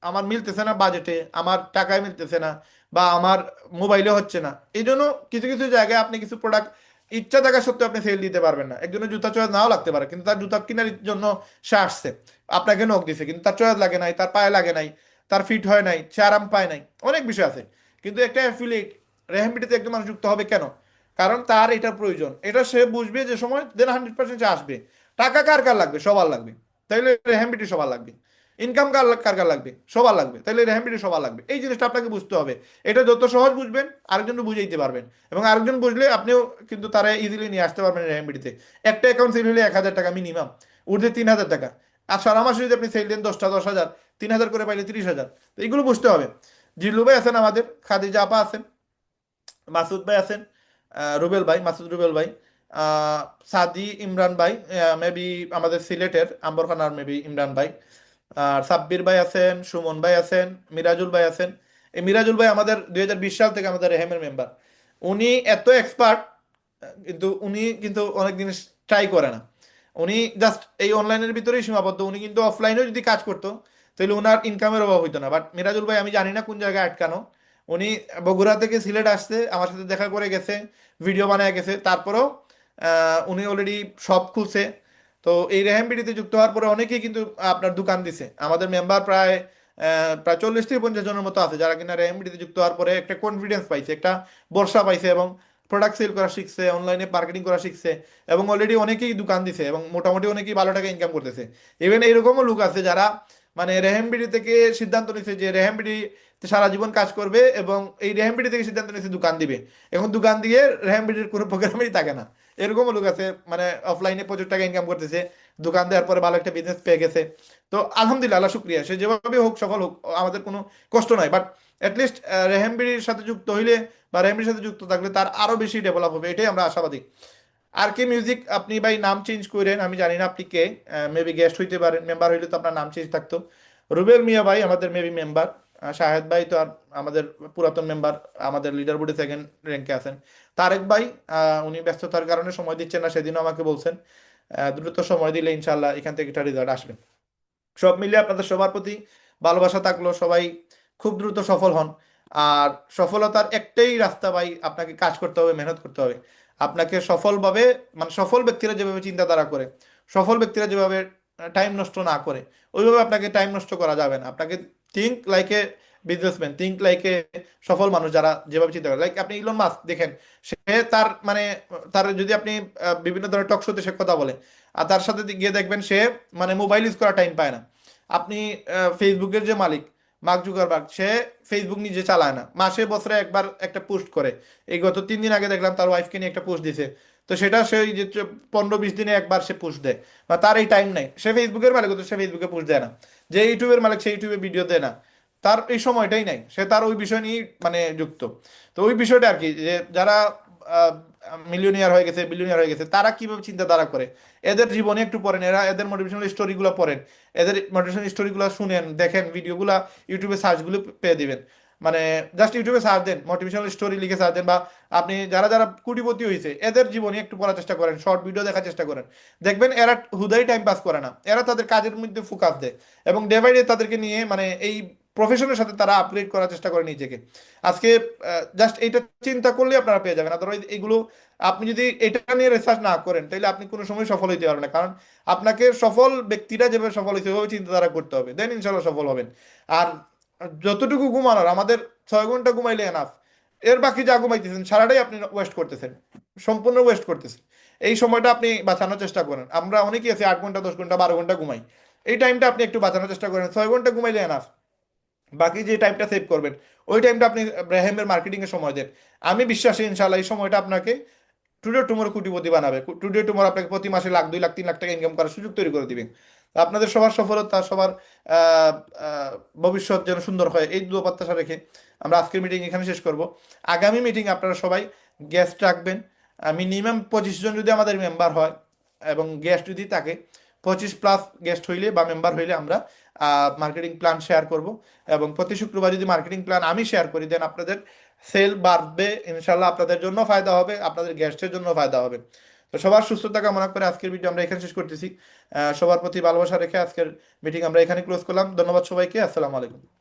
আমার মিলতেছে না বাজেটে, আমার টাকায় মিলতেছে না, বা আমার মোবাইলে হচ্ছে না। এই জন্য কিছু কিছু জায়গায় আপনি কিছু প্রোডাক্ট ইচ্ছা থাকা সত্ত্বেও আপনি সেল দিতে পারবেন না। একজনের জুতা চয়েস নাও লাগতে পারে, কিন্তু তার জুতা কেনার জন্য সে আসছে, আপনাকে নখ দিছে, কিন্তু তার চয়েস লাগে নাই, তার পায়ে লাগে নাই, তার ফিট হয় নাই, সে আরাম পায় নাই, অনেক বিষয় আছে। কিন্তু একটা অ্যাফিলিয়েট রেহেমবিটিতে একজন মানুষ যুক্ত হবে কেন? কারণ তার এটা প্রয়োজন, এটা সে বুঝবে যে সময়, দেন 100% সে আসবে। টাকা কার কার লাগবে? সবার লাগবে। তাইলে রেহেমবিটি সবার লাগবে। ইনকাম কার কার কার লাগবে? সবার লাগবে। তাইলে রেহেমবিটি সবার লাগবে। এই জিনিসটা আপনাকে বুঝতে হবে। এটা যত সহজ বুঝবেন, আরেকজন বুঝাইতে পারবেন, এবং আরেকজন বুঝলে আপনিও কিন্তু তারা ইজিলি নিয়ে আসতে পারবেন রেহেমবিটিতে। একটা অ্যাকাউন্ট সেল হলে 1,000 টাকা মিনিমাম, ঊর্ধ্বে 3,000 টাকা। আর সারা মাসে যদি আপনি সেল দেন 10টা 10,000, 3,000 করে পাইলে 30,000। তো এইগুলো বুঝতে হবে। জিল্লু ভাই আছেন আমাদের, খাদিজা আপা আছেন, মাসুদ ভাই আছেন, রুবেল ভাই, মাসুদ রুবেল ভাই, আহ, সাদি ইমরান ভাই, মেবি আমাদের সিলেটের আম্বরখানার মেবি ইমরান ভাই, আর সাব্বির ভাই আছেন, সুমন ভাই আছেন, মিরাজুল ভাই আছেন। এই মিরাজুল ভাই আমাদের 2020 সাল থেকে আমাদের রেহেমের মেম্বার। উনি এত এক্সপার্ট, কিন্তু উনি কিন্তু অনেক জিনিস ট্রাই করে না। উনি জাস্ট এই অনলাইনের ভিতরেই সীমাবদ্ধ। উনি কিন্তু অফলাইনেও যদি কাজ করতো তাহলে ওনার ইনকামের অভাব হইতো না। বাট মিরাজুল ভাই আমি জানি না কোন জায়গায় আটকানো, উনি বগুড়া থেকে সিলেট আসছে, আমার সাথে দেখা করে গেছে, ভিডিও বানায় গেছে, তারপরেও উনি অলরেডি শপ খুলছে। তো এই রেহেম বিডিতে যুক্ত হওয়ার পরে অনেকেই কিন্তু আপনার দোকান দিছে। আমাদের মেম্বার প্রায় প্রায় 40 থেকে 50 জনের মতো আছে, যারা কিনা রেহেম বিডিতে যুক্ত হওয়ার পরে একটা কনফিডেন্স পাইছে, একটা ভরসা পাইছে, এবং প্রোডাক্ট সেল করা শিখছে, অনলাইনে মার্কেটিং করা শিখছে, এবং অলরেডি অনেকেই দোকান দিছে, এবং মোটামুটি অনেকেই ভালো টাকা ইনকাম করতেছে। ইভেন এইরকমও লোক আছে যারা মানে রেহেমবিডি থেকে সিদ্ধান্ত নিছে যে রেহেমবিডি সারা জীবন কাজ করবে, এবং এই রেহেমবিডি থেকে সিদ্ধান্ত নিছে দোকান দিবে। এখন দোকান দিয়ে রেহেমবিডির কোনো প্রোগ্রামই থাকে না। এরকমও লোক আছে, মানে অফলাইনে প্রচুর টাকা ইনকাম করতেছে, দোকান দেওয়ার পরে ভালো একটা বিজনেস পেয়ে গেছে। তো আলহামদুলিল্লাহ, আল্লাহ শুক্রিয়া, সে যেভাবে হোক সফল হোক, আমাদের কোনো কষ্ট নাই। বাট অ্যাটলিস্ট রেহেমবিডির সাথে যুক্ত হইলে বা রেহেমবিডির সাথে যুক্ত থাকলে তার আরো বেশি ডেভেলপ হবে, এটাই আমরা আশাবাদী। আর কে মিউজিক, আপনি ভাই নাম চেঞ্জ করেন, আমি জানি না আপনি কে, মেবি গেস্ট হইতে পারেন, মেম্বার হইলে তো আপনার নাম চেঞ্জ থাকতো। রুবেল মিয়া ভাই আমাদের মেবি মেম্বার, শাহেদ ভাই তো আর আমাদের পুরাতন মেম্বার, আমাদের লিডার বোর্ডে সেকেন্ড র্যাঙ্কে আছেন। তারেক ভাই উনি ব্যস্ততার কারণে সময় দিচ্ছেন না, সেদিনও আমাকে বলছেন। দ্রুত সময় দিলে ইনশাল্লাহ এখান থেকে একটা রেজাল্ট আসবে। সব মিলিয়ে আপনাদের সবার প্রতি ভালোবাসা থাকলো, সবাই খুব দ্রুত সফল হন। আর সফলতার একটাই রাস্তা ভাই, আপনাকে কাজ করতে হবে, মেহনত করতে হবে। আপনাকে সফলভাবে, মানে সফল ব্যক্তিরা যেভাবে চিন্তাধারা করে, সফল ব্যক্তিরা যেভাবে টাইম নষ্ট না করে, ওইভাবে আপনাকে টাইম নষ্ট করা যাবে না। আপনাকে think like a businessman, think like a সফল মানুষ, যারা যেভাবে চিন্তা করে। লাইক আপনি ইলন মাস্ক দেখেন, সে তার মানে তার যদি আপনি বিভিন্ন ধরনের টক শোতে সে কথা বলে, আর তার সাথে গিয়ে দেখবেন সে মানে মোবাইল ইউজ করা টাইম পায় না। আপনি ফেসবুকের যে মালিক মার্ক জুকারবার্গ, সে ফেসবুক নিজে চালায় না, মাসে বছরে একবার একটা পোস্ট করে। এই গত 3 দিন আগে দেখলাম তার ওয়াইফকে নিয়ে একটা পোস্ট দিছে। তো সেটা সে ওই যে 15-20 দিনে একবার সে পোস্ট দেয়, বা তার এই টাইম নাই। সে ফেসবুকের মালিক, তো সে ফেসবুকে পোস্ট দেয় না। যে ইউটিউবের মালিক, সে ইউটিউবে ভিডিও দেয় না। তার এই সময়টাই নাই, সে তার ওই বিষয় নিয়ে মানে যুক্ত। তো ওই বিষয়টা আর কি, যে যারা মিলিয়নিয়ার হয়ে গেছে, বিলিয়নিয়ার হয়ে গেছে, তারা কিভাবে চিন্তাধারা করে, এদের জীবনে একটু পড়েন, এরা এদের মোটিভেশনাল স্টোরিগুলো পড়েন, এদের মোটিভেশনাল স্টোরিগুলো শুনেন, দেখেন ভিডিওগুলা, ইউটিউবে সার্চগুলো পেয়ে দিবেন। মানে জাস্ট ইউটিউবে সার্চ দেন, মোটিভেশনাল স্টোরি লিখে সার্চ দেন, বা আপনি যারা যারা কোটিপতি হয়েছে এদের জীবনী একটু পড়ার চেষ্টা করেন, শর্ট ভিডিও দেখার চেষ্টা করেন। দেখবেন এরা হুদাই টাইম পাস করে না, এরা তাদের কাজের মধ্যে ফোকাস দেয়, এবং ডে বাই ডে তাদেরকে নিয়ে মানে এই প্রফেশনের সাথে তারা আপগ্রেড করার চেষ্টা করে নিজেকে। আজকে জাস্ট এইটা চিন্তা করলে আপনারা পেয়ে যাবেন। আদারওয়াইজ এগুলো আপনি যদি এটা নিয়ে রিসার্চ না করেন তাহলে আপনি কোনো সময় সফল হইতে পারবেন না, কারণ আপনাকে সফল ব্যক্তিরা যেভাবে সফল হয়েছে ওইভাবে চিন্তাধারা করতে হবে, দেন ইনশাল্লাহ সফল হবেন। আর যতটুকু ঘুমানোর, আমাদের 6 ঘন্টা ঘুমাইলে এনাফ। এর বাকি যা ঘুমাইতেছেন সারাটাই আপনি ওয়েস্ট করতেছেন, সম্পূর্ণ ওয়েস্ট করতেছেন। এই সময়টা আপনি বাঁচানোর চেষ্টা করেন। আমরা অনেকেই আছি 8 ঘন্টা, 10 ঘন্টা, 12 ঘন্টা ঘুমাই। এই টাইমটা আপনি একটু বাঁচানোর চেষ্টা করেন, 6 ঘন্টা ঘুমাইলে এনাফ। বাকি যে টাইমটা সেভ করবেন ওই টাইমটা আপনি ব্রাহেমের মার্কেটিং এর সময় দেন। আমি বিশ্বাসী ইনশাল্লাহ এই সময়টা আপনাকে টুডে টুমোরো কোটিপতি বানাবে। টুডে টুমোরো আপনাকে প্রতি মাসে লাখ, 2 লাখ, 3 লাখ টাকা ইনকাম করার সুযোগ তৈরি করে দিবে। আপনাদের সবার সফলতা, সবার আহ, আহ, ভবিষ্যৎ যেন সুন্দর হয়, এই দু প্রত্যাশা রেখে আমরা আজকের মিটিং এখানে শেষ করব। আগামী মিটিং আপনারা সবাই গেস্ট রাখবেন। মিনিমাম 25 জন যদি আমাদের মেম্বার হয় এবং গেস্ট যদি থাকে 25+ গেস্ট হইলে বা মেম্বার হইলে আমরা মার্কেটিং প্ল্যান শেয়ার করব। এবং প্রতি শুক্রবার যদি মার্কেটিং প্ল্যান আমি শেয়ার করি দেন আপনাদের সেল বাড়বে ইনশাল্লাহ, আপনাদের জন্য ফায়দা হবে, আপনাদের গেস্টের জন্য ফায়দা হবে। তো সবার সুস্থতা কামনা করে আজকের ভিডিও আমরা এখানে শেষ করতেছি। সবার প্রতি ভালোবাসা রেখে আজকের মিটিং আমরা এখানে ক্লোজ করলাম। ধন্যবাদ সবাইকে, আসসালামু আলাইকুম।